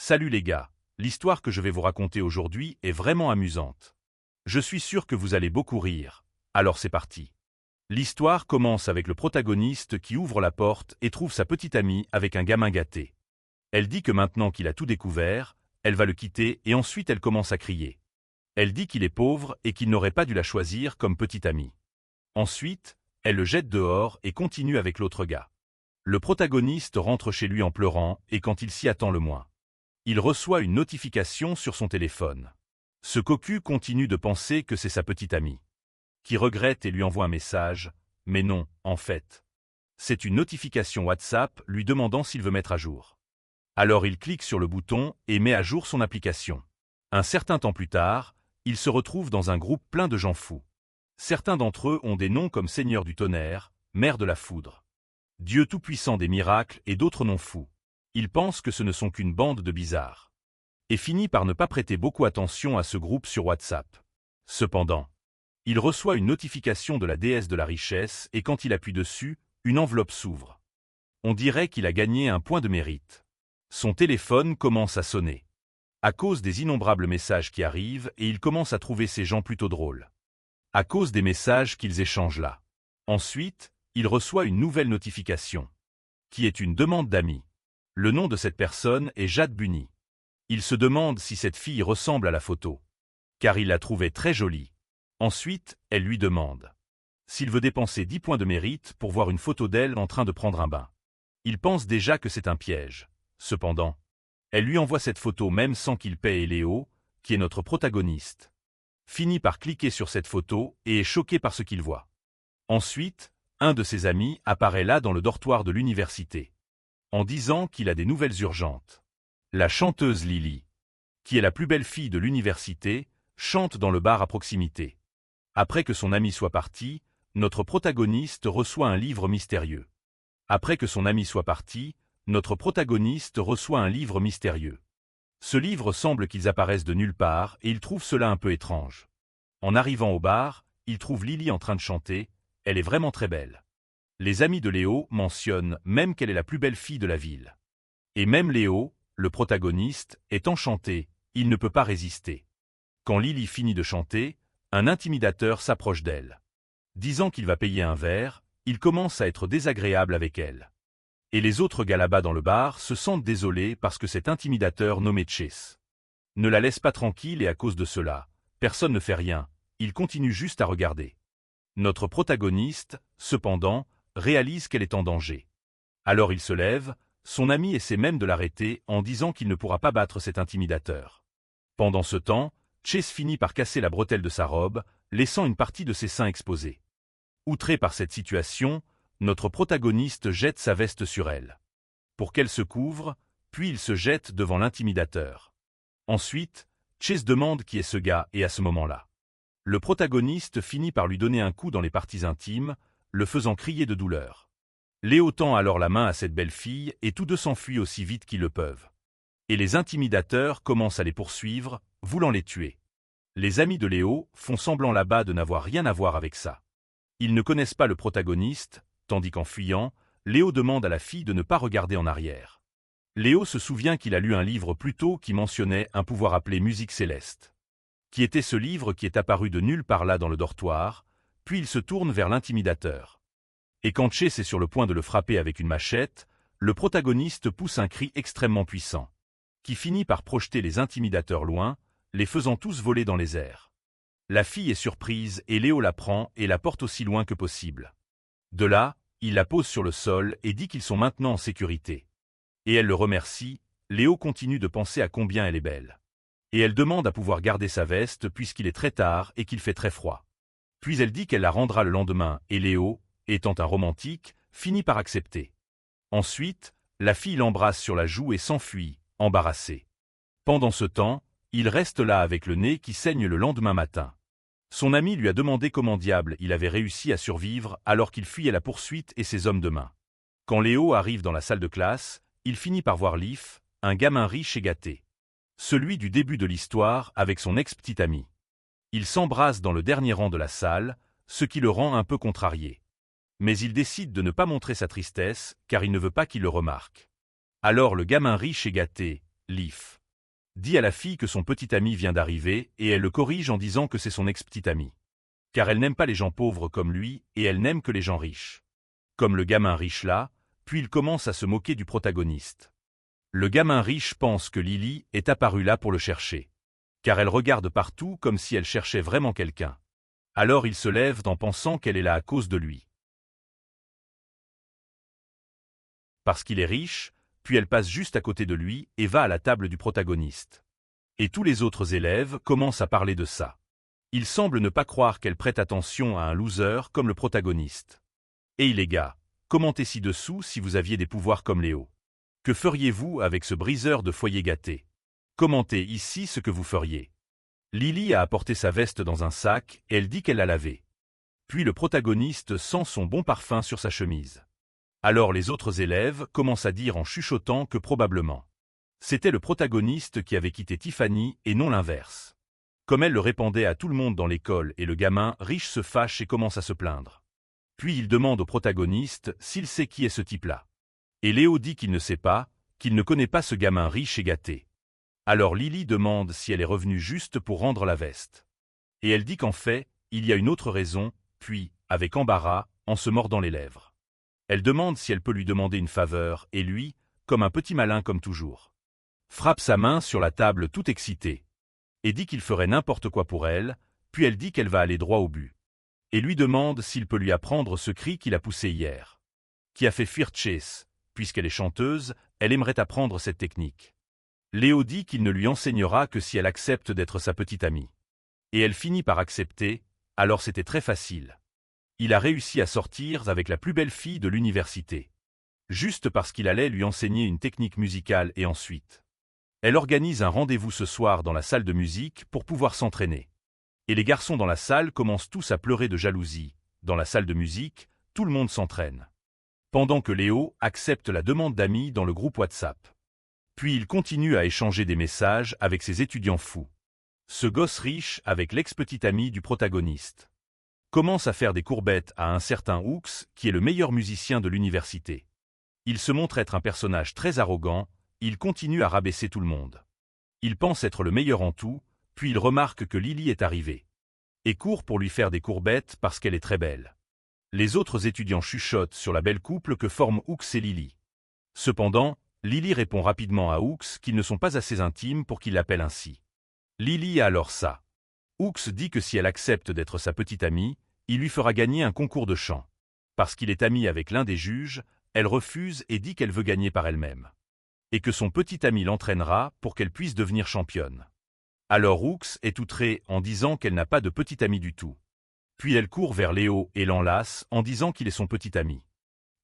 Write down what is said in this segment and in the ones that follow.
Salut les gars, l'histoire que je vais vous raconter aujourd'hui est vraiment amusante. Je suis sûr que vous allez beaucoup rire, alors c'est parti. L'histoire commence avec le protagoniste qui ouvre la porte et trouve sa petite amie avec un gamin gâté. Elle dit que maintenant qu'il a tout découvert, elle va le quitter et ensuite elle commence à crier. Elle dit qu'il est pauvre et qu'il n'aurait pas dû la choisir comme petite amie. Ensuite, elle le jette dehors et continue avec l'autre gars. Le protagoniste rentre chez lui en pleurant et quand il s'y attend le moins. Il reçoit une notification sur son téléphone. Ce cocu continue de penser que c'est sa petite amie, qui regrette et lui envoie un message, mais non, en fait. C'est une notification WhatsApp lui demandant s'il veut mettre à jour. Alors il clique sur le bouton et met à jour son application. Un certain temps plus tard, il se retrouve dans un groupe plein de gens fous. Certains d'entre eux ont des noms comme Seigneur du tonnerre, Mère de la foudre, Dieu tout-puissant des miracles et d'autres noms fous. Il pense que ce ne sont qu'une bande de bizarres. Et finit par ne pas prêter beaucoup attention à ce groupe sur WhatsApp. Cependant, il reçoit une notification de la déesse de la richesse et quand il appuie dessus, une enveloppe s'ouvre. On dirait qu'il a gagné un point de mérite. Son téléphone commence à sonner. À cause des innombrables messages qui arrivent et il commence à trouver ces gens plutôt drôles. À cause des messages qu'ils échangent là. Ensuite, il reçoit une nouvelle notification, qui est une demande d'amis. Le nom de cette personne est Jade Bunny. Il se demande si cette fille ressemble à la photo, car il la trouvait très jolie. Ensuite, elle lui demande s'il veut dépenser 10 points de mérite pour voir une photo d'elle en train de prendre un bain. Il pense déjà que c'est un piège. Cependant, elle lui envoie cette photo même sans qu'il paie et Léo, qui est notre protagoniste, finit par cliquer sur cette photo et est choqué par ce qu'il voit. Ensuite, un de ses amis apparaît là dans le dortoir de l'université, en disant qu'il a des nouvelles urgentes. La chanteuse Lily, qui est la plus belle fille de l'université, chante dans le bar à proximité. Après que son ami soit parti, notre protagoniste reçoit un livre mystérieux. Après que son ami soit parti, notre protagoniste reçoit un livre mystérieux. Ce livre semble qu'ils apparaissent de nulle part et il trouve cela un peu étrange. En arrivant au bar, il trouve Lily en train de chanter, elle est vraiment très belle. Les amis de Léo mentionnent même qu'elle est la plus belle fille de la ville. Et même Léo, le protagoniste, est enchanté, il ne peut pas résister. Quand Lily finit de chanter, un intimidateur s'approche d'elle. Disant qu'il va payer un verre, il commence à être désagréable avec elle. Et les autres gars là-bas dans le bar se sentent désolés parce que cet intimidateur nommé Chase ne la laisse pas tranquille et à cause de cela, personne ne fait rien, il continue juste à regarder. Notre protagoniste, cependant, réalise qu'elle est en danger. Alors il se lève, son ami essaie même de l'arrêter en disant qu'il ne pourra pas battre cet intimidateur. Pendant ce temps, Chase finit par casser la bretelle de sa robe, laissant une partie de ses seins exposés. Outré par cette situation, notre protagoniste jette sa veste sur elle, pour qu'elle se couvre, puis il se jette devant l'intimidateur. Ensuite, Chase demande qui est ce gars et à ce moment-là, le protagoniste finit par lui donner un coup dans les parties intimes, le faisant crier de douleur. Léo tend alors la main à cette belle fille et tous deux s'enfuient aussi vite qu'ils le peuvent. Et les intimidateurs commencent à les poursuivre, voulant les tuer. Les amis de Léo font semblant là-bas de n'avoir rien à voir avec ça. Ils ne connaissent pas le protagoniste, tandis qu'en fuyant, Léo demande à la fille de ne pas regarder en arrière. Léo se souvient qu'il a lu un livre plus tôt qui mentionnait un pouvoir appelé musique céleste. Qui était ce livre qui est apparu de nulle part là dans le dortoir, puis il se tourne vers l'intimidateur. Et quand Chase est sur le point de le frapper avec une machette, le protagoniste pousse un cri extrêmement puissant, qui finit par projeter les intimidateurs loin, les faisant tous voler dans les airs. La fille est surprise et Léo la prend et la porte aussi loin que possible. De là, il la pose sur le sol et dit qu'ils sont maintenant en sécurité. Et elle le remercie, Léo continue de penser à combien elle est belle. Et elle demande à pouvoir garder sa veste puisqu'il est très tard et qu'il fait très froid. Puis elle dit qu'elle la rendra le lendemain et Léo, étant un romantique, finit par accepter. Ensuite, la fille l'embrasse sur la joue et s'enfuit, embarrassée. Pendant ce temps, il reste là avec le nez qui saigne le lendemain matin. Son ami lui a demandé comment diable il avait réussi à survivre alors qu'il fuyait la poursuite et ses hommes de main. Quand Léo arrive dans la salle de classe, il finit par voir Leaf, un gamin riche et gâté. Celui du début de l'histoire avec son ex-petite amie. Ils s'embrassent dans le dernier rang de la salle, ce qui le rend un peu contrarié. Mais il décide de ne pas montrer sa tristesse, car il ne veut pas qu'il le remarque. Alors le gamin riche et gâté, Leaf dit à la fille que son petit ami vient d'arriver et elle le corrige en disant que c'est son ex-petit ami. Car elle n'aime pas les gens pauvres comme lui et elle n'aime que les gens riches. Comme le gamin riche là, puis il commence à se moquer du protagoniste. Le gamin riche pense que Lily est apparue là pour le chercher. Car elle regarde partout comme si elle cherchait vraiment quelqu'un. Alors il se lève en pensant qu'elle est là à cause de lui. Parce qu'il est riche, puis elle passe juste à côté de lui et va à la table du protagoniste. Et tous les autres élèves commencent à parler de ça. Ils semblent ne pas croire qu'elle prête attention à un loser comme le protagoniste. Hey les gars, commentez ci-dessous si vous aviez des pouvoirs comme Léo. Que feriez-vous avec ce briseur de foyer gâté? Commentez ici ce que vous feriez. Lily a apporté sa veste dans un sac et elle dit qu'elle l'a lavée. Puis le protagoniste sent son bon parfum sur sa chemise. Alors les autres élèves commencent à dire en chuchotant que probablement c'était le protagoniste qui avait quitté Tiffany et non l'inverse. Comme elle le répandait à tout le monde dans l'école et le gamin riche se fâche et commence à se plaindre. Puis il demande au protagoniste s'il sait qui est ce type-là. Et Léo dit qu'il ne sait pas, qu'il ne connaît pas ce gamin riche et gâté. Alors Lily demande si elle est revenue juste pour rendre la veste. Et elle dit qu'en fait, il y a une autre raison, puis, avec embarras, en se mordant les lèvres. Elle demande si elle peut lui demander une faveur, et lui, comme un petit malin comme toujours, frappe sa main sur la table tout excité, et dit qu'il ferait n'importe quoi pour elle, puis elle dit qu'elle va aller droit au but. Et lui demande s'il peut lui apprendre ce cri qu'il a poussé hier, qui a fait fuir Chase, puisqu'elle est chanteuse, elle aimerait apprendre cette technique. Léo dit qu'il ne lui enseignera que si elle accepte d'être sa petite amie. Et elle finit par accepter, alors c'était très facile. Il a réussi à sortir avec la plus belle fille de l'université. Juste parce qu'il allait lui enseigner une technique musicale et ensuite. Elle organise un rendez-vous ce soir dans la salle de musique pour pouvoir s'entraîner. Et les garçons dans la salle commencent tous à pleurer de jalousie. Dans la salle de musique, tout le monde s'entraîne. Pendant que Léo accepte la demande d'amis dans le groupe WhatsApp. Puis il continue à échanger des messages avec ses étudiants fous. Ce gosse riche avec l'ex-petit ami du protagoniste commence à faire des courbettes à un certain Hooks qui est le meilleur musicien de l'université. Il se montre être un personnage très arrogant, il continue à rabaisser tout le monde. Il pense être le meilleur en tout, puis il remarque que Lily est arrivée. Et court pour lui faire des courbettes parce qu'elle est très belle. Les autres étudiants chuchotent sur la belle couple que forment Hooks et Lily. Cependant, Lily répond rapidement à Hooks qu'ils ne sont pas assez intimes pour qu'il l'appelle ainsi. Lily a alors ça. Hooks dit que si elle accepte d'être sa petite amie, il lui fera gagner un concours de chant. Parce qu'il est ami avec l'un des juges, elle refuse et dit qu'elle veut gagner par elle-même. Et que son petit ami l'entraînera pour qu'elle puisse devenir championne. Alors Hooks est outré en disant qu'elle n'a pas de petit ami du tout. Puis elle court vers Léo et l'enlace en disant qu'il est son petit ami.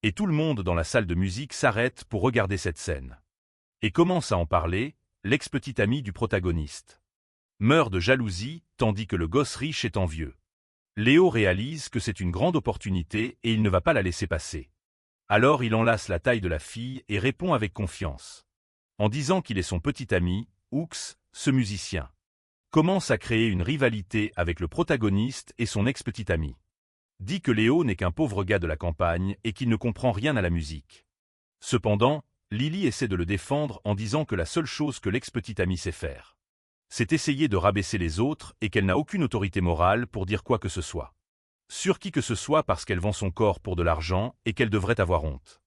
Et tout le monde dans la salle de musique s'arrête pour regarder cette scène. Et commence à en parler, l'ex-petit ami du protagoniste meurt de jalousie tandis que le gosse riche est envieux. Léo réalise que c'est une grande opportunité et il ne va pas la laisser passer. Alors il enlace la taille de la fille et répond avec confiance. En disant qu'il est son petit ami, Hooks, ce musicien, commence à créer une rivalité avec le protagoniste et son ex-petit ami. Dit que Léo n'est qu'un pauvre gars de la campagne et qu'il ne comprend rien à la musique. Cependant, Lily essaie de le défendre en disant que la seule chose que l'ex-petit ami sait faire, c'est essayer de rabaisser les autres et qu'elle n'a aucune autorité morale pour dire quoi que ce soit. Sur qui que ce soit parce qu'elle vend son corps pour de l'argent et qu'elle devrait avoir honte.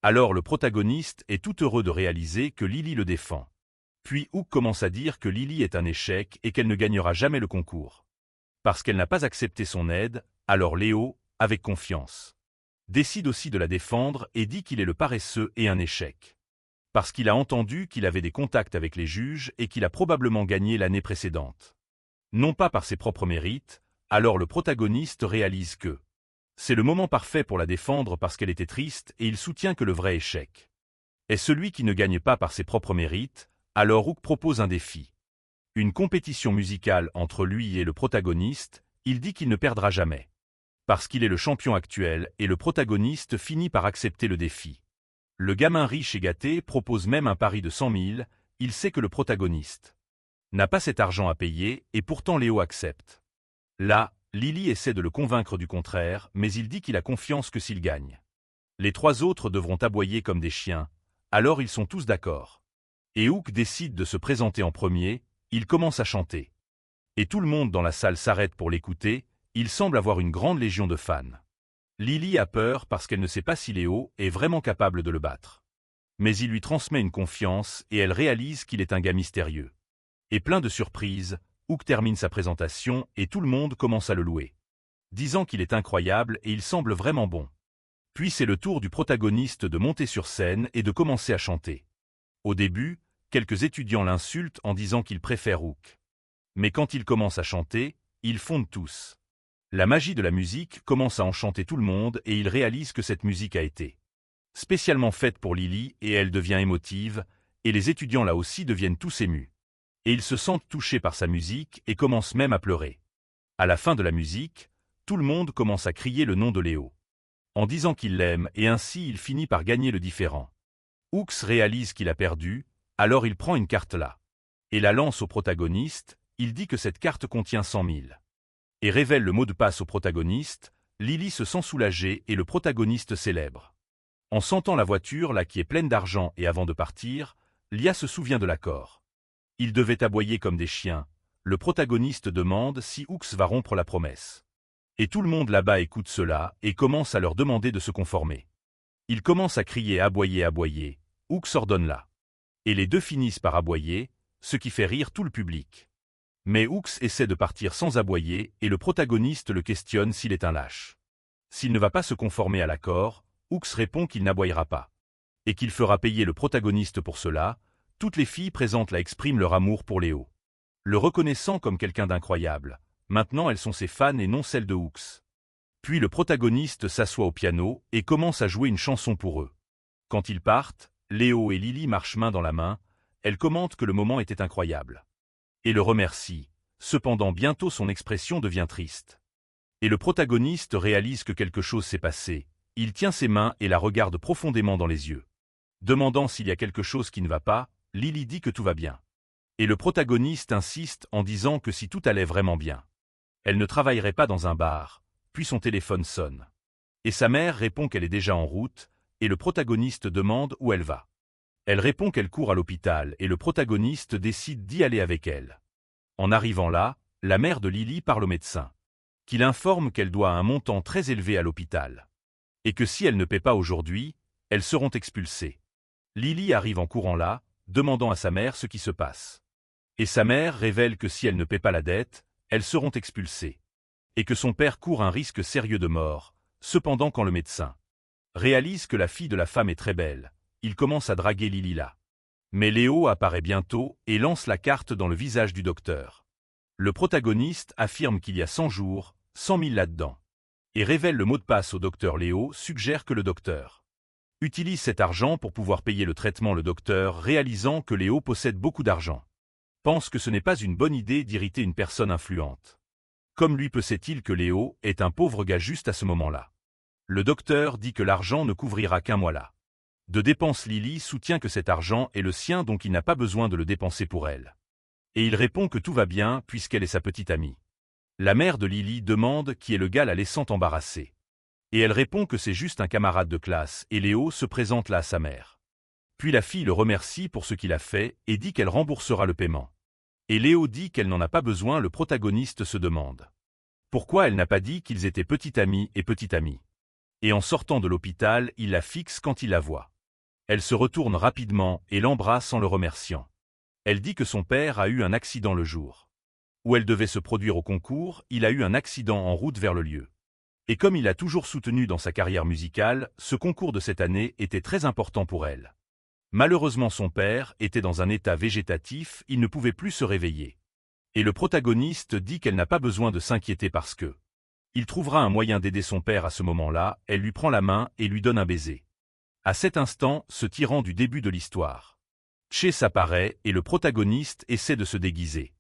Alors le protagoniste est tout heureux de réaliser que Lily le défend. Puis Hook commence à dire que Lily est un échec et qu'elle ne gagnera jamais le concours. Parce qu'elle n'a pas accepté son aide, alors Léo, avec confiance, décide aussi de la défendre et dit qu'il est le paresseux et un échec. Parce qu'il a entendu qu'il avait des contacts avec les juges et qu'il a probablement gagné l'année précédente. Non pas par ses propres mérites, alors le protagoniste réalise que c'est le moment parfait pour la défendre parce qu'elle était triste et il soutient que le vrai échec est celui qui ne gagne pas par ses propres mérites, alors Hook propose un défi. Une compétition musicale entre lui et le protagoniste, il dit qu'il ne perdra jamais. Parce qu'il est le champion actuel et le protagoniste finit par accepter le défi. Le gamin riche et gâté propose même un pari de 100 000, il sait que le protagoniste n'a pas cet argent à payer et pourtant Léo accepte. Là, Lily essaie de le convaincre du contraire, mais il dit qu'il a confiance que s'il gagne. Les trois autres devront aboyer comme des chiens, alors ils sont tous d'accord. Et Hook décide de se présenter en premier, il commence à chanter. Et tout le monde dans la salle s'arrête pour l'écouter, il semble avoir une grande légion de fans. Lily a peur parce qu'elle ne sait pas si Léo est vraiment capable de le battre. Mais il lui transmet une confiance et elle réalise qu'il est un gars mystérieux. Et plein de surprises, Hook termine sa présentation et tout le monde commence à le louer, disant qu'il est incroyable et il semble vraiment bon. Puis c'est le tour du protagoniste de monter sur scène et de commencer à chanter. Au début, quelques étudiants l'insultent en disant qu'ils préfèrent Hook. Mais quand il commence à chanter, ils fondent tous. La magie de la musique commence à enchanter tout le monde et il réalise que cette musique a été spécialement faite pour Lily et elle devient émotive, et les étudiants là aussi deviennent tous émus. Et ils se sentent touchés par sa musique et commencent même à pleurer. À la fin de la musique, tout le monde commence à crier le nom de Léo, en disant qu'il l'aime et ainsi il finit par gagner le différend. Hook réalise qu'il a perdu, alors il prend une carte là et la lance au protagoniste, il dit que cette carte contient 100 000. Et révèle le mot de passe au protagoniste, Lily se sent soulagée et le protagoniste célèbre. En sentant la voiture là qui est pleine d'argent et avant de partir, Lia se souvient de l'accord. Ils devaient aboyer comme des chiens, le protagoniste demande si Hook va rompre la promesse. Et tout le monde là-bas écoute cela et commence à leur demander de se conformer. Ils commencent à crier aboyer, Hook s'ordonne là. Et les deux finissent par aboyer, ce qui fait rire tout le public. Mais Hook essaie de partir sans aboyer et le protagoniste le questionne s'il est un lâche. S'il ne va pas se conformer à l'accord, Hook répond qu'il n'aboyera pas. Et qu'il fera payer le protagoniste pour cela, toutes les filles présentes là expriment leur amour pour Léo, le reconnaissant comme quelqu'un d'incroyable. Maintenant elles sont ses fans et non celles de Hook. Puis le protagoniste s'assoit au piano et commence à jouer une chanson pour eux. Quand ils partent, Léo et Lily marchent main dans la main, elle commente que le moment était incroyable. Et le remercie, cependant bientôt son expression devient triste. Et le protagoniste réalise que quelque chose s'est passé, il tient ses mains et la regarde profondément dans les yeux. Demandant s'il y a quelque chose qui ne va pas, Lily dit que tout va bien. Et le protagoniste insiste en disant que si tout allait vraiment bien, elle ne travaillerait pas dans un bar, puis son téléphone sonne. Et sa mère répond qu'elle est déjà en route, et le protagoniste demande où elle va. Elle répond qu'elle court à l'hôpital et le protagoniste décide d'y aller avec elle. En arrivant là, la mère de Lily parle au médecin, qui l'informe qu'elle doit un montant très élevé à l'hôpital. Et que si elle ne paie pas aujourd'hui, elles seront expulsées. Lily arrive en courant là, demandant à sa mère ce qui se passe. Et sa mère révèle que si elle ne paie pas la dette, elles seront expulsées. Et que son père court un risque sérieux de mort. Cependant quand le médecin réalise que la fille de la femme est très belle, il commence à draguer Lily là. Mais Léo apparaît bientôt et lance la carte dans le visage du docteur. Le protagoniste affirme qu'il y a 100 jours, 100 000 là-dedans. Et révèle le mot de passe au docteur. Léo suggère que le docteur utilise cet argent pour pouvoir payer le traitement. Le docteur, réalisant que Léo possède beaucoup d'argent, pense que ce n'est pas une bonne idée d'irriter une personne influente. Comme lui peut sait-il que Léo est un pauvre gars juste à ce moment-là. Le docteur dit que l'argent ne couvrira qu'un mois là de dépenses. Lily soutient que cet argent est le sien donc il n'a pas besoin de le dépenser pour elle. Et il répond que tout va bien puisqu'elle est sa petite amie. La mère de Lily demande qui est le gars la laissant embarrassée. Et elle répond que c'est juste un camarade de classe et Léo se présente là à sa mère. Puis la fille le remercie pour ce qu'il a fait et dit qu'elle remboursera le paiement. Et Léo dit qu'elle n'en a pas besoin. Le protagoniste se demande pourquoi elle n'a pas dit qu'ils étaient petite amie et petite amie. Et en sortant de l'hôpital, il la fixe quand il la voit. Elle se retourne rapidement et l'embrasse en le remerciant. Elle dit que son père a eu un accident le jour où elle devait se produire au concours, il a eu un accident en route vers le lieu. Et comme il a toujours soutenu dans sa carrière musicale, ce concours de cette année était très important pour elle. Malheureusement son père était dans un état végétatif, il ne pouvait plus se réveiller. Et le protagoniste dit qu'elle n'a pas besoin de s'inquiéter parce que il trouvera un moyen d'aider son père à ce moment-là, elle lui prend la main et lui donne un baiser. À cet instant, ce tyran du début de l'histoire, Chase apparaît et le protagoniste essaie de se déguiser.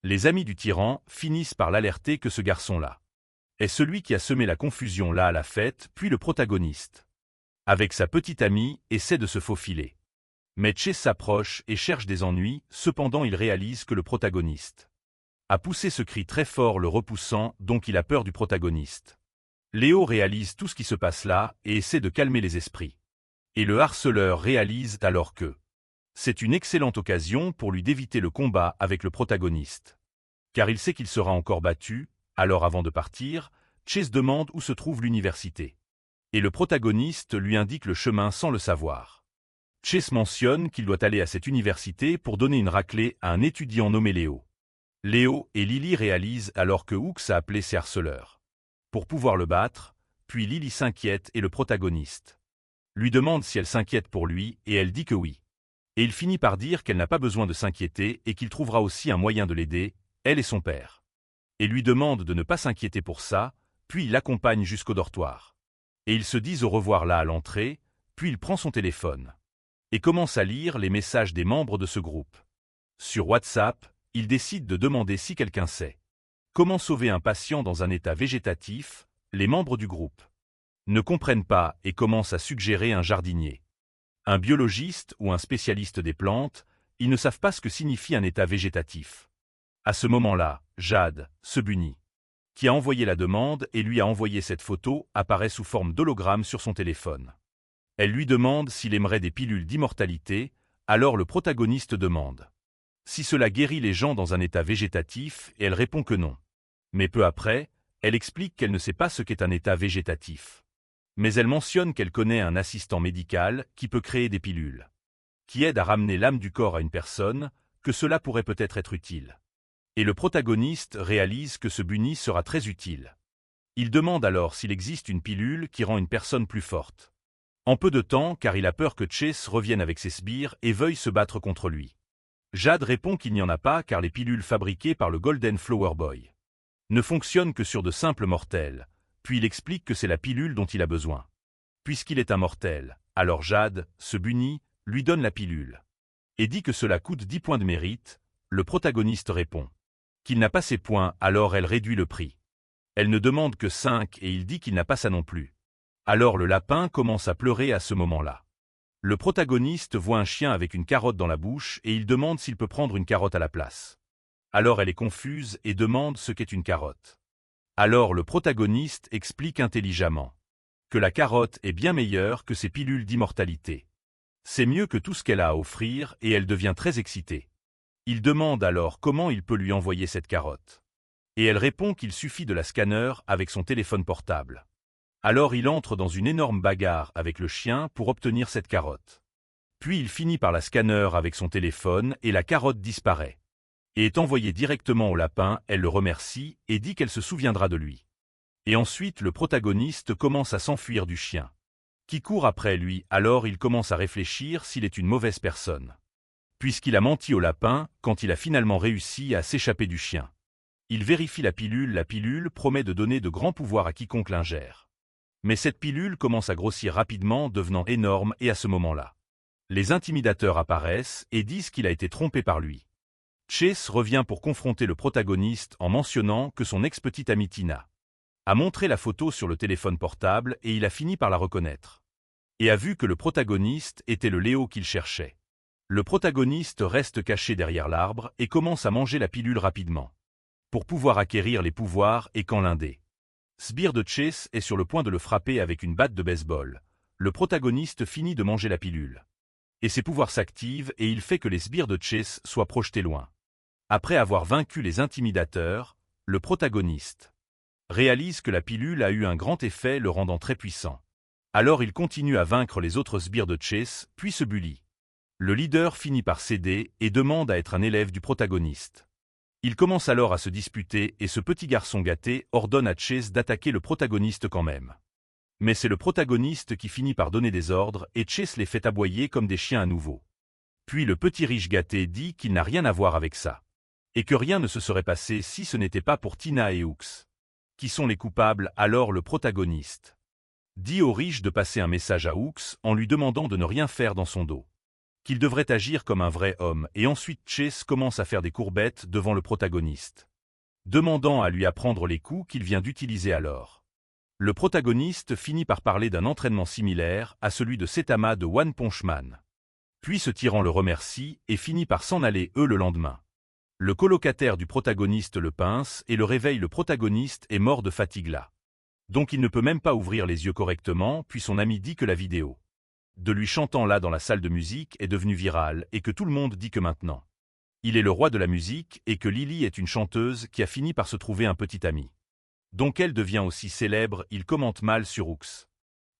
Les amis du tyran finissent par l'alerter que ce garçon-là est celui qui a semé la confusion là à la fête, puis le protagoniste, avec sa petite amie, essaie de se faufiler. Mais Chase s'approche et cherche des ennuis, cependant il réalise que le protagoniste a poussé ce cri très fort le repoussant, donc il a peur du protagoniste. Léo réalise tout ce qui se passe là et essaie de calmer les esprits. Et le harceleur réalise alors que C'est une excellente occasion pour lui d'éviter le combat avec le protagoniste. Car il sait qu'il sera encore battu, alors avant de partir, Chase demande où se trouve l'université. Et le protagoniste lui indique le chemin sans le savoir. Chase mentionne qu'il doit aller à cette université pour donner une raclée à un étudiant nommé Léo. Léo et Lily réalisent alors que Hooks a appelé ses harceleurs pour pouvoir le battre, puis Lily s'inquiète et le protagoniste lui demande si elle s'inquiète pour lui et elle dit que oui. Et il finit par dire qu'elle n'a pas besoin de s'inquiéter et qu'il trouvera aussi un moyen de l'aider, elle et son père. Et lui demande de ne pas s'inquiéter pour ça, puis il l'accompagne jusqu'au dortoir. Et ils se disent au revoir là à l'entrée, puis il prend son téléphone et commence à lire les messages des membres de ce groupe. Sur WhatsApp, il décide de demander si quelqu'un sait comment sauver un patient dans un état végétatif. Les membres du groupe ne comprennent pas et commencent à suggérer un jardinier, un biologiste ou un spécialiste des plantes. Ils ne savent pas ce que signifie un état végétatif. À ce moment-là, Jade, ce bunny, qui a envoyé la demande et lui a envoyé cette photo, apparaît sous forme d'hologramme sur son téléphone. Elle lui demande s'il aimerait des pilules d'immortalité, alors le protagoniste demande si cela guérit les gens dans un état végétatif et elle répond que non. Mais peu après, elle explique qu'elle ne sait pas ce qu'est un état végétatif. Mais elle mentionne qu'elle connaît un assistant médical qui peut créer des pilules, qui aident à ramener l'âme du corps à une personne, que cela pourrait peut-être être utile. Et le protagoniste réalise que ce bunny sera très utile. Il demande alors s'il existe une pilule qui rend une personne plus forte. En peu de temps, car il a peur que Chase revienne avec ses sbires et veuille se battre contre lui. Jade répond qu'il n'y en a pas car les pilules fabriquées par le Golden Flower Boy ne fonctionnent que sur de simples mortels, puis il explique que c'est la pilule dont il a besoin. Puisqu'il est un mortel, alors Jade, ce bunny, lui donne la pilule et dit que cela coûte 10 points de mérite. Le protagoniste répond qu'il n'a pas ces points, alors elle réduit le prix. Elle ne demande que 5 et il dit qu'il n'a pas ça non plus. Alors le lapin commence à pleurer à ce moment-là. Le protagoniste voit un chien avec une carotte dans la bouche et il demande s'il peut prendre une carotte à la place. Alors elle est confuse et demande ce qu'est une carotte. Alors le protagoniste explique intelligemment que la carotte est bien meilleure que ses pilules d'immortalité. C'est mieux que tout ce qu'elle a à offrir et elle devient très excitée. Il demande alors comment il peut lui envoyer cette carotte. Et elle répond qu'il suffit de la scanner avec son téléphone portable. Alors il entre dans une énorme bagarre avec le chien pour obtenir cette carotte. Puis il finit par la scanner avec son téléphone et la carotte disparaît. Et est envoyée directement au lapin, elle le remercie et dit qu'elle se souviendra de lui. Et ensuite le protagoniste commence à s'enfuir du chien, qui court après lui, alors il commence à réfléchir s'il est une mauvaise personne. Puisqu'il a menti au lapin quand il a finalement réussi à s'échapper du chien. Il vérifie la pilule promet de donner de grands pouvoirs à quiconque l'ingère. Mais cette pilule commence à grossir rapidement, devenant énorme et à ce moment-là, les intimidateurs apparaissent et disent qu'il a été trompé par lui. Chase revient pour confronter le protagoniste en mentionnant que son ex-petite amie Tina a montré la photo sur le téléphone portable et il a fini par la reconnaître. Et a vu que le protagoniste était le Léo qu'il cherchait. Le protagoniste reste caché derrière l'arbre et commence à manger la pilule rapidement, pour pouvoir acquérir les pouvoirs et quand l'un des sbires de Chase est sur le point de le frapper avec une batte de baseball, le protagoniste finit de manger la pilule. Et ses pouvoirs s'activent et il fait que les sbires de Chase soient projetés loin. Après avoir vaincu les intimidateurs, le protagoniste réalise que la pilule a eu un grand effet le rendant très puissant. Alors il continue à vaincre les autres sbires de Chase, puis se bully. Le leader finit par céder et demande à être un élève du protagoniste. Il commence alors à se disputer et ce petit garçon gâté ordonne à Chase d'attaquer le protagoniste quand même. Mais c'est le protagoniste qui finit par donner des ordres et Chase les fait aboyer comme des chiens à nouveau. Puis le petit riche gâté dit qu'il n'a rien à voir avec ça. Et que rien ne se serait passé si ce n'était pas pour Tina et Hooks. Qui sont les coupables, alors le protagoniste dit au riche de passer un message à Hooks en lui demandant de ne rien faire dans son dos. Qu'il devrait agir comme un vrai homme et ensuite Chase commence à faire des courbettes devant le protagoniste, demandant à lui apprendre les coups qu'il vient d'utiliser alors. Le protagoniste finit par parler d'un entraînement similaire à celui de Saitama de One Punch Man. Puis ce tyran le remercie et finit par s'en aller le lendemain. Le colocataire du protagoniste le pince et le réveille. Le protagoniste est mort de fatigue là. Donc il ne peut même pas ouvrir les yeux correctement, puis son ami dit que la vidéo de lui chantant là dans la salle de musique est devenu viral et que tout le monde dit que maintenant, il est le roi de la musique et que Lily est une chanteuse qui a fini par se trouver un petit ami. Donc elle devient aussi célèbre, il commente mal sur X.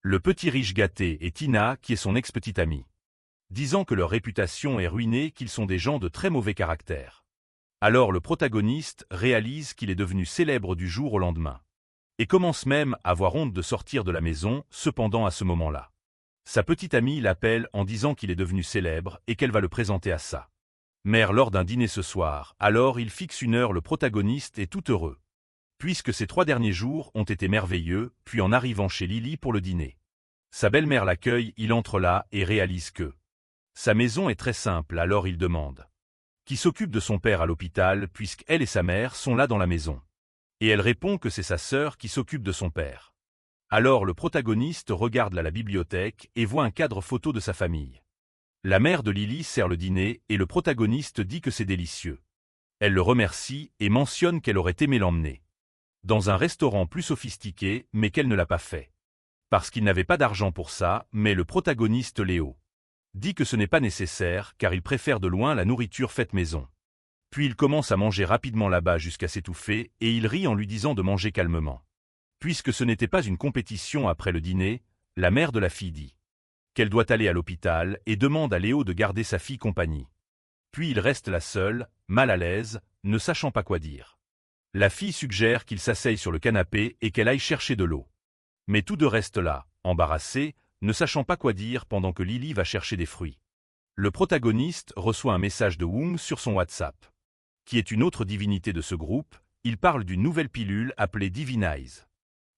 Le petit riche gâté et Tina qui est son ex-petite amie, disant que leur réputation est ruinée, qu'ils sont des gens de très mauvais caractère. Alors le protagoniste réalise qu'il est devenu célèbre du jour au lendemain. Et commence même à avoir honte de sortir de la maison, cependant à ce moment-là. Sa petite amie l'appelle en disant qu'il est devenu célèbre et qu'elle va le présenter à sa mère lors d'un dîner ce soir. Alors il fixe une heure, le protagoniste est tout heureux, puisque ces 3 derniers jours ont été merveilleux, puis en arrivant chez Lily pour le dîner, sa belle-mère l'accueille, il entre là et réalise que sa maison est très simple, alors il demande qui s'occupe de son père à l'hôpital puisqu'elle et sa mère sont là dans la maison. Et elle répond que c'est sa sœur qui s'occupe de son père. Alors le protagoniste regarde là la bibliothèque et voit un cadre photo de sa famille. La mère de Lily sert le dîner et le protagoniste dit que c'est délicieux. Elle le remercie et mentionne qu'elle aurait aimé l'emmener dans un restaurant plus sophistiqué mais qu'elle ne l'a pas fait. Parce qu'il n'avait pas d'argent pour ça, mais le protagoniste Léo dit que ce n'est pas nécessaire car il préfère de loin la nourriture faite maison. Puis il commence à manger rapidement là-bas jusqu'à s'étouffer et il rit en lui disant de manger calmement. Puisque ce n'était pas une compétition après le dîner, la mère de la fille dit qu'elle doit aller à l'hôpital et demande à Léo de garder sa fille compagnie. Puis il reste là seul, mal à l'aise, ne sachant pas quoi dire. La fille suggère qu'il s'asseye sur le canapé et qu'elle aille chercher de l'eau. Mais tous deux restent là, embarrassés, ne sachant pas quoi dire pendant que Lily va chercher des fruits. Le protagoniste reçoit un message de Wong sur son WhatsApp, qui est une autre divinité de ce groupe. Il parle d'une nouvelle pilule appelée Divine Eyes,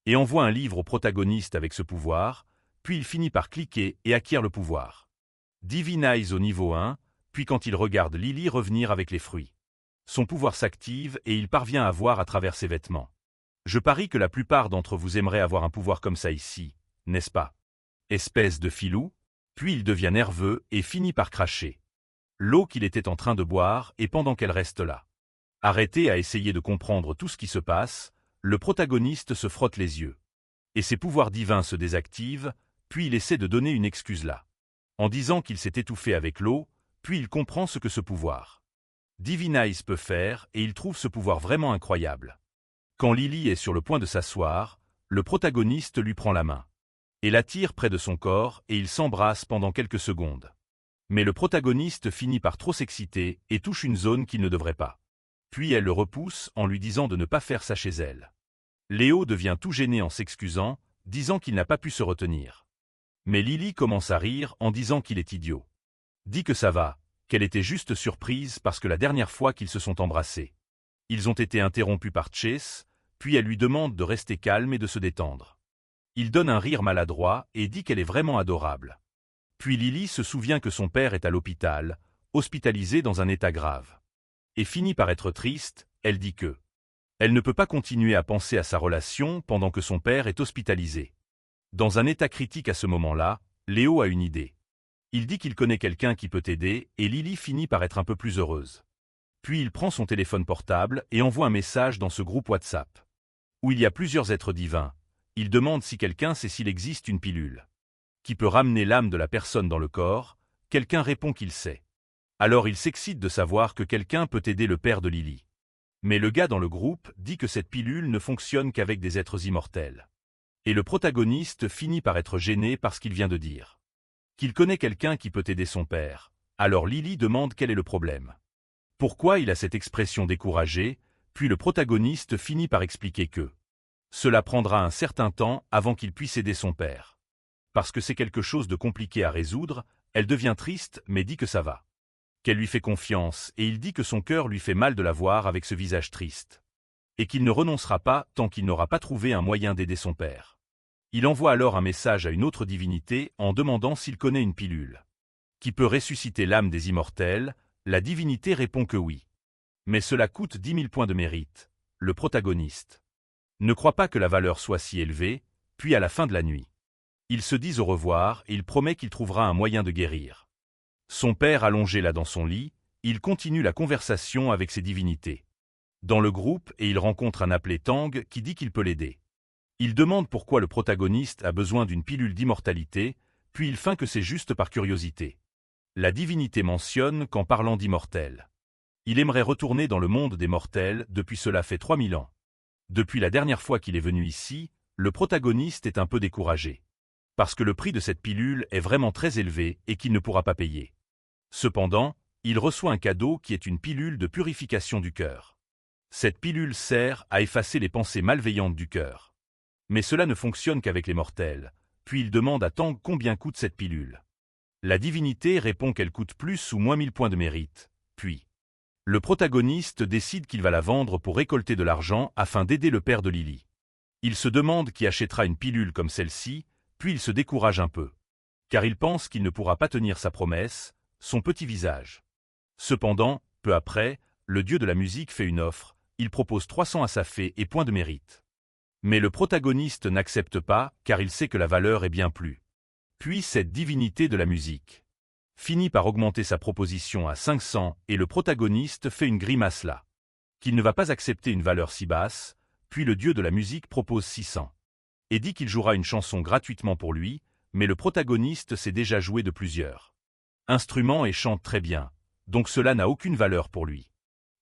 et envoie un livre au protagoniste avec ce pouvoir, puis il finit par cliquer et acquiert le pouvoir Divine Eyes au niveau 1, puis quand il regarde Lily revenir avec les fruits, son pouvoir s'active et il parvient à voir à travers ses vêtements. Je parie que la plupart d'entre vous aimeraient avoir un pouvoir comme ça ici, n'est-ce pas? Espèce de filou, puis il devient nerveux et finit par cracher l'eau qu'il était en train de boire et pendant qu'elle reste là, arrêté à essayer de comprendre tout ce qui se passe, le protagoniste se frotte les yeux. Et ses pouvoirs divins se désactivent, puis il essaie de donner une excuse là, en disant qu'il s'est étouffé avec l'eau, puis il comprend ce que ce pouvoir Divine Eyes peut faire et il trouve ce pouvoir vraiment incroyable. Quand Lily est sur le point de s'asseoir, le protagoniste lui prend la main et l'attire près de son corps et ils s'embrassent pendant quelques secondes. Mais le protagoniste finit par trop s'exciter et touche une zone qu'il ne devrait pas. Puis elle le repousse en lui disant de ne pas faire ça chez elle. Léo devient tout gêné en s'excusant, disant qu'il n'a pas pu se retenir. Mais Lily commence à rire en disant qu'il est idiot. Dit que ça va, qu'elle était juste surprise parce que la dernière fois qu'ils se sont embrassés, ils ont été interrompus par Chase, puis elle lui demande de rester calme et de se détendre. Il donne un rire maladroit et dit qu'elle est vraiment adorable. Puis Lily se souvient que son père est à l'hôpital, hospitalisé dans un état grave. Et finit par être triste, elle dit que elle ne peut pas continuer à penser à sa relation pendant que son père est hospitalisé. Dans un état critique à ce moment-là, Léo a une idée. Il dit qu'il connaît quelqu'un qui peut aider et Lily finit par être un peu plus heureuse. Puis il prend son téléphone portable et envoie un message dans ce groupe WhatsApp, où il y a plusieurs êtres divins. Il demande si quelqu'un sait s'il existe une pilule qui peut ramener l'âme de la personne dans le corps. Quelqu'un répond qu'il sait. Alors il s'excite de savoir que quelqu'un peut aider le père de Lily. Mais le gars dans le groupe dit que cette pilule ne fonctionne qu'avec des êtres immortels. Et le protagoniste finit par être gêné parce qu'il vient de dire qu'il connaît quelqu'un qui peut aider son père. Alors Lily demande quel est le problème. Pourquoi il a cette expression découragée, puis le protagoniste finit par expliquer que cela prendra un certain temps avant qu'il puisse aider son père. Parce que c'est quelque chose de compliqué à résoudre, elle devient triste mais dit que ça va. Qu'elle lui fait confiance et il dit que son cœur lui fait mal de la voir avec ce visage triste. Et qu'il ne renoncera pas tant qu'il n'aura pas trouvé un moyen d'aider son père. Il envoie alors un message à une autre divinité en demandant s'il connaît une pilule qui peut ressusciter l'âme des immortels. La divinité répond que oui. Mais cela coûte 10 000 points de mérite. Le protagoniste ne croit pas que la valeur soit si élevée, puis à la fin de la nuit, ils se disent au revoir et il promet qu'il trouvera un moyen de guérir son père allongé là dans son lit. Il continue la conversation avec ses divinités dans le groupe et il rencontre un appelé Tang qui dit qu'il peut l'aider. Il demande pourquoi le protagoniste a besoin d'une pilule d'immortalité, puis il feint que c'est juste par curiosité. La divinité mentionne qu'en parlant d'immortels, il aimerait retourner dans le monde des mortels depuis cela fait 3000 ans. Depuis la dernière fois qu'il est venu ici, le protagoniste est un peu découragé. Parce que le prix de cette pilule est vraiment très élevé et qu'il ne pourra pas payer. Cependant, il reçoit un cadeau qui est une pilule de purification du cœur. Cette pilule sert à effacer les pensées malveillantes du cœur. Mais cela ne fonctionne qu'avec les mortels, puis il demande à Tang combien coûte cette pilule. La divinité répond qu'elle coûte plus ou moins 1000 points de mérite, puis le protagoniste décide qu'il va la vendre pour récolter de l'argent afin d'aider le père de Lily. Il se demande qui achètera une pilule comme celle-ci, puis il se décourage un peu. Car il pense qu'il ne pourra pas tenir sa promesse, son petit visage. Cependant, peu après, le dieu de la musique fait une offre, il propose 300 à sa fée et points de mérite. Mais le protagoniste n'accepte pas, car il sait que la valeur est bien plus. Puis cette divinité de la musique finit par augmenter sa proposition à 500 et le protagoniste fait une grimace là. Qu'il ne va pas accepter une valeur si basse, puis le dieu de la musique propose 600. Et dit qu'il jouera une chanson gratuitement pour lui, mais le protagoniste s'est déjà joué de plusieurs instruments et chante très bien, donc cela n'a aucune valeur pour lui.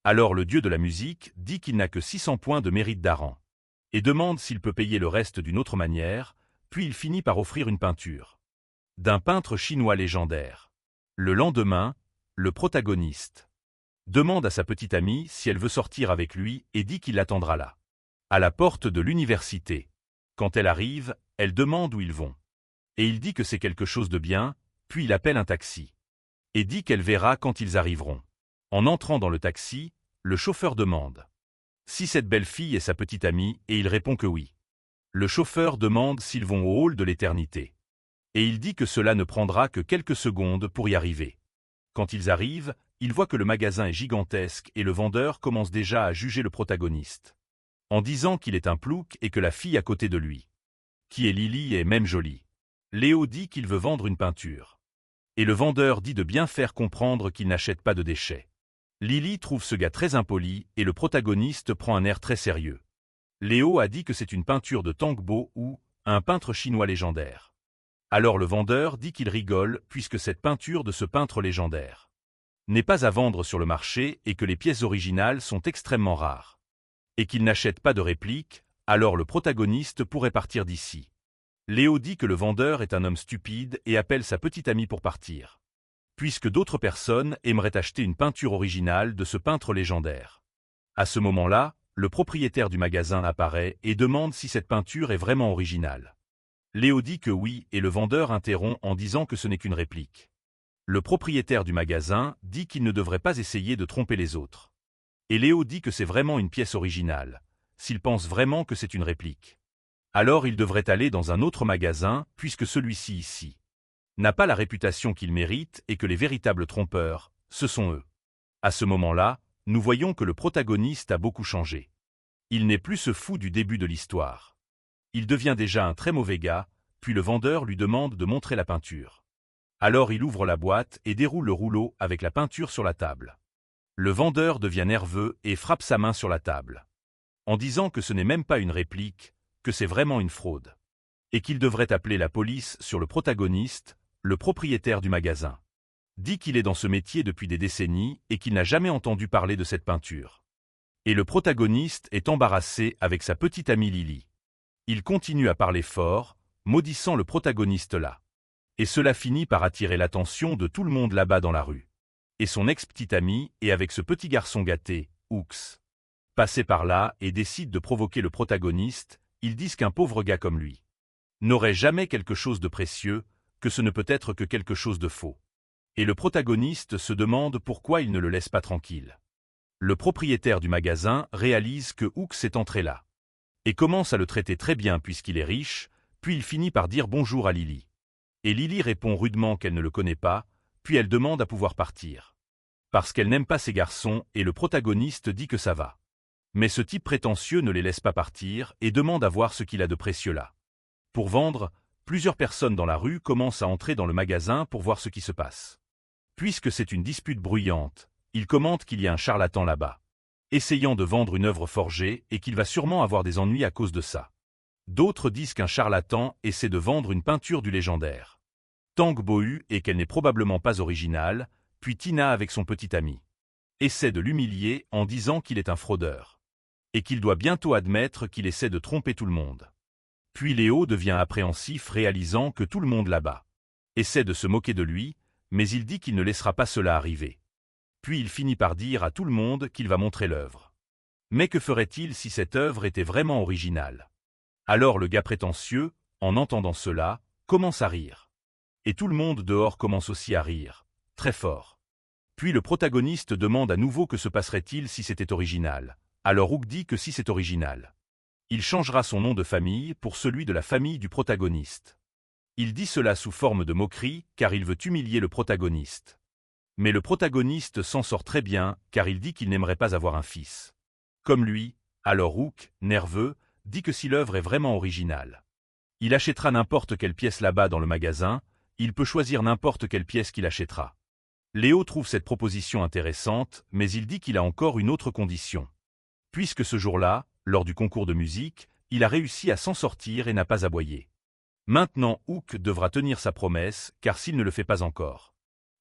Alors le dieu de la musique dit qu'il n'a que 600 points de mérite d'Aran, et demande s'il peut payer le reste d'une autre manière, puis il finit par offrir une peinture d'un peintre chinois légendaire. Le lendemain, le protagoniste demande à sa petite amie si elle veut sortir avec lui et dit qu'il l'attendra là, à la porte de l'université. Quand elle arrive, elle demande où ils vont. Et il dit que c'est quelque chose de bien, puis il appelle un taxi. Et dit qu'elle verra quand ils arriveront. En entrant dans le taxi, le chauffeur demande si cette belle fille est sa petite amie et il répond que oui. Le chauffeur demande s'ils vont au hall de l'éternité. Et il dit que cela ne prendra que quelques secondes pour y arriver. Quand ils arrivent, ils voient que le magasin est gigantesque et le vendeur commence déjà à juger le protagoniste, en disant qu'il est un plouc et que la fille à côté de lui, qui est Lily, est même jolie. Léo dit qu'il veut vendre une peinture. Et le vendeur dit de bien faire comprendre qu'il n'achète pas de déchets. Lily trouve ce gars très impoli et le protagoniste prend un air très sérieux. Léo a dit que c'est une peinture de Tang Bo ou un peintre chinois légendaire. Alors le vendeur dit qu'il rigole puisque cette peinture de ce peintre légendaire n'est pas à vendre sur le marché et que les pièces originales sont extrêmement rares. Et qu'il n'achète pas de réplique, alors le protagoniste pourrait partir d'ici. Léo dit que le vendeur est un homme stupide et appelle sa petite amie pour partir, puisque d'autres personnes aimeraient acheter une peinture originale de ce peintre légendaire. À ce moment-là, le propriétaire du magasin apparaît et demande si cette peinture est vraiment originale. Léo dit que oui et le vendeur interrompt en disant que ce n'est qu'une réplique. Le propriétaire du magasin dit qu'il ne devrait pas essayer de tromper les autres. Et Léo dit que c'est vraiment une pièce originale, s'il pense vraiment que c'est une réplique. Alors il devrait aller dans un autre magasin puisque celui-ci ici n'a pas la réputation qu'il mérite et que les véritables trompeurs, ce sont eux. À ce moment-là, nous voyons que le protagoniste a beaucoup changé. Il n'est plus ce fou du début de l'histoire. Il devient déjà un très mauvais gars, puis le vendeur lui demande de montrer la peinture. Alors il ouvre la boîte et déroule le rouleau avec la peinture sur la table. Le vendeur devient nerveux et frappe sa main sur la table, en disant que ce n'est même pas une réplique, que c'est vraiment une fraude, et qu'il devrait appeler la police sur le protagoniste, le propriétaire du magasin. Dit qu'il est dans ce métier depuis des décennies et qu'il n'a jamais entendu parler de cette peinture. Et le protagoniste est embarrassé avec sa petite amie Lily. Il continue à parler fort, maudissant le protagoniste là. Et cela finit par attirer l'attention de tout le monde là-bas dans la rue. Et son ex-petite amie est avec ce petit garçon gâté, Hooks. Passé par là et décide de provoquer le protagoniste, ils disent qu'un pauvre gars comme lui n'aurait jamais quelque chose de précieux, que ce ne peut être que quelque chose de faux. Et le protagoniste se demande pourquoi il ne le laisse pas tranquille. Le propriétaire du magasin réalise que Hooks est entré là et commence à le traiter très bien puisqu'il est riche, puis il finit par dire bonjour à Lily. Et Lily répond rudement qu'elle ne le connaît pas, puis elle demande à pouvoir partir. Parce qu'elle n'aime pas ces garçons et le protagoniste dit que ça va. Mais ce type prétentieux ne les laisse pas partir et demande à voir ce qu'il a de précieux là. Pour vendre, plusieurs personnes dans la rue commencent à entrer dans le magasin pour voir ce qui se passe. Puisque c'est une dispute bruyante, ils commentent qu'il y a un charlatan là-bas, essayant de vendre une œuvre forgée et qu'il va sûrement avoir des ennuis à cause de ça. D'autres disent qu'un charlatan essaie de vendre une peinture du légendaire. Tang Bohu et qu'elle n'est probablement pas originale, puis Tina avec son petit ami essaie de l'humilier en disant qu'il est un fraudeur et qu'il doit bientôt admettre qu'il essaie de tromper tout le monde. Puis Léo devient appréhensif réalisant que tout le monde là-bas essaie de se moquer de lui, mais il dit qu'il ne laissera pas cela arriver. Puis il finit par dire à tout le monde qu'il va montrer l'œuvre. Mais que ferait-il si cette œuvre était vraiment originale? Alors le gars prétentieux, en entendant cela, commence à rire. Et tout le monde dehors commence aussi à rire, très fort. Puis le protagoniste demande à nouveau que se passerait-il si c'était original. Alors Hook dit que si c'est original, il changera son nom de famille pour celui de la famille du protagoniste. Il dit cela sous forme de moquerie car il veut humilier le protagoniste. Mais le protagoniste s'en sort très bien car il dit qu'il n'aimerait pas avoir un fils comme lui. Alors Hook, nerveux, dit que si l'œuvre est vraiment originale, il achètera n'importe quelle pièce là-bas dans le magasin, il peut choisir n'importe quelle pièce qu'il achètera. Léo trouve cette proposition intéressante, mais il dit qu'il a encore une autre condition. Puisque ce jour-là, lors du concours de musique, il a réussi à s'en sortir et n'a pas aboyé. Maintenant Hook devra tenir sa promesse, car s'il ne le fait pas encore,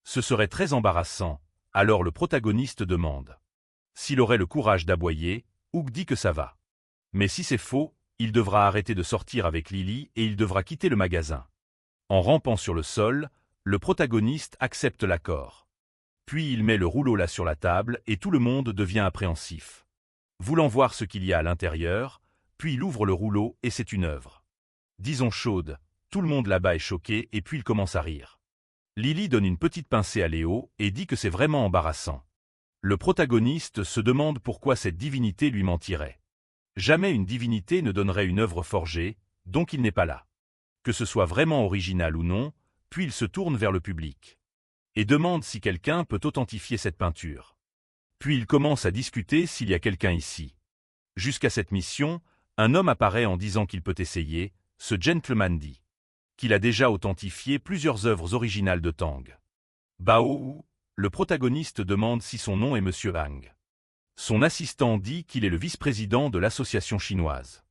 ce serait très embarrassant. Alors le protagoniste demande s'il aurait le courage d'aboyer. Hook dit que ça va. Mais si c'est faux, il devra arrêter de sortir avec Lily et il devra quitter le magasin. En rampant sur le sol, le protagoniste accepte l'accord. Puis il met le rouleau là sur la table et tout le monde devient appréhensif, voulant voir ce qu'il y a à l'intérieur, puis il ouvre le rouleau et c'est une œuvre, disons chaude. Tout le monde là-bas est choqué et puis il commence à rire. Lily donne une petite pincée à Léo et dit que c'est vraiment embarrassant. Le protagoniste se demande pourquoi cette divinité lui mentirait. Jamais une divinité ne donnerait une œuvre forgée, donc il n'est pas là. Que ce soit vraiment original ou non, puis il se tourne vers le public et demande si quelqu'un peut authentifier cette peinture. Puis il commence à discuter s'il y a quelqu'un ici. Jusqu'à cette mission, un homme apparaît en disant qu'il peut essayer. Ce gentleman dit qu'il a déjà authentifié plusieurs œuvres originales de Tang Bohu. Le protagoniste demande si son nom est Monsieur Hang. Son assistant dit qu'il est le vice-président de l'association chinoise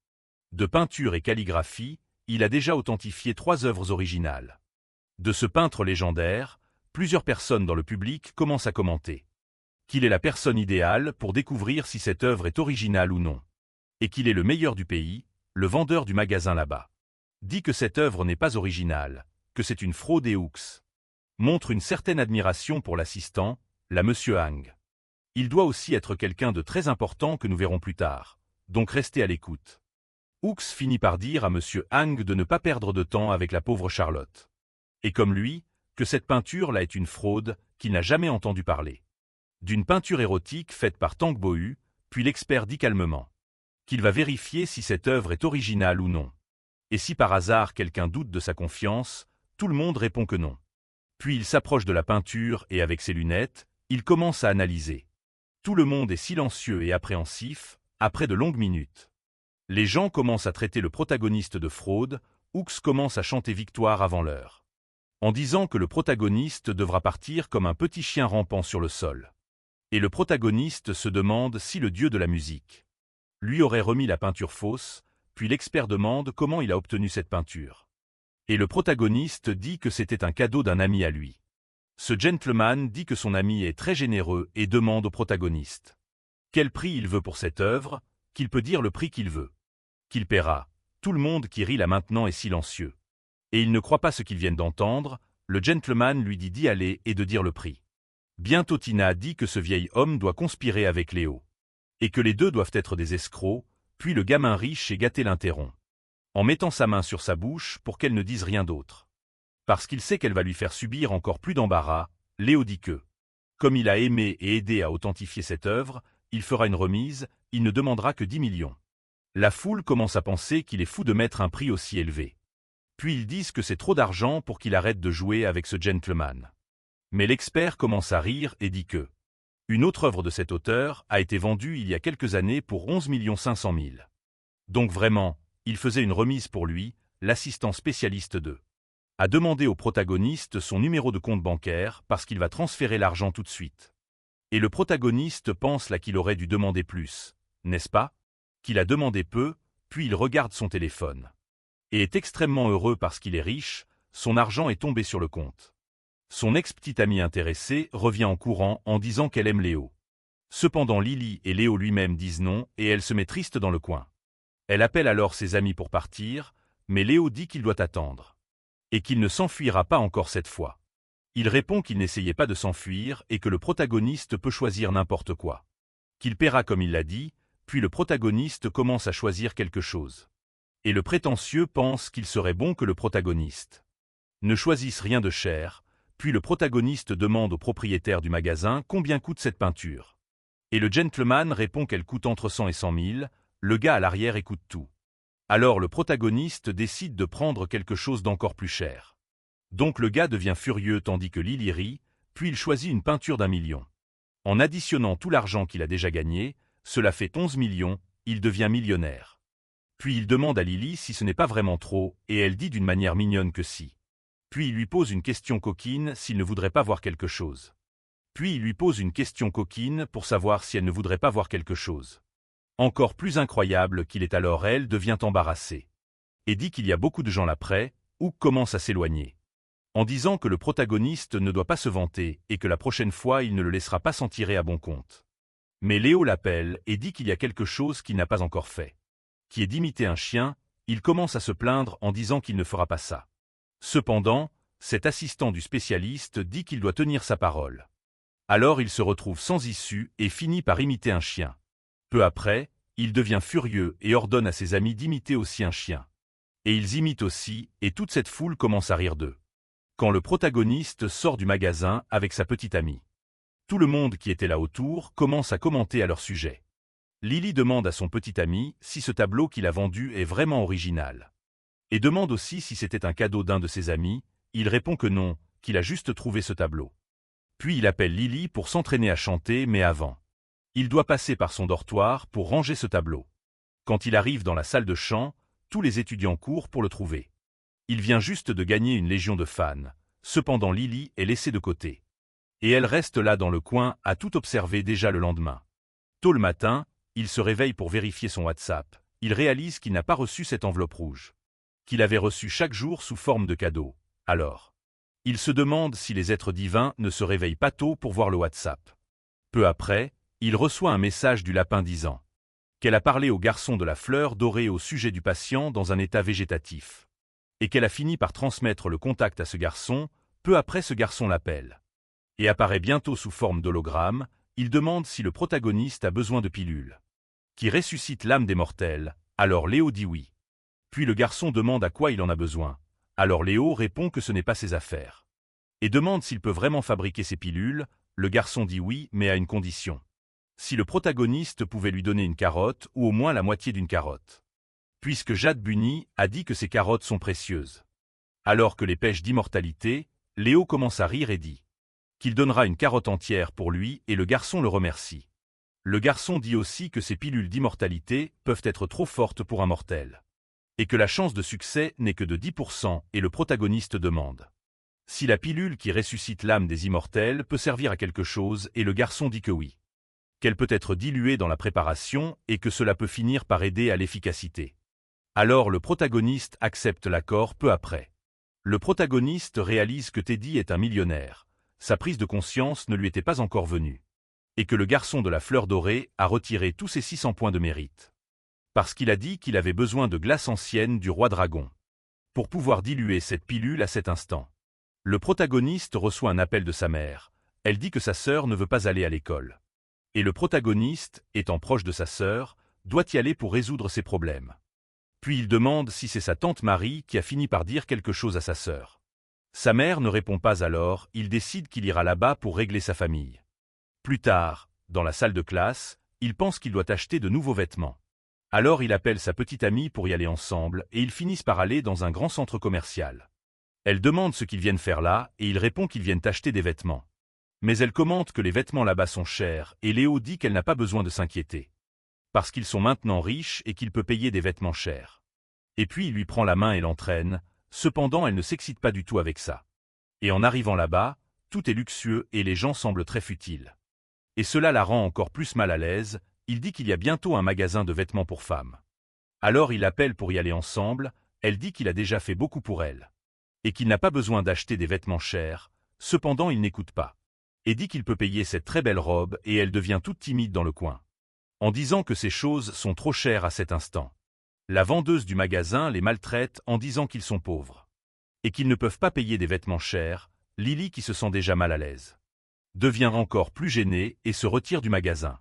de peinture et calligraphie. Il a déjà authentifié 3 œuvres originales de ce peintre légendaire. Plusieurs personnes dans le public commencent à commenter qu'il est la personne idéale pour découvrir si cette œuvre est originale ou non, et qu'il est le meilleur du pays. Le vendeur du magasin là-bas dit que cette œuvre n'est pas originale, que c'est une fraude et Hooks montre une certaine admiration pour l'assistant, la Monsieur Hang. Il doit aussi être quelqu'un de très important que nous verrons plus tard, donc restez à l'écoute. Hooks finit par dire à Monsieur Hang de ne pas perdre de temps avec la pauvre Charlotte. Et comme lui, que cette peinture-là est une fraude, qu'il n'a jamais entendu parler d'une peinture érotique faite par Tang Bohu, puis l'expert dit calmement qu'il va vérifier si cette œuvre est originale ou non. Et si par hasard quelqu'un doute de sa confiance, tout le monde répond que non. Puis il s'approche de la peinture et avec ses lunettes, il commence à analyser. Tout le monde est silencieux et appréhensif, après de longues minutes. Les gens commencent à traiter le protagoniste de fraude. Hooks commence à chanter victoire avant l'heure, en disant que le protagoniste devra partir comme un petit chien rampant sur le sol. Et le protagoniste se demande si le dieu de la musique lui aurait remis la peinture fausse, puis l'expert demande comment il a obtenu cette peinture. Et le protagoniste dit que c'était un cadeau d'un ami à lui. Ce gentleman dit que son ami est très généreux et demande au protagoniste quel prix il veut pour cette œuvre, qu'il peut dire le prix qu'il veut, qu'il paiera. Tout le monde qui rit là maintenant est silencieux. Et il ne croit pas ce qu'ils viennent d'entendre. Le gentleman lui dit d'y aller et de dire le prix. Bientôt Tina dit que ce vieil homme doit conspirer avec Léo, et que les deux doivent être des escrocs, puis le gamin riche et gâté l'interrompt, en mettant sa main sur sa bouche pour qu'elle ne dise rien d'autre. Parce qu'il sait qu'elle va lui faire subir encore plus d'embarras, Léo dit que, comme il a aimé et aidé à authentifier cette œuvre, il fera une remise, il ne demandera que 10 millions. La foule commence à penser qu'il est fou de mettre un prix aussi élevé. Puis ils disent que c'est trop d'argent pour qu'il arrête de jouer avec ce gentleman. Mais l'expert commence à rire et dit que une autre œuvre de cet auteur a été vendue il y a quelques années pour 11 500 000. Donc vraiment, il faisait une remise pour lui. L'assistant spécialiste a demandé au protagoniste son numéro de compte bancaire parce qu'il va transférer l'argent tout de suite. Et le protagoniste pense là qu'il aurait dû demander plus, n'est-ce pas? Qu'il a demandé peu, puis il regarde son téléphone. Et est extrêmement heureux parce qu'il est riche. son argent est tombé sur le compte. Son ex-petite amie intéressée revient en courant en disant qu'elle aime Léo. Cependant Lily et Léo lui-même disent non et elle se met triste dans le coin. Elle appelle alors ses amis pour partir, mais Léo dit qu'il doit attendre. Et qu'il ne s'enfuira pas encore cette fois. Il répond qu'il n'essayait pas de s'enfuir et que le protagoniste peut choisir n'importe quoi. Qu'il paiera comme il l'a dit, puis le protagoniste commence à choisir quelque chose. Et le prétentieux pense qu'il serait bon que le protagoniste ne choisisse rien de cher, puis le protagoniste demande au propriétaire du magasin combien coûte cette peinture. Et le gentleman répond qu'elle coûte entre 100 et 100 000, le gars à l'arrière écoute tout. Alors le protagoniste décide de prendre quelque chose d'encore plus cher. Donc le gars devient furieux tandis que Lily rit, puis il choisit une peinture d'1 million. En additionnant tout l'argent qu'il a déjà gagné, cela fait 11 millions, il devient millionnaire. Puis il demande à Lily si ce n'est pas vraiment trop, et elle dit d'une manière mignonne que si. Puis il lui pose une question coquine s'il ne voudrait pas voir quelque chose. Puis il lui pose une question coquine pour savoir si elle ne voudrait pas voir quelque chose. Encore plus incroyable qu'il est alors elle devient embarrassée. Et dit qu'il y a beaucoup de gens là près, Hook commence à s'éloigner. En disant que le protagoniste ne doit pas se vanter et que la prochaine fois il ne le laissera pas s'en tirer à bon compte. Mais Léo l'appelle et dit qu'il y a quelque chose qu'il n'a pas encore fait. Qui est d'imiter un chien, il commence à se plaindre en disant qu'il ne fera pas ça. Cependant, cet assistant du spécialiste dit qu'il doit tenir sa parole. Alors il se retrouve sans issue et finit par imiter un chien. Peu après, il devient furieux et ordonne à ses amis d'imiter aussi un chien. Et ils imitent aussi, et toute cette foule commence à rire d'eux. Quand le protagoniste sort du magasin avec sa petite amie. Tout le monde qui était là autour commence à commenter à leur sujet. Lily demande à son petit ami si ce tableau qu'il a vendu est vraiment original. Et demande aussi si c'était un cadeau d'un de ses amis, il répond que non, qu'il a juste trouvé ce tableau. Puis il appelle Lily pour s'entraîner à chanter mais avant. Il doit passer par son dortoir pour ranger ce tableau. Quand il arrive dans la salle de chant, tous les étudiants courent pour le trouver. Il vient juste de gagner une légion de fans, cependant Lily est laissée de côté. Et elle reste là dans le coin à tout observer déjà le lendemain. Tôt le matin, il se réveille pour vérifier son WhatsApp. Il réalise qu'il n'a pas reçu cette enveloppe rouge. Qu'il avait reçue chaque jour sous forme de cadeau. Alors, il se demande si les êtres divins ne se réveillent pas tôt pour voir le WhatsApp. Peu après, il reçoit un message du lapin disant qu'elle a parlé au garçon de la fleur dorée au sujet du patient dans un état végétatif. Et qu'elle a fini par transmettre le contact à ce garçon, peu après ce garçon l'appelle. Et apparaît bientôt sous forme d'hologramme, il demande si le protagoniste a besoin de pilules. Qui ressuscite l'âme des mortels, alors Léo dit oui. Puis le garçon demande à quoi il en a besoin, alors Léo répond que ce n'est pas ses affaires. Et demande s'il peut vraiment fabriquer ces pilules, le garçon dit oui mais à une condition. Si le protagoniste pouvait lui donner une carotte ou au moins la moitié d'une carotte. Puisque Jade Bunny a dit que ces carottes sont précieuses. Alors que les pêche d'immortalité, Léo commence à rire et dit qu'il donnera une carotte entière pour lui et le garçon le remercie. Le garçon dit aussi que ces pilules d'immortalité peuvent être trop fortes pour un mortel. Et que la chance de succès n'est que de 10% et le protagoniste demande si la pilule qui ressuscite l'âme des immortels peut servir à quelque chose et le garçon dit que oui. Qu'elle peut être diluée dans la préparation et que cela peut finir par aider à l'efficacité. Alors le protagoniste accepte l'accord peu après. Le protagoniste réalise que Teddy est un millionnaire. Sa prise de conscience ne lui était pas encore venue. Et que le garçon de la fleur dorée a retiré tous ses 600 points de mérite. Parce qu'il a dit qu'il avait besoin de glace ancienne du roi dragon. Pour pouvoir diluer cette pilule à cet instant. Le protagoniste reçoit un appel de sa mère. Elle dit que sa sœur ne veut pas aller à l'école. Et le protagoniste, étant proche de sa sœur, doit y aller pour résoudre ses problèmes. Puis il demande si c'est sa tante Marie qui a fini par dire quelque chose à sa sœur. Sa mère ne répond pas alors, il décide qu'il ira là-bas pour régler sa famille. Plus tard, dans la salle de classe, il pense qu'il doit acheter de nouveaux vêtements. Alors il appelle sa petite amie pour y aller ensemble et ils finissent par aller dans un grand centre commercial. Elle demande ce qu'ils viennent faire là et il répond qu'ils viennent acheter des vêtements. Mais elle commente que les vêtements là-bas sont chers et Léo dit qu'elle n'a pas besoin de s'inquiéter. Parce qu'ils sont maintenant riches et qu'il peut payer des vêtements chers. Et puis il lui prend la main et l'entraîne, cependant elle ne s'excite pas du tout avec ça. Et en arrivant là-bas, tout est luxueux et les gens semblent très futiles. Et cela la rend encore plus mal à l'aise, il dit qu'il y a bientôt un magasin de vêtements pour femmes. Alors il appelle pour y aller ensemble, elle dit qu'il a déjà fait beaucoup pour elle. et qu'il n'a pas besoin d'acheter des vêtements chers, cependant il n'écoute pas. Et dit qu'il peut payer cette très belle robe et elle devient toute timide dans le coin. En disant que ces choses sont trop chères à cet instant. La vendeuse du magasin les maltraite en disant qu'ils sont pauvres. Et qu'ils ne peuvent pas payer des vêtements chers, Lily qui se sent déjà mal à l'aise. Devient encore plus gênée et se retire du magasin.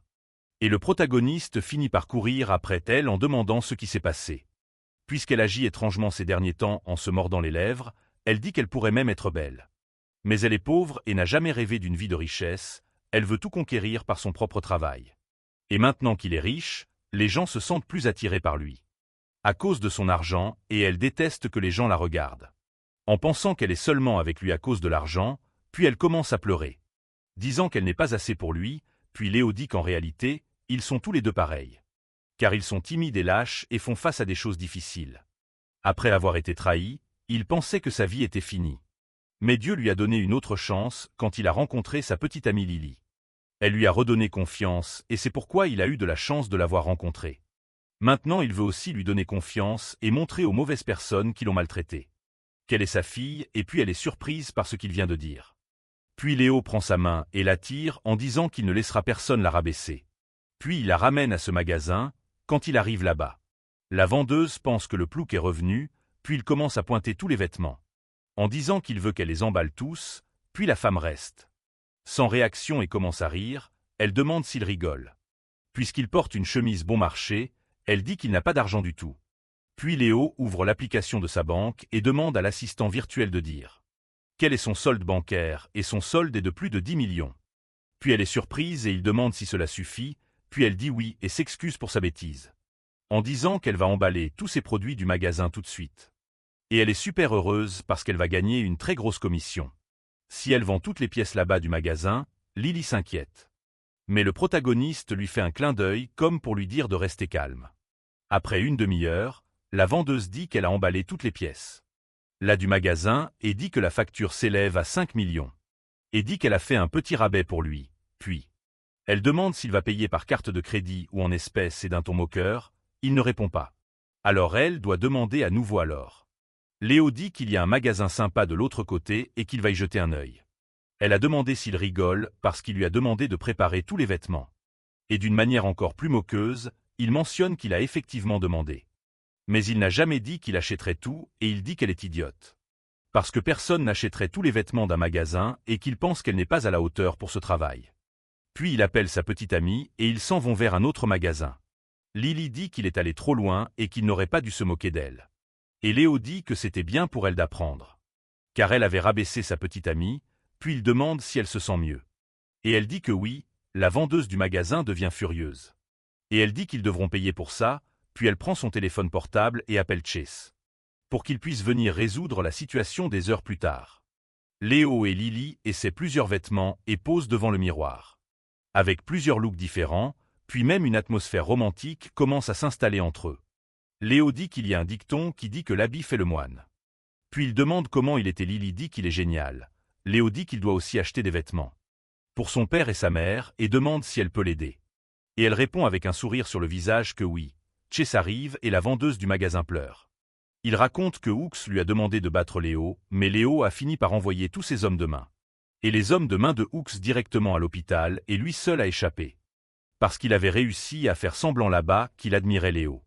Et le protagoniste finit par courir après elle en demandant ce qui s'est passé. Puisqu'elle agit étrangement ces derniers temps en se mordant les lèvres, elle dit qu'elle pourrait même être belle. Mais elle est pauvre et n'a jamais rêvé d'une vie de richesse, elle veut tout conquérir par son propre travail. Et maintenant qu'il est riche, les gens se sentent plus attirés par lui. À cause de son argent, et elle déteste que les gens la regardent. En pensant qu'elle est seulement avec lui à cause de l'argent, puis elle commence à pleurer. Disant qu'elle n'est pas assez pour lui, puis Léo dit qu'en réalité, ils sont tous les deux pareils. Car ils sont timides et lâches et font face à des choses difficiles. Après avoir été trahi, il pensait que sa vie était finie. Mais Dieu lui a donné une autre chance quand il a rencontré sa petite amie Lily. Elle lui a redonné confiance et c'est pourquoi il a eu de la chance de l'avoir rencontrée. Maintenant il veut aussi lui donner confiance et montrer aux mauvaises personnes qui l'ont maltraité qu'elle est sa fille et puis elle est surprise par ce qu'il vient de dire. Puis Léo prend sa main et la tire en disant qu'il ne laissera personne la rabaisser. Puis il la ramène à ce magasin, quand il arrive là-bas. La vendeuse pense que le plouc est revenu, puis il commence à pointer tous les vêtements. En disant qu'il veut qu'elle les emballe tous, puis la femme reste. Sans réaction et commence à rire, elle demande s'il rigole. Puisqu'il porte une chemise bon marché, elle dit qu'il n'a pas d'argent du tout. Puis Léo ouvre l'application de sa banque et demande à l'assistant virtuel de dire quel est son solde bancaire et son solde est de plus de 10 millions. Puis elle est surprise et il demande si cela suffit, puis elle dit oui et s'excuse pour sa bêtise. En disant qu'elle va emballer tous ses produits du magasin tout de suite. Et elle est super heureuse parce qu'elle va gagner une très grosse commission. Si elle vend toutes les pièces là-bas du magasin, Lily s'inquiète. Mais le protagoniste lui fait un clin d'œil comme pour lui dire de rester calme. Après une demi-heure, la vendeuse dit qu'elle a emballé toutes les pièces. Là du magasin et dit que la facture s'élève à 5 millions. Et dit qu'elle a fait un petit rabais pour lui, puis. Elle demande s'il va payer par carte de crédit ou en espèces et d'un ton moqueur, il ne répond pas. Alors elle doit demander à nouveau alors. Léo dit qu'il y a un magasin sympa de l'autre côté et qu'il va y jeter un œil. Elle a demandé s'il rigole parce qu'il lui a demandé de préparer tous les vêtements. Et d'une manière encore plus moqueuse, il mentionne qu'il a effectivement demandé. Mais il n'a jamais dit qu'il achèterait tout et il dit qu'elle est idiote. Parce que personne n'achèterait tous les vêtements d'un magasin et qu'il pense qu'elle n'est pas à la hauteur pour ce travail. Puis il appelle sa petite amie et ils s'en vont vers un autre magasin. Lily dit qu'il est allé trop loin et qu'il n'aurait pas dû se moquer d'elle. Et Léo dit que c'était bien pour elle d'apprendre. Car elle avait rabaissé sa petite amie, puis il demande si elle se sent mieux. Et elle dit que oui, la vendeuse du magasin devient furieuse. Et elle dit qu'ils devront payer pour ça, puis elle prend son téléphone portable et appelle Chase. Pour qu'il puisse venir résoudre la situation des heures plus tard. Léo et Lily essaient plusieurs vêtements et posent devant le miroir. Avec plusieurs looks différents, puis même une atmosphère romantique commence à s'installer entre eux. Léo dit qu'il y a un dicton qui dit que l'habit fait le moine. Puis il demande comment il était. Lily dit qu'il est génial. Léo dit qu'il doit aussi acheter des vêtements. Pour son père et sa mère et demande si elle peut l'aider. Et elle répond avec un sourire sur le visage que oui. Chase arrive et la vendeuse du magasin pleure. Il raconte que Hooks lui a demandé de battre Léo, mais Léo a fini par envoyer tous ses hommes de main. Et les hommes de main de Hooks directement à l'hôpital et lui seul a échappé. Parce qu'il avait réussi à faire semblant là-bas qu'il admirait Léo.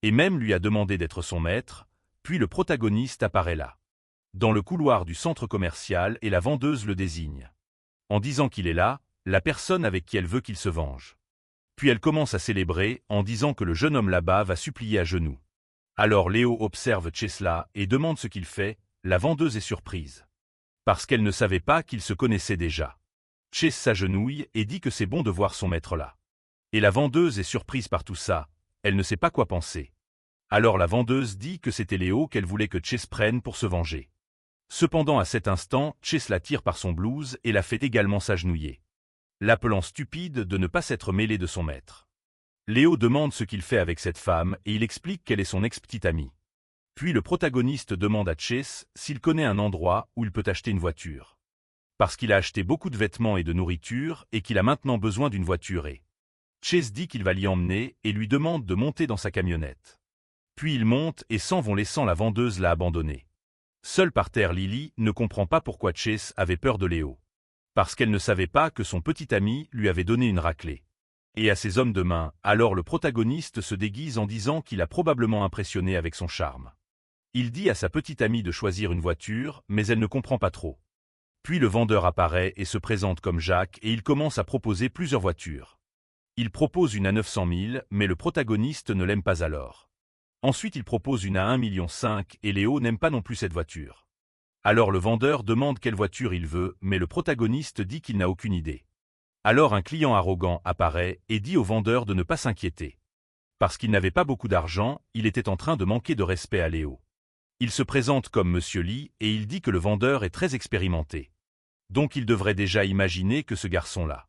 Et même lui a demandé d'être son maître, puis le protagoniste apparaît là. Dans le couloir du centre commercial et la vendeuse le désigne. En disant qu'il est là, la personne avec qui elle veut qu'il se venge. Puis elle commence à célébrer en disant que le jeune homme là-bas va supplier à genoux. Alors Léo observe Chase là et demande ce qu'il fait, la vendeuse est surprise. Parce qu'elle ne savait pas qu'ils se connaissaient déjà. Chase s'agenouille et dit que c'est bon de voir son maître là. Et la vendeuse est surprise par tout ça, elle ne sait pas quoi penser. Alors la vendeuse dit que c'était Léo qu'elle voulait que Chase prenne pour se venger. Cependant à cet instant, Chase la tire par son blouse et la fait également s'agenouiller. L'appelant stupide de ne pas s'être mêlé de son maître. Léo demande ce qu'il fait avec cette femme et il explique qu'elle est son ex-petite amie. Puis le protagoniste demande à Chase s'il connaît un endroit où il peut acheter une voiture. Parce qu'il a acheté beaucoup de vêtements et de nourriture et qu'il a maintenant besoin d'une voiture et Chase dit qu'il va l'y emmener et lui demande de monter dans sa camionnette. Puis ils montent et s'en vont laissant la vendeuse là abandonnée. Seule par terre, Lily ne comprend pas pourquoi Chase avait peur de Léo. Parce qu'elle ne savait pas que son petit ami lui avait donné une raclée. Et à ses hommes de main, alors le protagoniste se déguise en disant qu'il a probablement impressionné avec son charme. Il dit à sa petite amie de choisir une voiture, mais elle ne comprend pas trop. Puis le vendeur apparaît et se présente comme Jacques et il commence à proposer plusieurs voitures. Il propose une à 900 000, mais le protagoniste ne l'aime pas alors. Ensuite il propose une à 1,5 million et Léo n'aime pas non plus cette voiture. Alors le vendeur demande quelle voiture il veut, mais le protagoniste dit qu'il n'a aucune idée. Alors un client arrogant apparaît et dit au vendeur de ne pas s'inquiéter. Parce qu'il n'avait pas beaucoup d'argent, il était en train de manquer de respect à Léo. Il se présente comme Monsieur Lee et il dit que le vendeur est très expérimenté. Donc il devrait déjà imaginer que ce garçon-là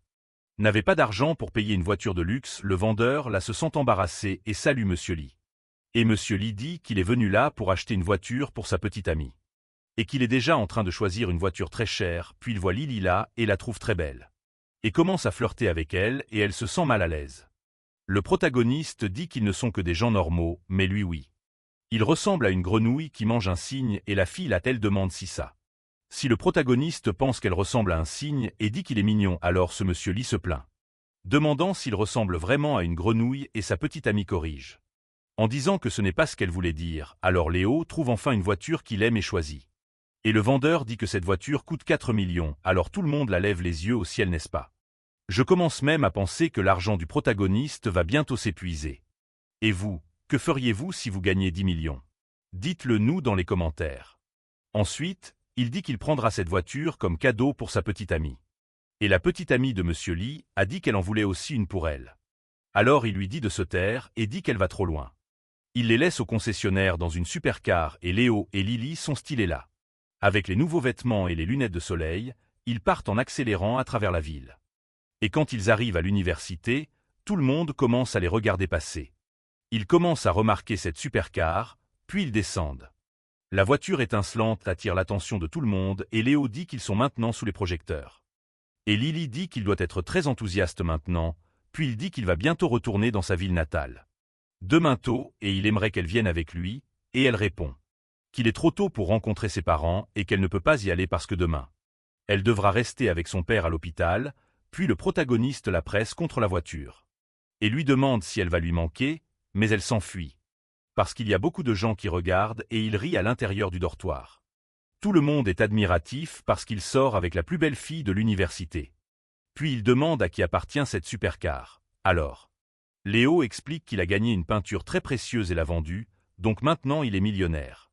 n'avait pas d'argent pour payer une voiture de luxe. Le vendeur là se sent embarrassé et salue Monsieur Lee. Et Monsieur Lee dit qu'il est venu là pour acheter une voiture pour sa petite amie. Et qu'il est déjà en train de choisir une voiture très chère, puis il voit Lily là et la trouve très belle. Et commence à flirter avec elle et elle se sent mal à l'aise. Le protagoniste dit qu'ils ne sont que des gens normaux, mais lui oui. Il ressemble à une grenouille qui mange un cygne et la fille là-t-elle demande si ça. Si le protagoniste pense qu'elle ressemble à un cygne et dit qu'il est mignon, alors ce Monsieur Lee se plaint. Demandant s'il ressemble vraiment à une grenouille et sa petite amie corrige. En disant que ce n'est pas ce qu'elle voulait dire, alors Léo trouve enfin une voiture qu'il aime et choisit. Et le vendeur dit que cette voiture coûte 4 millions, alors tout le monde la lève les yeux au ciel, n'est-ce pas? Je commence même à penser que l'argent du protagoniste va bientôt s'épuiser. Et vous, que feriez-vous si vous gagnez 10 millions? Dites-le nous dans les commentaires. Ensuite, il dit qu'il prendra cette voiture comme cadeau pour sa petite amie. Et la petite amie de Monsieur Lee a dit qu'elle en voulait aussi une pour elle. Alors il lui dit de se taire et dit qu'elle va trop loin. Il les laisse au concessionnaire dans une supercar et Léo et Lily sont stylés là. Avec les nouveaux vêtements et les lunettes de soleil, ils partent en accélérant à travers la ville. Et quand ils arrivent à l'université, tout le monde commence à les regarder passer. Ils commencent à remarquer cette supercar, puis ils descendent. La voiture étincelante attire l'attention de tout le monde et Léo dit qu'ils sont maintenant sous les projecteurs. Et Lily dit qu'il doit être très enthousiaste maintenant, puis il dit qu'il va bientôt retourner dans sa ville natale. Demain tôt, et il aimerait qu'elle vienne avec lui, et elle répond qu'il est trop tôt pour rencontrer ses parents et qu'elle ne peut pas y aller parce que demain, elle devra rester avec son père à l'hôpital, puis le protagoniste la presse contre la voiture. Et lui demande si elle va lui manquer, mais elle s'enfuit. Parce qu'il y a beaucoup de gens qui regardent et il rit à l'intérieur du dortoir. Tout le monde est admiratif parce qu'il sort avec la plus belle fille de l'université. Puis il demande à qui appartient cette supercar. Alors, Léo explique qu'il a gagné une peinture très précieuse et l'a vendue, donc maintenant il est millionnaire.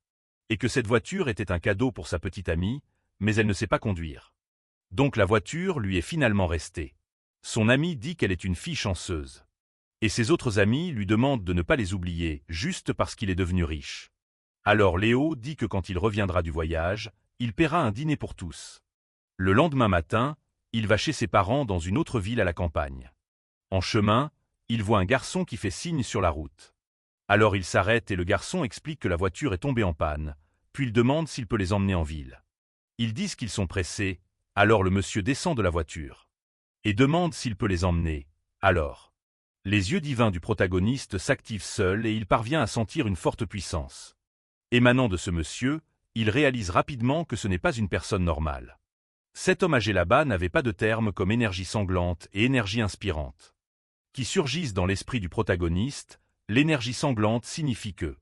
Et que cette voiture était un cadeau pour sa petite amie, mais elle ne sait pas conduire. Donc la voiture lui est finalement restée. Son amie dit qu'elle est une fille chanceuse. Et ses autres amis lui demandent de ne pas les oublier, juste parce qu'il est devenu riche. Alors Léo dit que quand il reviendra du voyage, il paiera un dîner pour tous. Le lendemain matin, il va chez ses parents dans une autre ville à la campagne. En chemin, il voit un garçon qui fait signe sur la route. Alors il s'arrête et le garçon explique que la voiture est tombée en panne, puis il demande s'il peut les emmener en ville. Ils disent qu'ils sont pressés, alors le monsieur descend de la voiture. Et demande s'il peut les emmener, alors. Les yeux divins du protagoniste s'activent seuls et il parvient à sentir une forte puissance. Émanant de ce monsieur, il réalise rapidement que ce n'est pas une personne normale. Cet homme âgé là-bas n'avait pas de termes comme énergie sanglante et énergie inspirante, qui surgissent dans l'esprit du protagoniste. L'énergie sanglante signifie que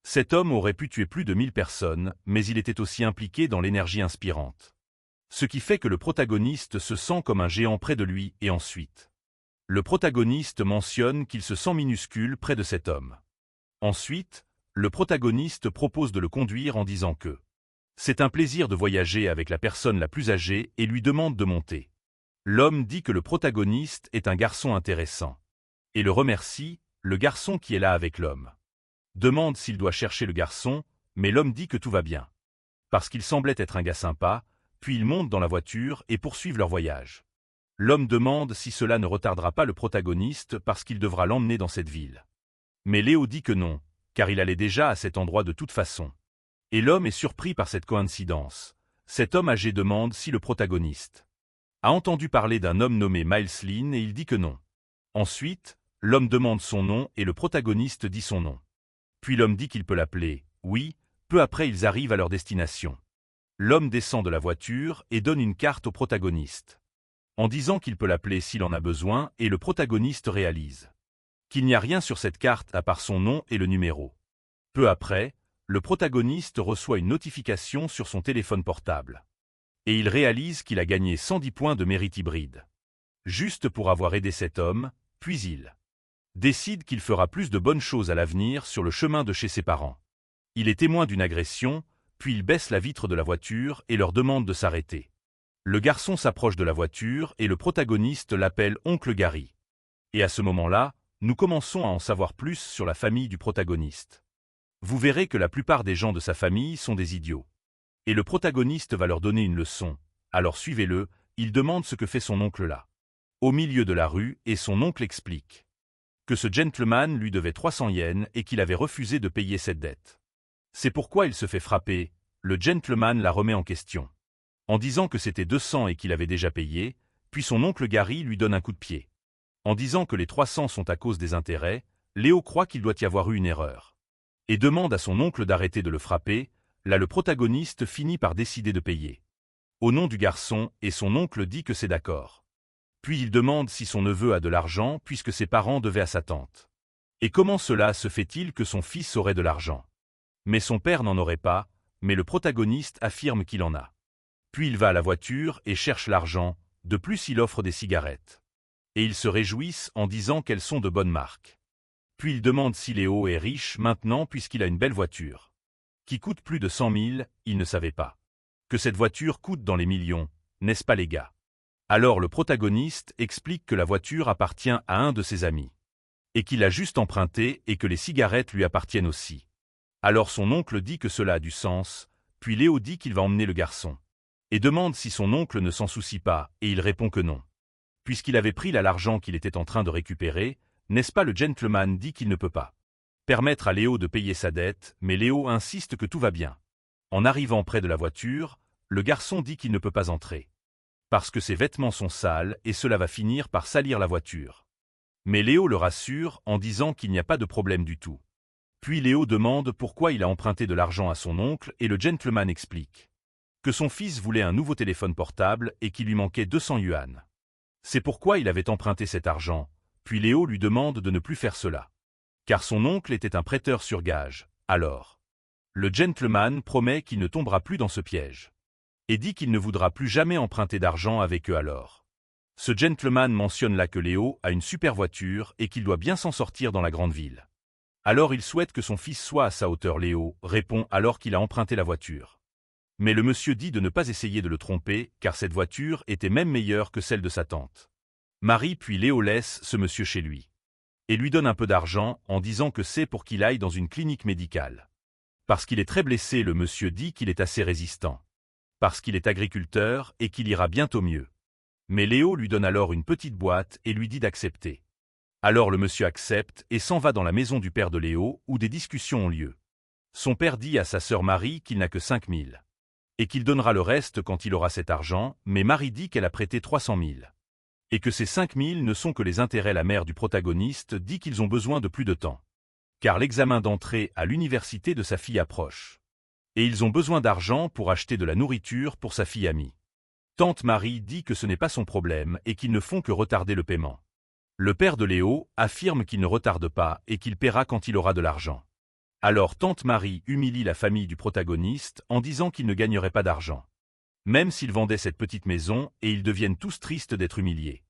cet homme aurait pu tuer plus de 1000 personnes, mais il était aussi impliqué dans l'énergie inspirante. Ce qui fait que le protagoniste se sent comme un géant près de lui et ensuite, le protagoniste mentionne qu'il se sent minuscule près de cet homme. Ensuite, le protagoniste propose de le conduire en disant que c'est un plaisir de voyager avec la personne la plus âgée et lui demande de monter. L'homme dit que le protagoniste est un garçon intéressant et le remercie. Le garçon qui est là avec l'homme demande s'il doit chercher le garçon, mais l'homme dit que tout va bien. Parce qu'il semblait être un gars sympa, puis ils montent dans la voiture et poursuivent leur voyage. L'homme demande si cela ne retardera pas le protagoniste parce qu'il devra l'emmener dans cette ville. Mais Léo dit que non, car il allait déjà à cet endroit de toute façon. Et l'homme est surpris par cette coïncidence. Cet homme âgé demande si le protagoniste a entendu parler d'un homme nommé Miles Lynn et il dit que non. Ensuite, l'homme demande son nom et le protagoniste dit son nom. Puis l'homme dit qu'il peut l'appeler, oui, Peu après ils arrivent à leur destination. L'homme descend de la voiture et donne une carte au protagoniste, en disant qu'il peut l'appeler s'il en a besoin, et le protagoniste réalise qu'il n'y a rien sur cette carte à part son nom et le numéro. Peu après, le protagoniste reçoit une notification sur son téléphone portable. Et il réalise qu'il a gagné 110 points de mérite hybride. Juste pour avoir aidé cet homme, puis il décide qu'il fera plus de bonnes choses à l'avenir sur le chemin de chez ses parents. Il est témoin d'une agression, puis il baisse la vitre de la voiture et leur demande de s'arrêter. Le garçon s'approche de la voiture et le protagoniste l'appelle Oncle Gary. Et à ce moment-là, nous commençons à en savoir plus sur la famille du protagoniste. Vous verrez que la plupart des gens de sa famille sont des idiots. Et le protagoniste va leur donner une leçon. Alors suivez-le, il demande ce que fait son oncle là, au milieu de la rue, et son oncle explique que ce gentleman lui devait 300 yens et qu'il avait refusé de payer cette dette. C'est pourquoi il se fait frapper. Le gentleman la remet en question, en disant que c'était 200 et qu'il avait déjà payé, puis son oncle Gary lui donne un coup de pied. En disant que les 300 sont à cause des intérêts, Léo croit qu'il doit y avoir eu une erreur, et demande à son oncle d'arrêter de le frapper. Là le protagoniste finit par décider de payer, au nom du garçon, et son oncle dit que c'est d'accord. Puis il demande si son neveu a de l'argent puisque ses parents devaient à sa tante. Et comment cela se fait-il que son fils aurait de l'argent? Mais son père n'en aurait pas, mais le protagoniste affirme qu'il en a. Puis il va à la voiture et cherche l'argent, de plus il offre des cigarettes. Et ils se réjouissent en disant qu'elles sont de bonnes marques. Puis il demande si Léo est riche maintenant puisqu'il a une belle voiture, qui coûte plus de 100 000, il ne savait pas que cette voiture coûte dans les millions, n'est-ce pas les gars? Alors le protagoniste explique que la voiture appartient à un de ses amis, et qu'il a juste emprunté et que les cigarettes lui appartiennent aussi. Alors son oncle dit que cela a du sens, puis Léo dit qu'il va emmener le garçon, et demande si son oncle ne s'en soucie pas, et il répond que non. Puisqu'il avait pris là l'argent qu'il était en train de récupérer, n'est-ce pas le gentleman dit qu'il ne peut pas permettre à Léo de payer sa dette, mais Léo insiste que tout va bien. En arrivant près de la voiture, le garçon dit qu'il ne peut pas entrer, parce que ses vêtements sont sales et cela va finir par salir la voiture. Mais Léo le rassure en disant qu'il n'y a pas de problème du tout. Puis Léo demande pourquoi il a emprunté de l'argent à son oncle et le gentleman explique que son fils voulait un nouveau téléphone portable et qu'il lui manquait 200 yuan. C'est pourquoi il avait emprunté cet argent, puis Léo lui demande de ne plus faire cela, car son oncle était un prêteur sur gage. Alors, le gentleman promet qu'il ne tombera plus dans ce piège, et dit qu'il ne voudra plus jamais emprunter d'argent avec eux alors. Ce gentleman mentionne là que Léo a une super voiture et qu'il doit bien s'en sortir dans la grande ville. Alors il souhaite que son fils soit à sa hauteur. Léo répond alors qu'il a emprunté la voiture. Mais le monsieur dit de ne pas essayer de le tromper, car cette voiture était même meilleure que celle de sa tante Marie. Puis Léo laisse ce monsieur chez lui, et lui donne un peu d'argent en disant que c'est pour qu'il aille dans une clinique médicale. Parce qu'il est très blessé, le monsieur dit qu'il est assez résistant, parce qu'il est agriculteur et qu'il ira bientôt mieux. Mais Léo lui donne alors une petite boîte et lui dit d'accepter. Alors le monsieur accepte et s'en va dans la maison du père de Léo où des discussions ont lieu. Son père dit à sa sœur Marie qu'il n'a que 5 000 et qu'il donnera le reste quand il aura cet argent, mais Marie dit qu'elle a prêté 300 000 et que ces 5 000 ne sont que les intérêts. La mère du protagoniste dit qu'ils ont besoin de plus de temps, car l'examen d'entrée à l'université de sa fille approche. Et ils ont besoin d'argent pour acheter de la nourriture pour sa fille amie. Tante Marie dit que ce n'est pas son problème et qu'ils ne font que retarder le paiement. Le père de Léo affirme qu'il ne retarde pas et qu'il paiera quand il aura de l'argent. Alors tante Marie humilie la famille du protagoniste en disant qu'il ne gagnerait pas d'argent, même s'ils vendaient cette petite maison, et ils deviennent tous tristes d'être humiliés.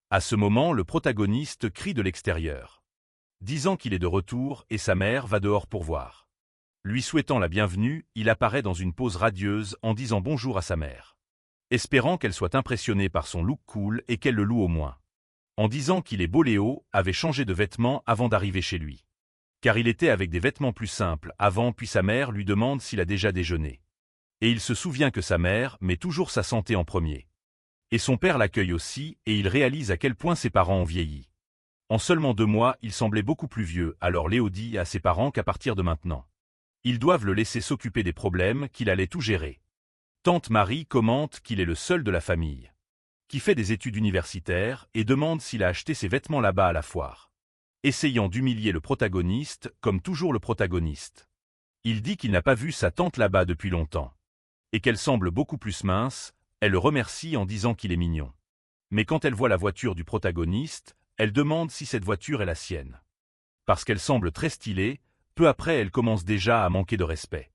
À ce moment, le protagoniste crie de l'extérieur, disant qu'il est de retour et sa mère va dehors pour voir. Lui souhaitant la bienvenue, il apparaît dans une pose radieuse en disant bonjour à sa mère, espérant qu'elle soit impressionnée par son look cool et qu'elle le loue au moins. En disant qu'il est beau. Léo avait changé de vêtements avant d'arriver chez lui, car il était avec des vêtements plus simples avant. Puis sa mère lui demande s'il a déjà déjeuné. Et il se souvient que sa mère met toujours sa santé en premier. Et son père l'accueille aussi, et il réalise à quel point ses parents ont vieilli. En seulement 2 mois, il semblait beaucoup plus vieux. Alors Léo dit à ses parents qu'à partir de maintenant, ils doivent le laisser s'occuper des problèmes, qu'il allait tout gérer. Tante Marie commente qu'il est le seul de la famille qui fait des études universitaires et demande s'il a acheté ses vêtements là-bas à la foire, essayant d'humilier le protagoniste, comme toujours le protagoniste. Il dit qu'il n'a pas vu sa tante là-bas depuis longtemps. Et qu'elle semble beaucoup plus mince, elle le remercie en disant qu'il est mignon. Mais quand elle voit la voiture du protagoniste, elle demande si cette voiture est la sienne. Parce qu'elle semble très stylée, peu après elle commence déjà à manquer de respect.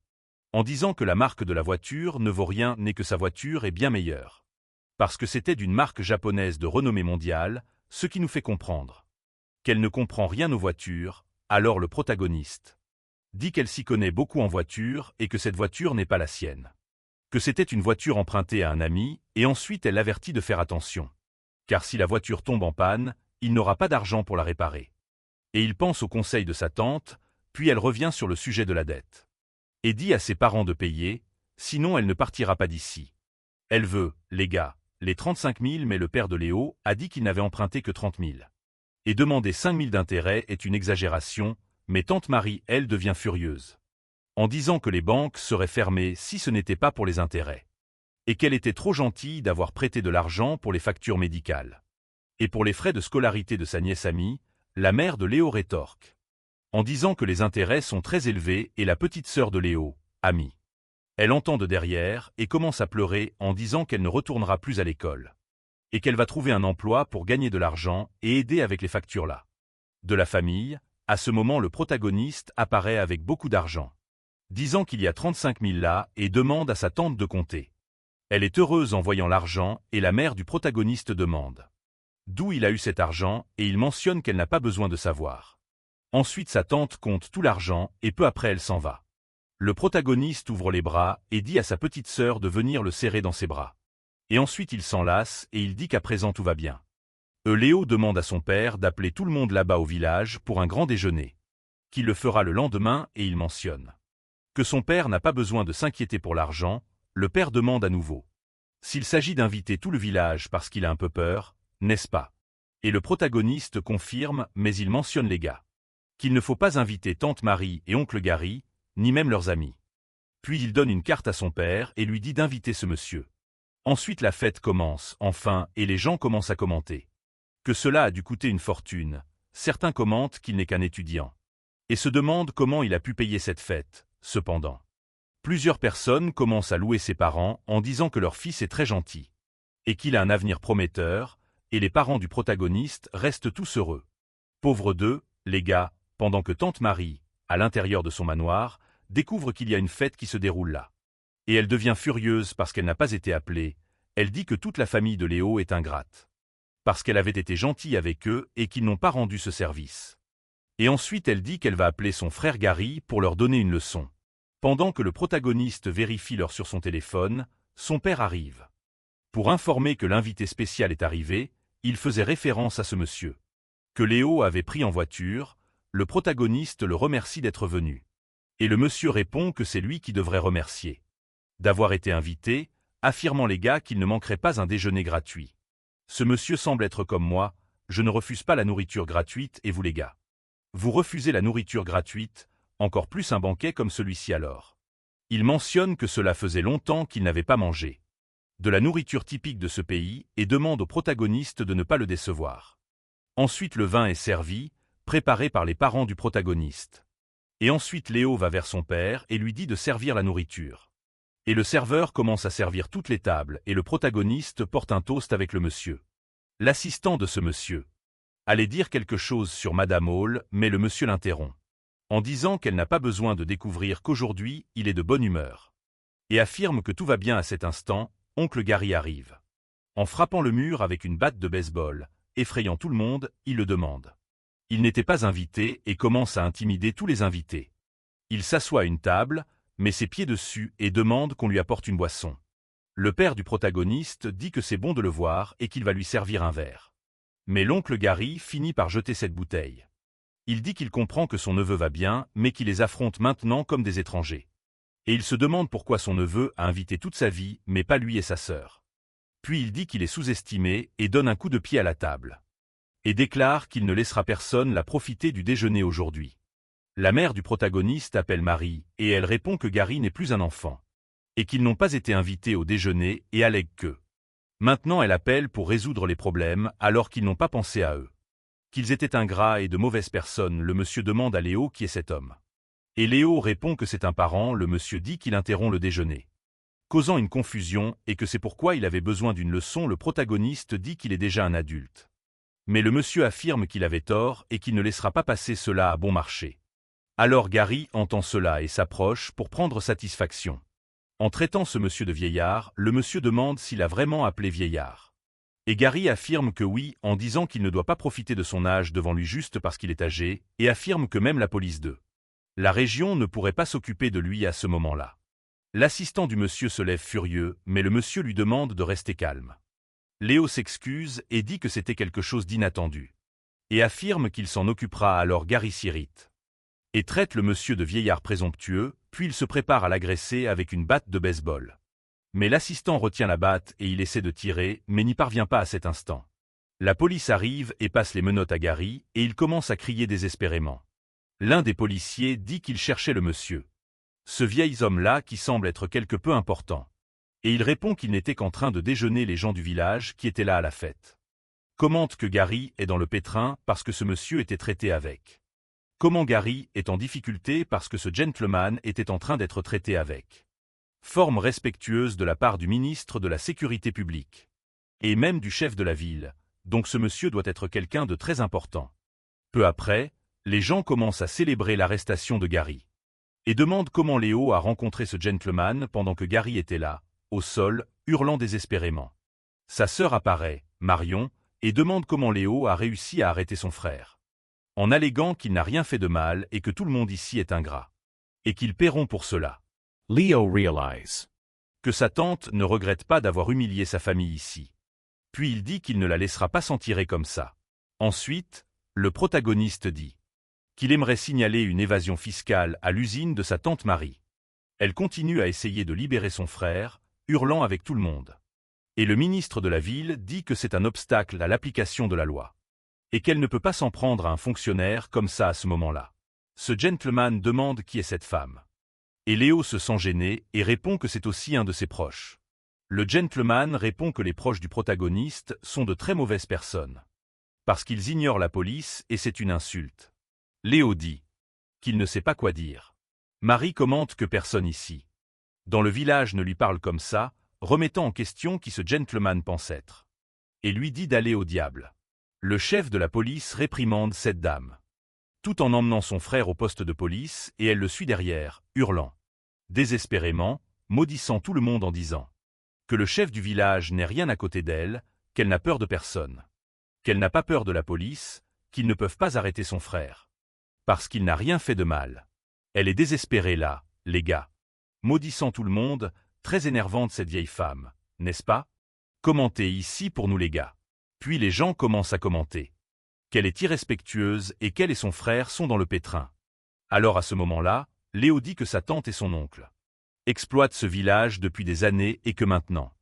En disant que la marque de la voiture ne vaut rien et que sa voiture est bien meilleure. Parce que c'était d'une marque japonaise de renommée mondiale, ce qui nous fait comprendre qu'elle ne comprend rien aux voitures, alors le protagoniste dit qu'elle s'y connaît beaucoup en voiture et que cette voiture n'est pas la sienne. Que c'était une voiture empruntée à un ami, et ensuite elle l'avertit de faire attention. Car si la voiture tombe en panne, il n'aura pas d'argent pour la réparer. Et il pense au conseil de sa tante, puis elle revient sur le sujet de la dette. Et dit à ses parents de payer, sinon elle ne partira pas d'ici. Elle veut, les gars, les 35 000 mais le père de Léo a dit qu'il n'avait emprunté que 30 000. Et demander 5 000 d'intérêt est une exagération, mais tante Marie, elle, devient furieuse. En disant que les banques seraient fermées si ce n'était pas pour les intérêts. Et qu'elle était trop gentille d'avoir prêté de l'argent pour les factures médicales. Et pour les frais de scolarité de sa nièce amie, la mère de Léo rétorque. En disant que les intérêts sont très élevés et la petite sœur de Léo, Amie. Elle entend de derrière et commence à pleurer en disant qu'elle ne retournera plus à l'école. Et qu'elle va trouver un emploi pour gagner de l'argent et aider avec les factures là. De la famille, à ce moment le protagoniste apparaît avec beaucoup d'argent. Disant qu'il y a 35 000 là et demande à sa tante de compter. Elle est heureuse en voyant l'argent et la mère du protagoniste demande d'où il a eu cet argent et il mentionne qu'elle n'a pas besoin de savoir. Ensuite sa tante compte tout l'argent et peu après elle s'en va. Le protagoniste ouvre les bras et dit à sa petite sœur de venir le serrer dans ses bras. Et ensuite il s'enlace et il dit qu'à présent tout va bien. Léo demande à son père d'appeler tout le monde là-bas au village pour un grand déjeuner. Qu'il le fera le lendemain et il mentionne que son père n'a pas besoin de s'inquiéter pour l'argent. Le père demande à nouveau s'il s'agit d'inviter tout le village parce qu'il a un peu peur, n'est-ce pas? Et le protagoniste confirme, mais il mentionne les gars. Qu'il ne faut pas inviter tante Marie et oncle Gary, ni même leurs amis. Puis il donne une carte à son père et lui dit d'inviter ce monsieur. Ensuite la fête commence, enfin, et les gens commencent à commenter. Que cela a dû coûter une fortune. Certains commentent qu'il n'est qu'un étudiant. Et se demandent comment il a pu payer cette fête, cependant. Plusieurs personnes commencent à louer ses parents en disant que leur fils est très gentil. Et qu'il a un avenir prometteur, et les parents du protagoniste restent tous heureux. Pauvres d'eux, les gars, pendant que tante Marie, à l'intérieur de son manoir, découvre qu'il y a une fête qui se déroule là. Et elle devient furieuse parce qu'elle n'a pas été appelée, elle dit que toute la famille de Léo est ingrate. Parce qu'elle avait été gentille avec eux et qu'ils n'ont pas rendu ce service. Et ensuite elle dit qu'elle va appeler son frère Gary pour leur donner une leçon. Pendant que le protagoniste vérifie l'heure sur son téléphone, son père arrive. Pour informer que l'invité spécial est arrivé, il faisait référence à ce monsieur. Que Léo avait pris en voiture, le protagoniste le remercie d'être venu. Et le monsieur répond que c'est lui qui devrait remercier. D'avoir été invité, affirmant les gars qu'il ne manquerait pas un déjeuner gratuit. Ce monsieur semble être comme moi, je ne refuse pas la nourriture gratuite et vous les gars. Vous refusez la nourriture gratuite, encore plus un banquet comme celui-ci alors. Il mentionne que cela faisait longtemps qu'il n'avait pas mangé de la nourriture typique de ce pays et demande au protagoniste de ne pas le décevoir. Ensuite le vin est servi, préparé par les parents du protagoniste. Et ensuite Léo va vers son père et lui dit de servir la nourriture. Et le serveur commence à servir toutes les tables et le protagoniste porte un toast avec le monsieur. L'assistant de ce monsieur allait dire quelque chose sur Madame Hall, mais le monsieur l'interrompt. En disant qu'elle n'a pas besoin de découvrir qu'aujourd'hui il est de bonne humeur. Et affirme que tout va bien à cet instant, oncle Gary arrive. En frappant le mur avec une batte de baseball, effrayant tout le monde, il le demande. Il n'était pas invité et commence à intimider tous les invités. Il s'assoit à une table, met ses pieds dessus et demande qu'on lui apporte une boisson. Le père du protagoniste dit que c'est bon de le voir et qu'il va lui servir un verre. Mais l'oncle Gary finit par jeter cette bouteille. Il dit qu'il comprend que son neveu va bien, mais qu'il les affronte maintenant comme des étrangers. Et il se demande pourquoi son neveu a invité toute sa vie, mais pas lui et sa sœur. Puis il dit qu'il est sous-estimé et donne un coup de pied à la table. Et déclare qu'il ne laissera personne la profiter du déjeuner aujourd'hui. La mère du protagoniste appelle Marie, et elle répond que Gary n'est plus un enfant. Et qu'ils n'ont pas été invités au déjeuner et allègue que. Maintenant elle appelle pour résoudre les problèmes alors qu'ils n'ont pas pensé à eux. Qu'ils étaient ingrats et de mauvaises personnes, le monsieur demande à Léo qui est cet homme. Et Léo répond que c'est un parent, le monsieur dit qu'il interrompt le déjeuner. Causant une confusion et que c'est pourquoi il avait besoin d'une leçon, le protagoniste dit qu'il est déjà un adulte. Mais le monsieur affirme qu'il avait tort et qu'il ne laissera pas passer cela à bon marché. Alors Gary entend cela et s'approche pour prendre satisfaction. En traitant ce monsieur de vieillard, le monsieur demande s'il a vraiment appelé vieillard. Et Gary affirme que oui, en disant qu'il ne doit pas profiter de son âge devant lui juste parce qu'il est âgé, et affirme que même la police de la région ne pourrait pas s'occuper de lui à ce moment-là. L'assistant du monsieur se lève furieux, mais le monsieur lui demande de rester calme. Léo s'excuse et dit que c'était quelque chose d'inattendu. Et affirme qu'il s'en occupera, alors Gary s'irrite. Et traite le monsieur de vieillard présomptueux, puis il se prépare à l'agresser avec une batte de baseball. Mais l'assistant retient la batte et il essaie de tirer, mais n'y parvient pas à cet instant. La police arrive et passe les menottes à Gary, et il commence à crier désespérément. L'un des policiers dit qu'il cherchait le monsieur. Ce vieil homme-là qui semble être quelque peu important. Et il répond qu'il n'était qu'en train de déjeuner les gens du village qui étaient là à la fête. Commente que Gary est dans le pétrin parce que ce monsieur était traité avec. Comment Gary est en difficulté parce que ce gentleman était en train d'être traité avec. Forme respectueuse de la part du ministre de la Sécurité publique. Et même du chef de la ville, donc ce monsieur doit être quelqu'un de très important. Peu après, les gens commencent à célébrer l'arrestation de Gary. Et demandent comment Léo a rencontré ce gentleman pendant que Gary était là, au sol, hurlant désespérément. Sa sœur apparaît, Marion, et demande comment Léo a réussi à arrêter son frère. En alléguant qu'il n'a rien fait de mal et que tout le monde ici est ingrat. Et qu'ils paieront pour cela. Leo realize Que sa tante ne regrette pas d'avoir humilié sa famille ici. Puis il dit qu'il ne la laissera pas s'en tirer comme ça. Ensuite, le protagoniste dit qu'il aimerait signaler une évasion fiscale à l'usine de sa tante Marie. Elle continue à essayer de libérer son frère, hurlant avec tout le monde. Et le ministre de la ville dit que c'est un obstacle à l'application de la loi. Et qu'elle ne peut pas s'en prendre à un fonctionnaire comme ça à ce moment-là. Ce gentleman demande qui est cette femme. Et Léo se sent gêné et répond que c'est aussi un de ses proches. Le gentleman répond que les proches du protagoniste sont de très mauvaises personnes. Parce qu'ils ignorent la police et c'est une insulte. Léo dit qu'il ne sait pas quoi dire. Marie commente que personne ici, dans le village, ne lui parle comme ça, remettant en question qui ce gentleman pense être. Et lui dit d'aller au diable. Le chef de la police réprimande cette dame. Tout en emmenant son frère au poste de police et elle le suit derrière, hurlant. Désespérément, maudissant tout le monde en disant que le chef du village n'est rien à côté d'elle, qu'elle n'a peur de personne. Qu'elle n'a pas peur de la police, qu'ils ne peuvent pas arrêter son frère. Parce qu'il n'a rien fait de mal. Elle est désespérée là, les gars. Maudissant tout le monde, très énervante cette vieille femme, n'est-ce pas? Commentez ici pour nous les gars. Puis les gens commencent à commenter. Qu'elle est irrespectueuse et qu'elle et son frère sont dans le pétrin. Alors à ce moment-là, Léo dit que sa tante et son oncle exploitent ce village depuis des années et que maintenant,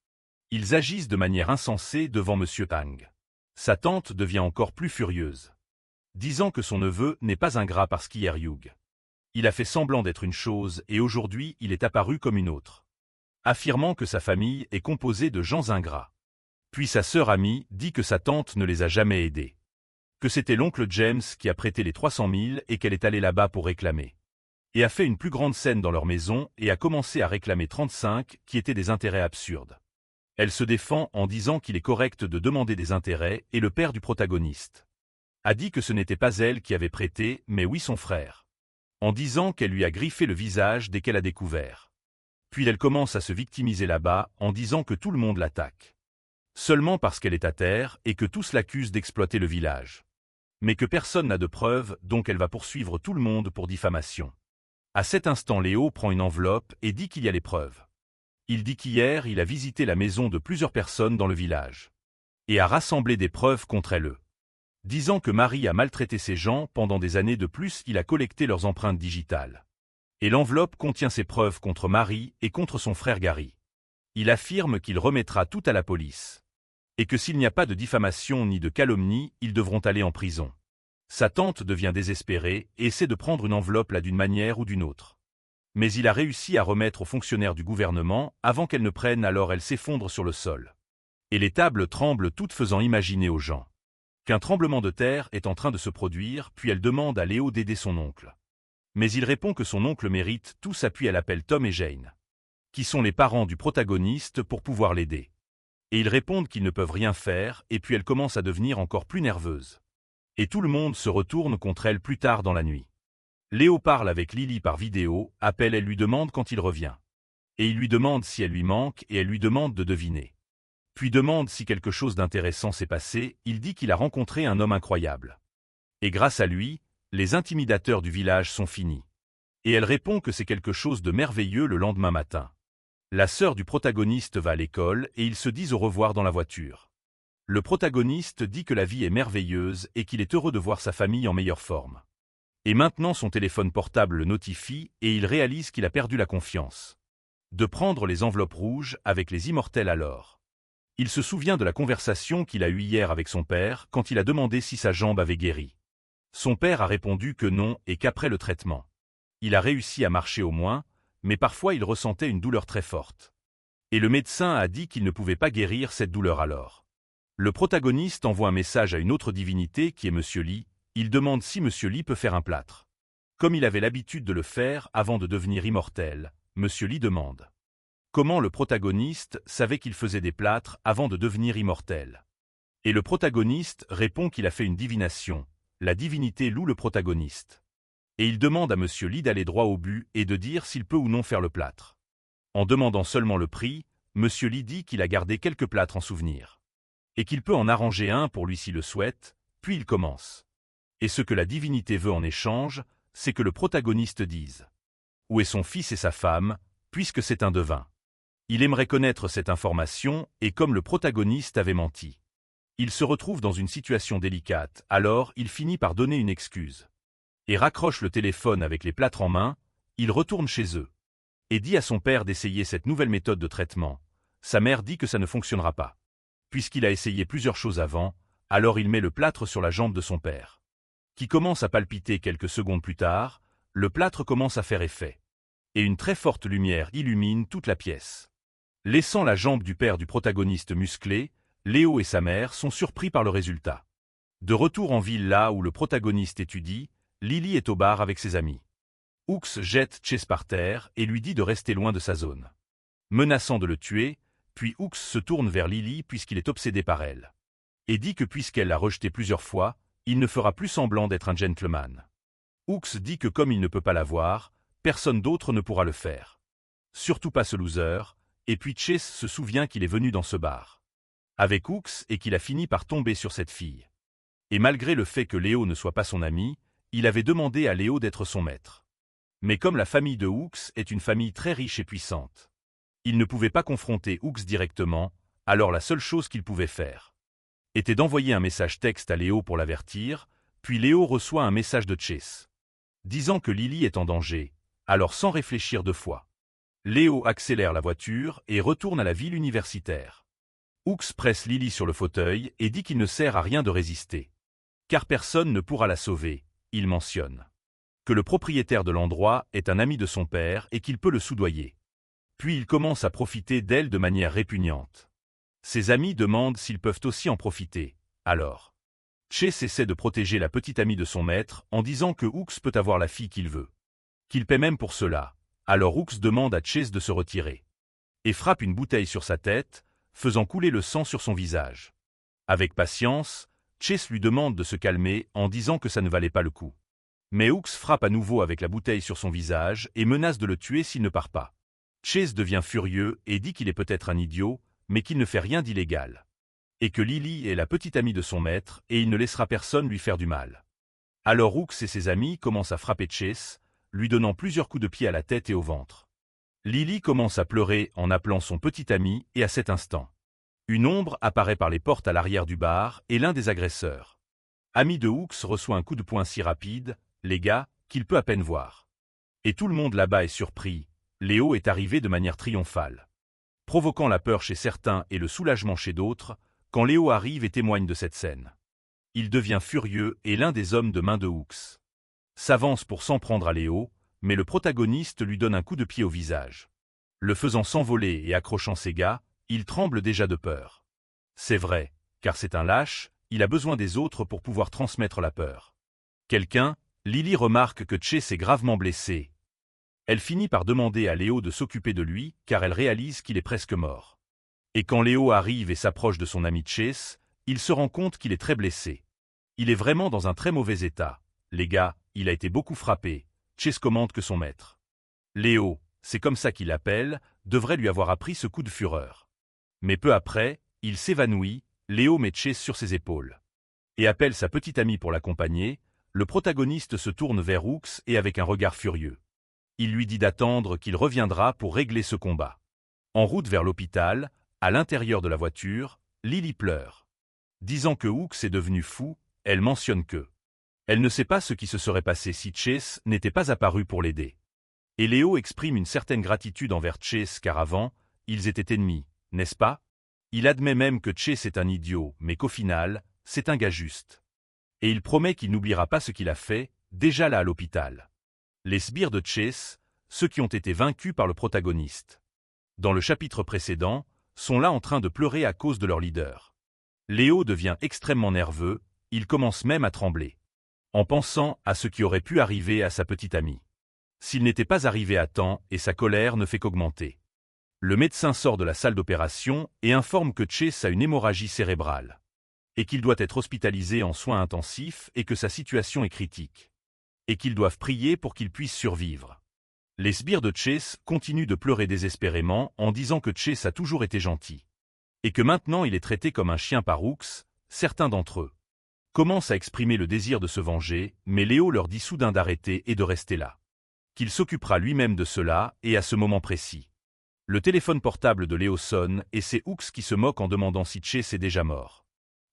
ils agissent de manière insensée devant Monsieur Tang. Sa tante devient encore plus furieuse, disant que son neveu n'est pas ingrat parce qu'hier Hugh. Il a fait semblant d'être une chose et aujourd'hui il est apparu comme une autre. Affirmant que sa famille est composée de gens ingrats. Puis sa sœur amie dit que sa tante ne les a jamais aidés. Que c'était l'oncle James qui a prêté les 300 000 et qu'elle est allée là-bas pour réclamer. Et a fait une plus grande scène dans leur maison et a commencé à réclamer 35 qui étaient des intérêts absurdes. Elle se défend en disant qu'il est correct de demander des intérêts et le père du protagoniste a dit que ce n'était pas elle qui avait prêté, mais oui son frère. En disant qu'elle lui a griffé le visage dès qu'elle a découvert. Puis elle commence à se victimiser là-bas en disant que tout le monde l'attaque. Seulement parce qu'elle est à terre et que tous l'accusent d'exploiter le village. Mais que personne n'a de preuves, donc elle va poursuivre tout le monde pour diffamation. À cet instant, Léo prend une enveloppe et dit qu'il y a les preuves. Il dit qu'hier, il a visité la maison de plusieurs personnes dans le village. Et a rassemblé des preuves contre elle. Disant que Marie a maltraité ces gens pendant des années de plus, il a collecté leurs empreintes digitales. Et l'enveloppe contient ses preuves contre Marie et contre son frère Gary. Il affirme qu'il remettra tout à la police. Et que s'il n'y a pas de diffamation ni de calomnie, ils devront aller en prison. Sa tante devient désespérée et essaie de prendre une enveloppe là d'une manière ou d'une autre. Mais il a réussi à remettre aux fonctionnaires du gouvernement avant qu'elle ne prenne, alors elle s'effondre sur le sol. Et les tables tremblent toutes, faisant imaginer aux gens qu'un tremblement de terre est en train de se produire, puis elle demande à Léo d'aider son oncle. Mais il répond que son oncle mérite tout s'appuie à l'appel Tom et Jane, qui sont les parents du protagoniste pour pouvoir l'aider. Et ils répondent qu'ils ne peuvent rien faire et puis elle commence à devenir encore plus nerveuse. Et tout le monde se retourne contre elle plus tard dans la nuit. Léo parle avec Lily par vidéo, appelle, elle lui demande quand il revient. Et il lui demande si elle lui manque et elle lui demande de deviner. Puis demande si quelque chose d'intéressant s'est passé, il dit qu'il a rencontré un homme incroyable. Et grâce à lui, les intimidateurs du village sont finis. Et elle répond que c'est quelque chose de merveilleux le lendemain matin. La sœur du protagoniste va à l'école et ils se disent au revoir dans la voiture. Le protagoniste dit que la vie est merveilleuse et qu'il est heureux de voir sa famille en meilleure forme. Et maintenant son téléphone portable le notifie et il réalise qu'il a perdu la confiance. De prendre les enveloppes rouges avec les immortels alors. Il se souvient de la conversation qu'il a eue hier avec son père quand il a demandé si sa jambe avait guéri. Son père a répondu que non et qu'après le traitement, il a réussi à marcher au moins, mais parfois il ressentait une douleur très forte. Et le médecin a dit qu'il ne pouvait pas guérir cette douleur alors. Le protagoniste envoie un message à une autre divinité qui est Monsieur Lee, il demande si Monsieur Lee peut faire un plâtre. Comme il avait l'habitude de le faire avant de devenir immortel, Monsieur Lee demande comment le protagoniste savait qu'il faisait des plâtres avant de devenir immortel. Et le protagoniste répond qu'il a fait une divination, la divinité loue le protagoniste. Et il demande à Monsieur Lee d'aller droit au but et de dire s'il peut ou non faire le plâtre. En demandant seulement le prix, Monsieur Lee dit qu'il a gardé quelques plâtres en souvenir. Et qu'il peut en arranger un pour lui s'il le souhaite, puis il commence. Et ce que la divinité veut en échange, c'est que le protagoniste dise où est son fils et sa femme, puisque c'est un devin. Il aimerait connaître cette information et comme le protagoniste avait menti. Il se retrouve dans une situation délicate, alors il finit par donner une excuse. Et raccroche le téléphone avec les plâtres en main, il retourne chez eux. Et dit à son père d'essayer cette nouvelle méthode de traitement. Sa mère dit que ça ne fonctionnera pas. Puisqu'il a essayé plusieurs choses avant, alors il met le plâtre sur la jambe de son père. Qui commence à palpiter quelques secondes plus tard, le plâtre commence à faire effet. Et une très forte lumière illumine toute la pièce. Laissant la jambe du père du protagoniste musclée, Léo et sa mère sont surpris par le résultat. De retour en ville là où le protagoniste étudie, Lily est au bar avec ses amis. Hooks jette Chase par terre et lui dit de rester loin de sa zone. Menaçant de le tuer, puis Hooks se tourne vers Lily puisqu'il est obsédé par elle. Et dit que puisqu'elle l'a rejeté plusieurs fois, il ne fera plus semblant d'être un gentleman. Hooks dit que comme il ne peut pas la voir, personne d'autre ne pourra le faire. Surtout pas ce loser, et puis Chase se souvient qu'il est venu dans ce bar avec Hooks et qu'il a fini par tomber sur cette fille. Et malgré le fait que Léo ne soit pas son ami, il avait demandé à Léo d'être son maître. Mais comme la famille de Hooks est une famille très riche et puissante, il ne pouvait pas confronter Hooks directement, alors la seule chose qu'il pouvait faire était d'envoyer un message texte à Léo pour l'avertir, puis Léo reçoit un message de Chase disant que Lily est en danger, alors sans réfléchir deux fois. Léo accélère la voiture et retourne à la ville universitaire. Hooks presse Lily sur le fauteuil et dit qu'il ne sert à rien de résister. Car personne ne pourra la sauver, il mentionne que le propriétaire de l'endroit est un ami de son père et qu'il peut le soudoyer. Puis il commence à profiter d'elle de manière répugnante. Ses amis demandent s'ils peuvent aussi en profiter, alors Chase essaie de protéger la petite amie de son maître en disant que Hooks peut avoir la fille qu'il veut. Qu'il paie même pour cela, alors Hooks demande à Chase de se retirer. Et frappe une bouteille sur sa tête, faisant couler le sang sur son visage. Avec patience, Chase lui demande de se calmer en disant que ça ne valait pas le coup. Mais Hooks frappe à nouveau avec la bouteille sur son visage et menace de le tuer s'il ne part pas. Chase devient furieux et dit qu'il est peut-être un idiot, mais qu'il ne fait rien d'illégal. Et que Lily est la petite amie de son maître et il ne laissera personne lui faire du mal. Alors Hooks et ses amis commencent à frapper Chase, lui donnant plusieurs coups de pied à la tête et au ventre. Lily commence à pleurer en appelant son petit ami et à cet instant, une ombre apparaît par les portes à l'arrière du bar et l'un des agresseurs, ami de Hooks, reçoit un coup de poing si rapide, les gars, qu'il peut à peine voir. Et tout le monde là-bas est surpris, Léo est arrivé de manière triomphale, provoquant la peur chez certains et le soulagement chez d'autres, quand Léo arrive et témoigne de cette scène. Il devient furieux et l'un des hommes de main de Hooks s'avance pour s'en prendre à Léo, mais le protagoniste lui donne un coup de pied au visage. Le faisant s'envoler et accrochant ses gars, il tremble déjà de peur. C'est vrai, car c'est un lâche, il a besoin des autres pour pouvoir transmettre la peur. Quelqu'un, Lily remarque que Chase est gravement blessé. Elle finit par demander à Léo de s'occuper de lui car elle réalise qu'il est presque mort. Et quand Léo arrive et s'approche de son ami Chase, il se rend compte qu'il est très blessé. Il est vraiment dans un très mauvais état. Les gars, il a été beaucoup frappé. Chase commente que son maître, Léo, c'est comme ça qu'il l'appelle, devrait lui avoir appris ce coup de fureur. Mais peu après, il s'évanouit, Léo met Chase sur ses épaules. Et appelle sa petite amie pour l'accompagner. Le protagoniste se tourne vers Hooks et avec un regard furieux. Il lui dit d'attendre qu'il reviendra pour régler ce combat. En route vers l'hôpital, à l'intérieur de la voiture, Lily pleure. Disant que Hooks est devenu fou, elle mentionne que elle ne sait pas ce qui se serait passé si Chase n'était pas apparu pour l'aider. Et Léo exprime une certaine gratitude envers Chase car avant, ils étaient ennemis, n'est-ce pas? Il admet même que Chase est un idiot, mais qu'au final, c'est un gars juste. Et il promet qu'il n'oubliera pas ce qu'il a fait, déjà là à l'hôpital. Les sbires de Chase, ceux qui ont été vaincus par le protagoniste, dans le chapitre précédent, sont là en train de pleurer à cause de leur leader. Léo devient extrêmement nerveux, il commence même à trembler, en pensant à ce qui aurait pu arriver à sa petite amie. S'il n'était pas arrivé à temps et sa colère ne fait qu'augmenter. Le médecin sort de la salle d'opération et informe que Chase a une hémorragie cérébrale et qu'il doit être hospitalisé en soins intensifs et que sa situation est critique et qu'ils doivent prier pour qu'il puisse survivre. Les sbires de Chase continuent de pleurer désespérément en disant que Chase a toujours été gentil et que maintenant il est traité comme un chien par Hooks. Certains d'entre eux commencent à exprimer le désir de se venger, mais Léo leur dit soudain d'arrêter et de rester là. Qu'il s'occupera lui-même de cela et à ce moment précis. Le téléphone portable de Léo sonne et c'est Hooks qui se moque en demandant si Chase est déjà mort.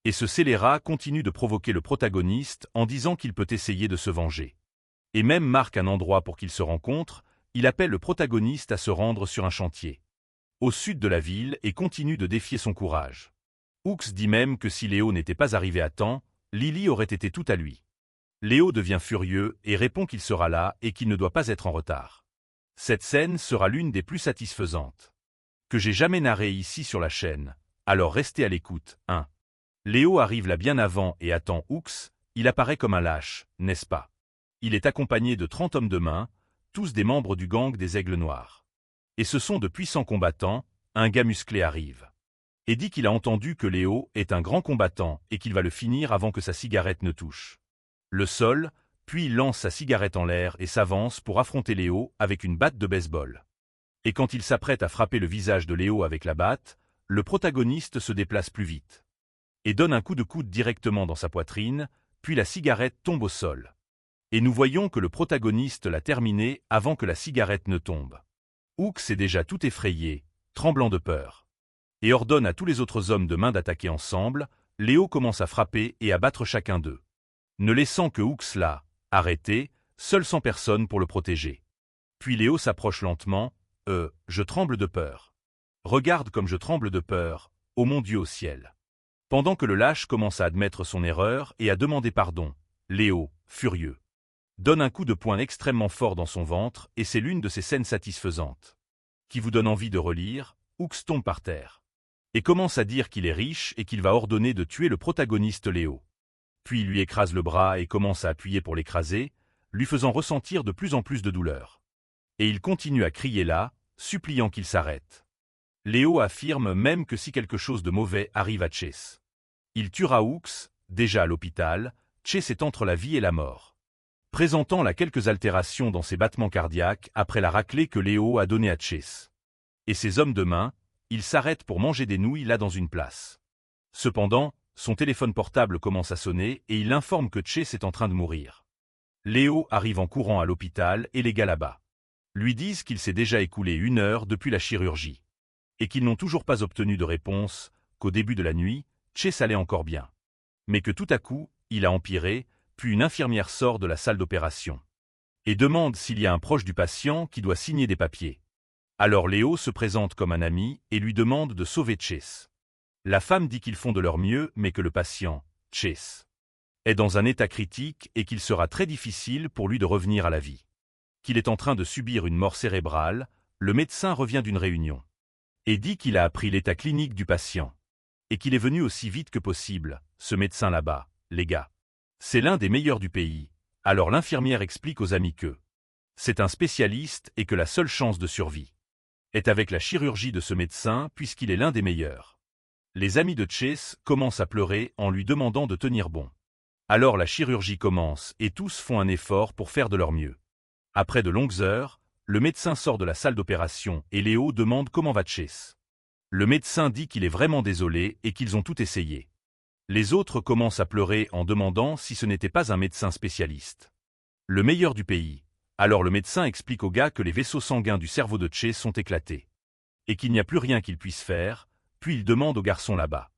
Et ce scélérat continue de provoquer le protagoniste en disant qu'il peut essayer de se venger. Et même marque un endroit pour qu'ils se rencontrent, il appelle le protagoniste à se rendre sur un chantier au sud de la ville et continue de défier son courage. Hooks dit même que si Léo n'était pas arrivé à temps, Lily aurait été tout à lui. Léo devient furieux et répond qu'il sera là et qu'il ne doit pas être en retard. Cette scène sera l'une des plus satisfaisantes que j'ai jamais narrées ici sur la chaîne, alors restez à l'écoute. 1. Léo arrive là bien avant et attend Hooks, il apparaît comme un lâche, n'est-ce pas? Il est accompagné de 30 hommes de main, tous des membres du gang des Aigles Noirs. Et ce sont de puissants combattants, un gars musclé arrive. Et dit qu'il a entendu que Léo est un grand combattant et qu'il va le finir avant que sa cigarette ne touche le sol, puis il lance sa cigarette en l'air et s'avance pour affronter Léo avec une batte de baseball. Et quand il s'apprête à frapper le visage de Léo avec la batte, le protagoniste se déplace plus vite et donne un coup de coude directement dans sa poitrine, puis la cigarette tombe au sol. Et nous voyons que le protagoniste l'a terminé avant que la cigarette ne tombe. Hooks est déjà tout effrayé, tremblant de peur, et ordonne à tous les autres hommes de main d'attaquer ensemble. Léo commence à frapper et à battre chacun d'eux, ne laissant que Hooks là, arrêté, seul sans personne pour le protéger. Puis Léo s'approche lentement, je tremble de peur. Regarde comme je tremble de peur, ô mon Dieu au ciel. Pendant que le lâche commence à admettre son erreur et à demander pardon, Léo, furieux, donne un coup de poing extrêmement fort dans son ventre et c'est l'une de ces scènes satisfaisantes qui vous donne envie de relire. Hooks tombe par terre et commence à dire qu'il est riche et qu'il va ordonner de tuer le protagoniste Léo. Puis il lui écrase le bras et commence à appuyer pour l'écraser, lui faisant ressentir de plus en plus de douleur. Et il continue à crier là, suppliant qu'il s'arrête. Léo affirme même que si quelque chose de mauvais arrive à Chase, il tuera Hooks. Déjà à l'hôpital, Chase est entre la vie et la mort, présentant là quelques altérations dans ses battements cardiaques après la raclée que Léo a donnée à Chase. Et ses hommes de main, ils s'arrêtent pour manger des nouilles là dans une place. Cependant, son téléphone portable commence à sonner et il informe que Chase est en train de mourir. Léo arrive en courant à l'hôpital et les gars là-bas lui disent qu'il s'est déjà écoulé 1 heure depuis la chirurgie et qu'ils n'ont toujours pas obtenu de réponse, qu'au début de la nuit, Chase allait encore bien. Mais que tout à coup, il a empiré, puis une infirmière sort de la salle d'opération et demande s'il y a un proche du patient qui doit signer des papiers. Alors Léo se présente comme un ami et lui demande de sauver Chase. La femme dit qu'ils font de leur mieux mais que le patient, Chase, est dans un état critique et qu'il sera très difficile pour lui de revenir à la vie. Qu'il est en train de subir une mort cérébrale, le médecin revient d'une réunion et dit qu'il a appris l'état clinique du patient et qu'il est venu aussi vite que possible. Ce médecin là-bas, les gars, c'est l'un des meilleurs du pays, Alors l'infirmière explique aux amis que c'est un spécialiste et que la seule chance de survie est avec la chirurgie de ce médecin puisqu'il est l'un des meilleurs. Les amis de Chase commencent à pleurer en lui demandant de tenir bon. Alors la chirurgie commence et tous font un effort pour faire de leur mieux. Après de longues heures, le médecin sort de la salle d'opération et Léo demande comment va Chase. Le médecin dit qu'il est vraiment désolé et qu'ils ont tout essayé. Les autres commencent à pleurer en demandant si ce n'était pas un médecin spécialiste. Le meilleur du pays. Alors le médecin explique au gars que les vaisseaux sanguins du cerveau de Chase sont éclatés. Et qu'il n'y a plus rien qu'il puisse faire, puis il demande au garçon là-bas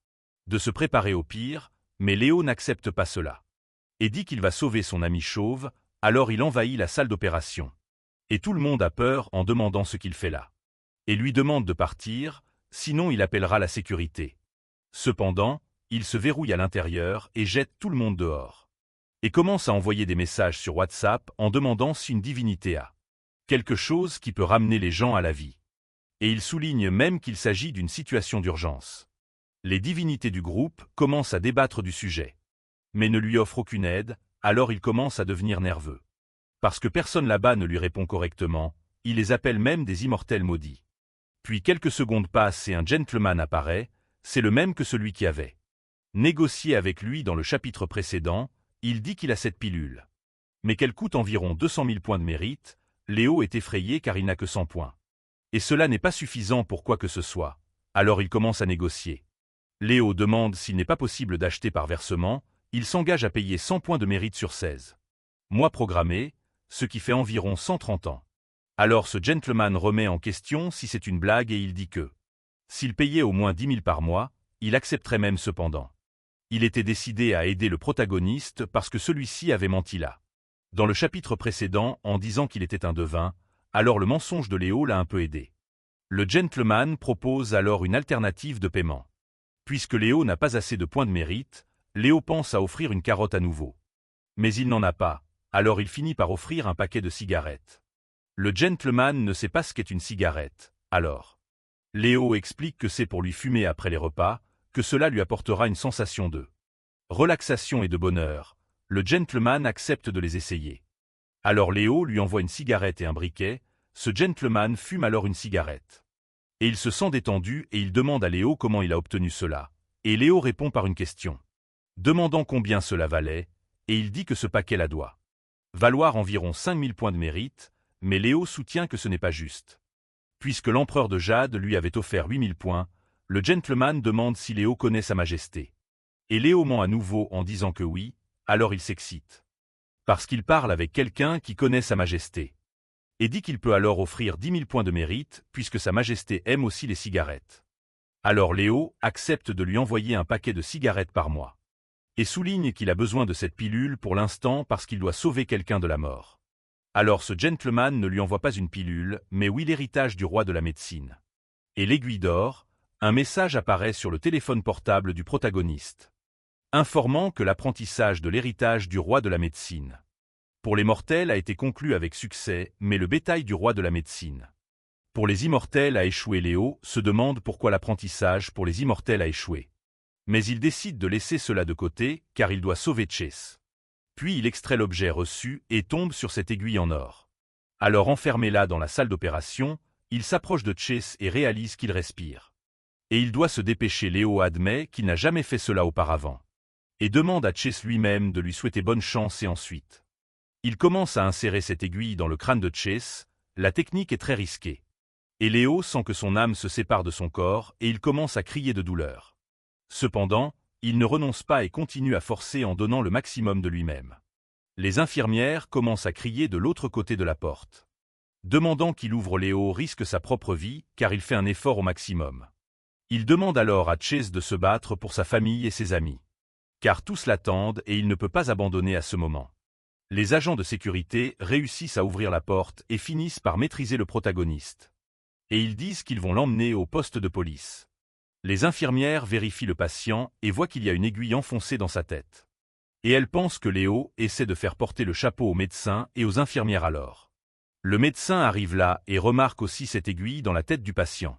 de se préparer au pire, mais Léo n'accepte pas cela. Et dit qu'il va sauver son ami chauve, alors il envahit la salle d'opération. Et tout le monde a peur en demandant ce qu'il fait là. Et lui demande de partir, sinon il appellera la sécurité. Cependant, il se verrouille à l'intérieur et jette tout le monde dehors. Et commence à envoyer des messages sur WhatsApp en demandant si une divinité a quelque chose qui peut ramener les gens à la vie. Et il souligne même qu'il s'agit d'une situation d'urgence. Les divinités du groupe commencent à débattre du sujet, mais ne lui offrent aucune aide, alors il commence à devenir nerveux. Parce que personne là-bas ne lui répond correctement, il les appelle même des immortels maudits. Puis quelques secondes passent et un gentleman apparaît, c'est le même que celui qui avait négocié avec lui dans le chapitre précédent. Il dit qu'il a cette pilule, mais qu'elle coûte environ 200 000 points de mérite. Léo est effrayé car il n'a que 100 points. Et cela n'est pas suffisant pour quoi que ce soit, alors il commence à négocier. Léo demande s'il n'est pas possible d'acheter par versement, il s'engage à payer 100 points de mérite sur 16 mois programmés, ce qui fait environ 130 ans. Alors ce gentleman remet en question si c'est une blague et il dit que s'il payait au moins 10 000 par mois, il accepterait même cependant. Il était décidé à aider le protagoniste parce que celui-ci avait menti là dans le chapitre précédent en disant qu'il était un devin, alors le mensonge de Léo l'a un peu aidé. Le gentleman propose alors une alternative de paiement. Puisque Léo n'a pas assez de points de mérite, Léo pense à offrir une carotte à nouveau. Mais il n'en a pas, alors il finit par offrir un paquet de cigarettes. Le gentleman ne sait pas ce qu'est une cigarette, alors Léo explique que c'est pour lui fumer après les repas, que cela lui apportera une sensation de relaxation et de bonheur. Le gentleman accepte de les essayer. Alors Léo lui envoie une cigarette et un briquet, ce gentleman fume alors une cigarette. Et il se sent détendu et il demande à Léo comment il a obtenu cela. Et Léo répond par une question, demandant combien cela valait, et il dit que ce paquet la doit valoir environ 5000 points de mérite, mais Léo soutient que ce n'est pas juste. Puisque l'empereur de Jade lui avait offert 8000 points, le gentleman demande si Léo connaît sa majesté. Et Léo ment à nouveau en disant que oui, alors il s'excite. Parce qu'il parle avec quelqu'un qui connaît sa majesté. Et dit qu'il peut alors offrir 10 000 points de mérite, puisque sa majesté aime aussi les cigarettes. Alors Léo accepte de lui envoyer un paquet de cigarettes par mois. Et souligne qu'il a besoin de cette pilule pour l'instant parce qu'il doit sauver quelqu'un de la mort. Alors ce gentleman ne lui envoie pas une pilule, mais oui l'héritage du roi de la médecine. Et l'aiguille d'or, un message apparaît sur le téléphone portable du protagoniste, informant que l'apprentissage de l'héritage du roi de la médecine pour les mortels a été conclu avec succès, mais le bétail du roi de la médecine pour les immortels a échoué. Léo se demande pourquoi l'apprentissage pour les immortels a échoué. Mais il décide de laisser cela de côté, car il doit sauver Chase. Puis il extrait l'objet reçu et tombe sur cette aiguille en or. Alors enfermé là dans la salle d'opération, il s'approche de Chase et réalise qu'il respire. Et il doit se dépêcher. Léo admet qu'il n'a jamais fait cela auparavant. Et demande à Chase lui-même de lui souhaiter bonne chance et ensuite il commence à insérer cette aiguille dans le crâne de Chase. La technique est très risquée. Et Léo sent que son âme se sépare de son corps et il commence à crier de douleur. Cependant, il ne renonce pas et continue à forcer en donnant le maximum de lui-même. Les infirmières commencent à crier de l'autre côté de la porte, demandant qu'il ouvre. Léo risque sa propre vie car il fait un effort au maximum. Il demande alors à Chase de se battre pour sa famille et ses amis. Car tous l'attendent et il ne peut pas abandonner à ce moment. Les agents de sécurité réussissent à ouvrir la porte et finissent par maîtriser le protagoniste. Et ils disent qu'ils vont l'emmener au poste de police. Les infirmières vérifient le patient et voient qu'il y a une aiguille enfoncée dans sa tête. Et elles pensent que Léo essaie de faire porter le chapeau aux médecins et aux infirmières alors. Le médecin arrive là et remarque aussi cette aiguille dans la tête du patient.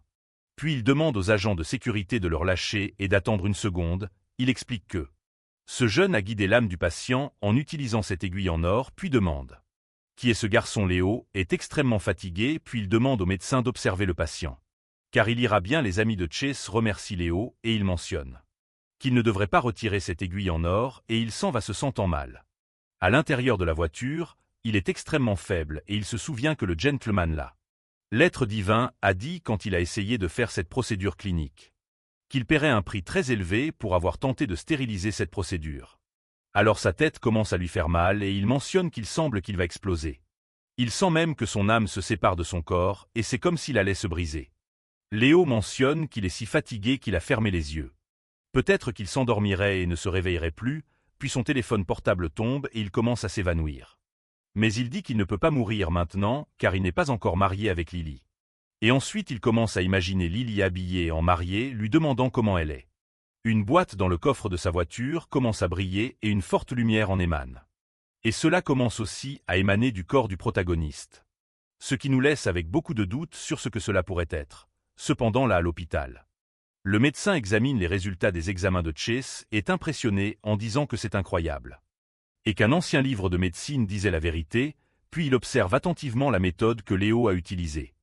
Puis il demande aux agents de sécurité de le relâcher et d'attendre une seconde. Il explique que Ce jeune a guidé l'âme du patient en utilisant cette aiguille en or, puis demande. Qui est ce garçon? Léo est extrêmement fatigué, puis il demande au médecin d'observer le patient. Car il ira bien, les amis de Chase remercient Léo et il mentionne qu'il ne devrait pas retirer cette aiguille en or et il s'en va se sentant mal. À l'intérieur de la voiture, il est extrêmement faible et il se souvient que le gentleman là, l'être divin, a dit quand il a essayé de faire cette procédure clinique, qu'il paierait un prix très élevé pour avoir tenté de stériliser cette procédure. Alors sa tête commence à lui faire mal et il mentionne qu'il semble qu'il va exploser. Il sent même que son âme se sépare de son corps et c'est comme s'il allait se briser. Léo mentionne qu'il est si fatigué qu'il a fermé les yeux. Peut-être qu'il s'endormirait et ne se réveillerait plus, puis son téléphone portable tombe et il commence à s'évanouir. Mais il dit qu'il ne peut pas mourir maintenant car il n'est pas encore marié avec Lily. Et ensuite il commence à imaginer Lily habillée en mariée lui demandant comment elle est. Une boîte dans le coffre de sa voiture commence à briller et une forte lumière en émane. Et cela commence aussi à émaner du corps du protagoniste. Ce qui nous laisse avec beaucoup de doutes sur ce que cela pourrait être. Cependant là à l'hôpital, le médecin examine les résultats des examens de Chase et est impressionné en disant que c'est incroyable. Et qu'un ancien livre de médecine disait la vérité, puis il observe attentivement la méthode que Léo a utilisée.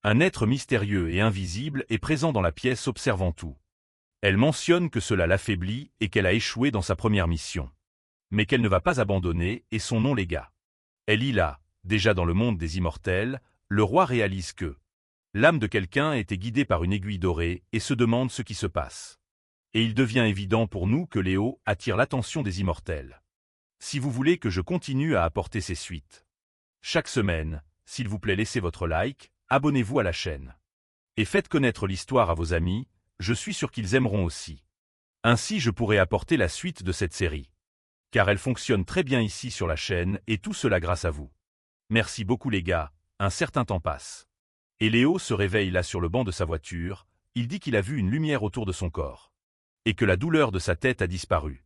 Un être mystérieux et invisible est présent dans la pièce observant tout. Elle mentionne que cela l'affaiblit et qu'elle a échoué dans sa première mission. Mais qu'elle ne va pas abandonner et son nom l'égua. Elle y là, déjà dans le monde des immortels, le roi réalise que l'âme de quelqu'un a été guidée par une aiguille dorée et se demande ce qui se passe. Et il devient évident pour nous que Léo attire l'attention des immortels. Si vous voulez que je continue à apporter ces suites chaque semaine, s'il vous plaît laissez votre like, abonnez-vous à la chaîne. Et faites connaître l'histoire à vos amis, je suis sûr qu'ils aimeront aussi. Ainsi je pourrai apporter la suite de cette série. Car elle fonctionne très bien ici sur la chaîne et tout cela grâce à vous. Merci beaucoup les gars, un certain temps passe. Et Léo se réveille là sur le banc de sa voiture, il dit qu'il a vu une lumière autour de son corps. Et que la douleur de sa tête a disparu.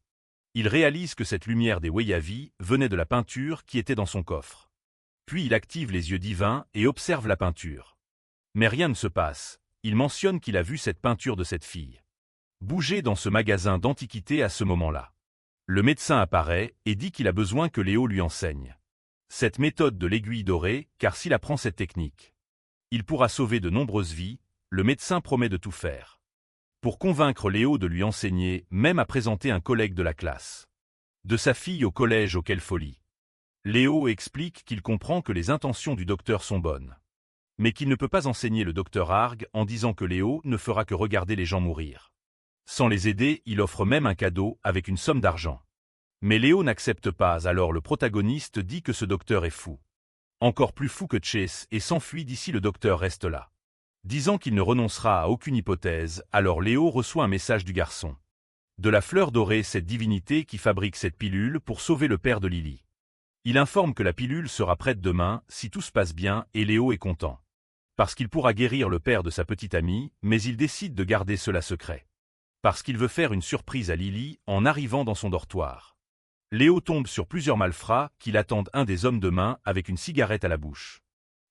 Il réalise que cette lumière des Weyavy venait de la peinture qui était dans son coffre. Puis il active les yeux divins et observe la peinture. Mais rien ne se passe, il mentionne qu'il a vu cette peinture de cette fille bouger dans ce magasin d'antiquités à ce moment-là. Le médecin apparaît et dit qu'il a besoin que Léo lui enseigne cette méthode de l'aiguille dorée, car s'il apprend cette technique, il pourra sauver de nombreuses vies. Le médecin promet de tout faire pour convaincre Léo de lui enseigner, même à présenter un collègue de la classe de sa fille au collège. Oh quelle folie! Léo explique qu'il comprend que les intentions du docteur sont bonnes, mais qu'il ne peut pas enseigner le docteur Arg en disant que Léo ne fera que regarder les gens mourir. Sans les aider, il offre même un cadeau avec une somme d'argent. Mais Léo n'accepte pas, alors le protagoniste dit que ce docteur est fou. Encore plus fou que Chase et s'enfuit d'ici. Le docteur reste là, disant qu'il ne renoncera à aucune hypothèse. Alors Léo reçoit un message du garçon de la fleur dorée, cette divinité qui fabrique cette pilule pour sauver le père de Lily. Il informe que la pilule sera prête demain si tout se passe bien et Léo est content. Parce qu'il pourra guérir le père de sa petite amie, mais il décide de garder cela secret. Parce qu'il veut faire une surprise à Lily en arrivant dans son dortoir. Léo tombe sur plusieurs malfrats qui l'attendent. Un des hommes de main avec une cigarette à la bouche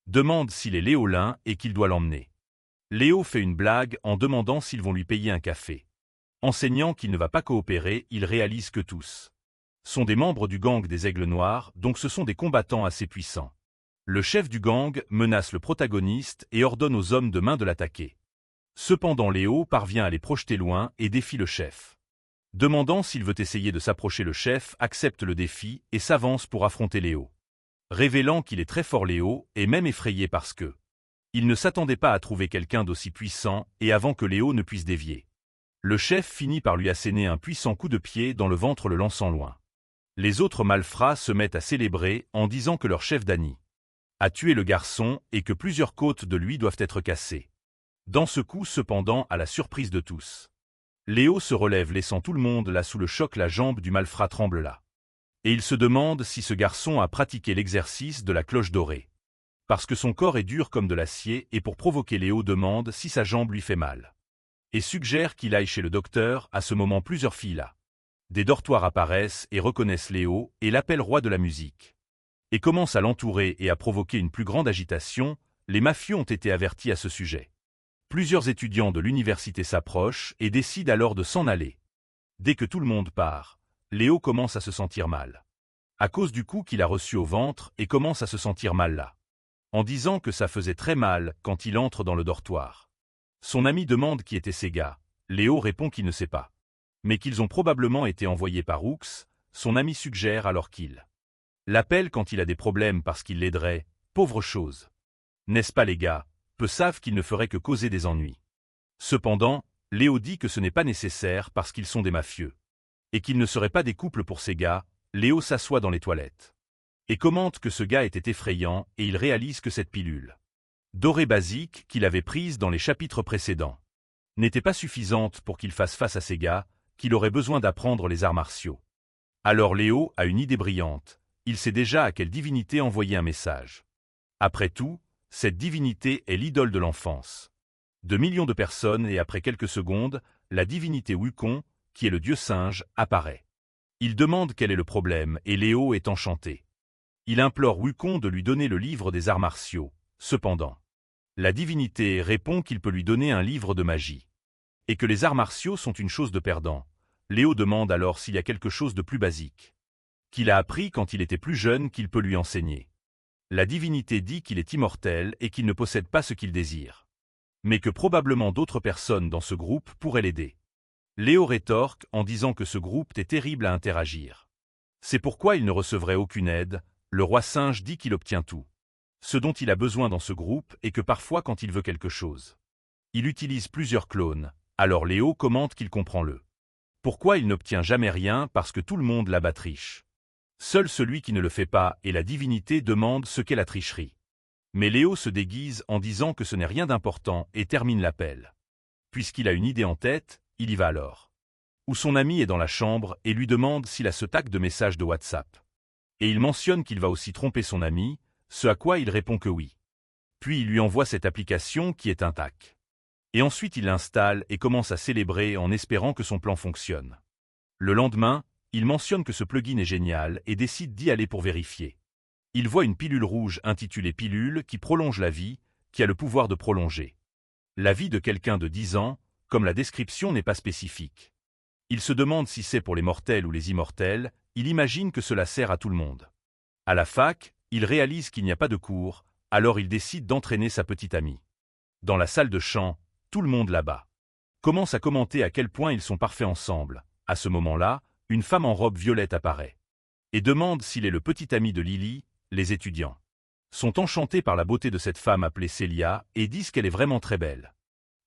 demande s'il est Léolin et qu'il doit l'emmener. Léo fait une blague en demandant s'ils vont lui payer un café. Enseignant qu'il ne va pas coopérer, il réalise que tous sont des membres du gang des Aigles Noirs, donc ce sont des combattants assez puissants. Le chef du gang menace le protagoniste et ordonne aux hommes de main de l'attaquer. Cependant Léo parvient à les projeter loin et défie le chef. Demandant s'il veut essayer de s'approcher, le chef accepte le défi et s'avance pour affronter Léo. Révélant qu'il est très fort, Léo est même effrayé parce que il ne s'attendait pas à trouver quelqu'un d'aussi puissant et avant que Léo ne puisse dévier. Le chef finit par lui asséner un puissant coup de pied dans le ventre, le lançant loin. Les autres malfrats se mettent à célébrer en disant que leur chef Danny a tué le garçon et que plusieurs côtes de lui doivent être cassées. Dans ce coup cependant, à la surprise de tous, Léo se relève laissant tout le monde là sous le choc. La jambe du malfrat tremble là. Et il se demande si ce garçon a pratiqué l'exercice de la cloche dorée. Parce que son corps est dur comme de l'acier et pour provoquer, Léo demande si sa jambe lui fait mal. Et suggère qu'il aille chez le docteur. À ce moment, plusieurs filles là des dortoirs apparaissent et reconnaissent Léo et l'appellent roi de la musique. Et commencent à l'entourer et à provoquer une plus grande agitation. Les mafieux ont été avertis à ce sujet. Plusieurs étudiants de l'université s'approchent et décident alors de s'en aller. Dès que tout le monde part, Léo commence à se sentir mal. À cause du coup qu'il a reçu au ventre et commence à se sentir mal là. En disant que ça faisait très mal quand il entre dans le dortoir. Son ami demande qui étaient ces gars. Léo répond qu'il ne sait pas. Mais qu'ils ont probablement été envoyés par Hooks, son ami suggère alors qu'il l'appelle quand il a des problèmes parce qu'il l'aiderait, pauvre chose. N'est-ce pas les gars, peu savent qu'il ne ferait que causer des ennuis. Cependant, Léo dit que ce n'est pas nécessaire parce qu'ils sont des mafieux. Et qu'ils ne seraient pas des couples pour ces gars. Léo s'assoit dans les toilettes. Et commente que ce gars était effrayant et il réalise que cette pilule dorée basique qu'il avait prise dans les chapitres précédents n'était pas suffisante pour qu'il fasse face à ces gars, qu'il aurait besoin d'apprendre les arts martiaux. Alors Léo a une idée brillante, il sait déjà à quelle divinité envoyer un message. Après tout, cette divinité est l'idole de l'enfance. De millions de personnes et après quelques secondes, la divinité Wukong, qui est le dieu singe, apparaît. Il demande quel est le problème et Léo est enchanté. Il implore Wukong de lui donner le livre des arts martiaux. Cependant, la divinité répond qu'il peut lui donner un livre de magie. Et que les arts martiaux sont une chose de perdant. Léo demande alors s'il y a quelque chose de plus basique qu'il a appris quand il était plus jeune qu'il peut lui enseigner. La divinité dit qu'il est immortel et qu'il ne possède pas ce qu'il désire. Mais que probablement d'autres personnes dans ce groupe pourraient l'aider. Léo rétorque en disant que ce groupe est terrible à interagir. C'est pourquoi il ne recevrait aucune aide. Le roi singe dit qu'il obtient tout. Ce dont il a besoin dans ce groupe est que parfois quand il veut quelque chose, il utilise plusieurs clones, alors Léo commente qu'il comprend le. Pourquoi il n'obtient jamais rien parce que tout le monde là-bas triche. Seul celui qui ne le fait pas et la divinité demande ce qu'est la tricherie. Mais Léo se déguise en disant que ce n'est rien d'important et termine l'appel. Puisqu'il a une idée en tête, il y va alors. Où son ami est dans la chambre et lui demande s'il a ce tac de message de WhatsApp. Et il mentionne qu'il va aussi tromper son ami, ce à quoi il répond que oui. Puis il lui envoie cette application qui est un tac. Et ensuite il l'installe et commence à célébrer en espérant que son plan fonctionne. Le lendemain, il mentionne que ce plugin est génial et décide d'y aller pour vérifier. Il voit une pilule rouge intitulée pilule qui prolonge la vie, qui a le pouvoir de prolonger la vie de quelqu'un de 10 ans, comme la description n'est pas spécifique. Il se demande si c'est pour les mortels ou les immortels, il imagine que cela sert à tout le monde. À la fac, il réalise qu'il n'y a pas de cours, alors il décide d'entraîner sa petite amie. Dans la salle de chant, tout le monde là-bas commence à commenter à quel point ils sont parfaits ensemble. À ce moment-là, une femme en robe violette apparaît et demande s'il est le petit ami de Lily. Les étudiants sont enchantés par la beauté de cette femme appelée Célia et disent qu'elle est vraiment très belle.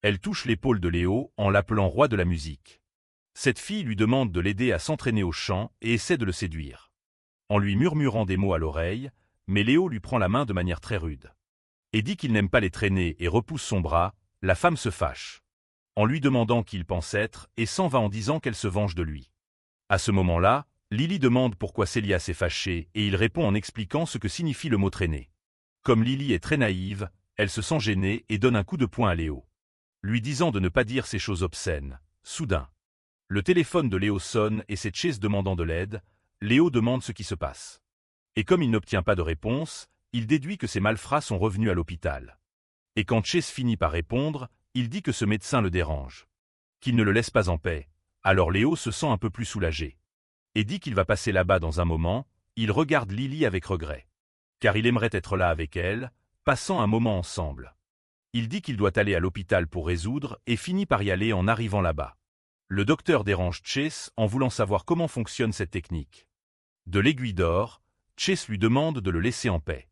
Elle touche l'épaule de Léo en l'appelant roi de la musique. Cette fille lui demande de l'aider à s'entraîner au chant et essaie de le séduire. En lui murmurant des mots à l'oreille, mais Léo lui prend la main de manière très rude. Et dit qu'il n'aime pas les traîner et repousse son bras, la femme se fâche. En lui demandant qui il pense être et s'en va en disant qu'elle se venge de lui. À ce moment-là, Lily demande pourquoi Célia s'est fâchée et il répond en expliquant ce que signifie le mot traîner. Comme Lily est très naïve, elle se sent gênée et donne un coup de poing à Léo. Lui disant de ne pas dire ces choses obscènes. Soudain, le téléphone de Léo sonne et c'est Chase demandant de l'aide. Léo demande ce qui se passe. Et comme il n'obtient pas de réponse, il déduit que ses malfrats sont revenus à l'hôpital. Et quand Chase finit par répondre, il dit que ce médecin le dérange. Qu'il ne le laisse pas en paix. Alors Léo se sent un peu plus soulagé. Et dit qu'il va passer là-bas dans un moment, il regarde Lily avec regret. Car il aimerait être là avec elle, passant un moment ensemble. Il dit qu'il doit aller à l'hôpital pour résoudre et finit par y aller en arrivant là-bas. Le docteur dérange Chase en voulant savoir comment fonctionne cette technique. De l'aiguille d'or, Chase lui demande de le laisser en paix.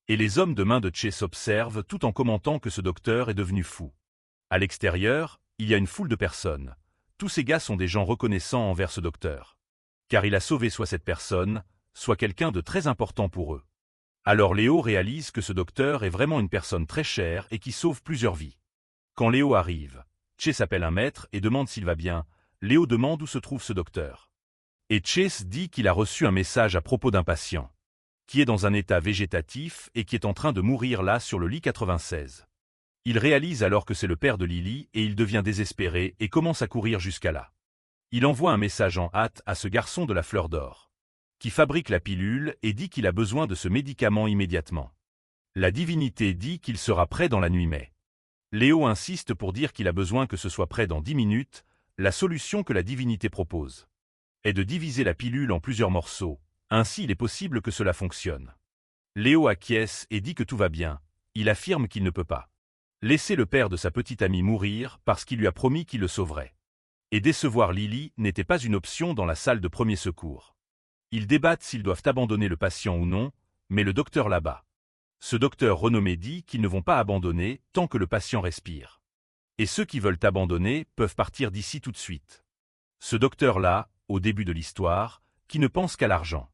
Et les hommes de main de Chase observent tout en commentant que ce docteur est devenu fou. À l'extérieur, il y a une foule de personnes. Tous ces gars sont des gens reconnaissants envers ce docteur. Car il a sauvé soit cette personne, soit quelqu'un de très important pour eux. Alors Léo réalise que ce docteur est vraiment une personne très chère et qui sauve plusieurs vies. Quand Léo arrive, Chase appelle un maître et demande s'il va bien. Léo demande où se trouve ce docteur. Et Chase dit qu'il a reçu un message à propos d'un patient, qui est dans un état végétatif et qui est en train de mourir là sur le lit 96. Il réalise alors que c'est le père de Lily et il devient désespéré et commence à courir jusqu'à là. Il envoie un message en hâte à ce garçon de la fleur d'or, qui fabrique la pilule et dit qu'il a besoin de ce médicament immédiatement. La divinité dit qu'il sera prêt dans la nuit mais Léo insiste pour dire qu'il a besoin que ce soit prêt dans 10 minutes, la solution que la divinité propose. est de diviser la pilule en plusieurs morceaux, ainsi il est possible que cela fonctionne. Léo acquiesce et dit que tout va bien, il affirme qu'il ne peut pas laisser le père de sa petite amie mourir parce qu'il lui a promis qu'il le sauverait. Et décevoir Lily n'était pas une option dans la salle de premier secours. Ils débattent s'ils doivent abandonner le patient ou non, mais le docteur là-bas. Ce docteur renommé dit qu'ils ne vont pas abandonner tant que le patient respire. Et ceux qui veulent abandonner peuvent partir d'ici tout de suite. Ce docteur-là, au début de l'histoire, qui ne pense qu'à l'argent.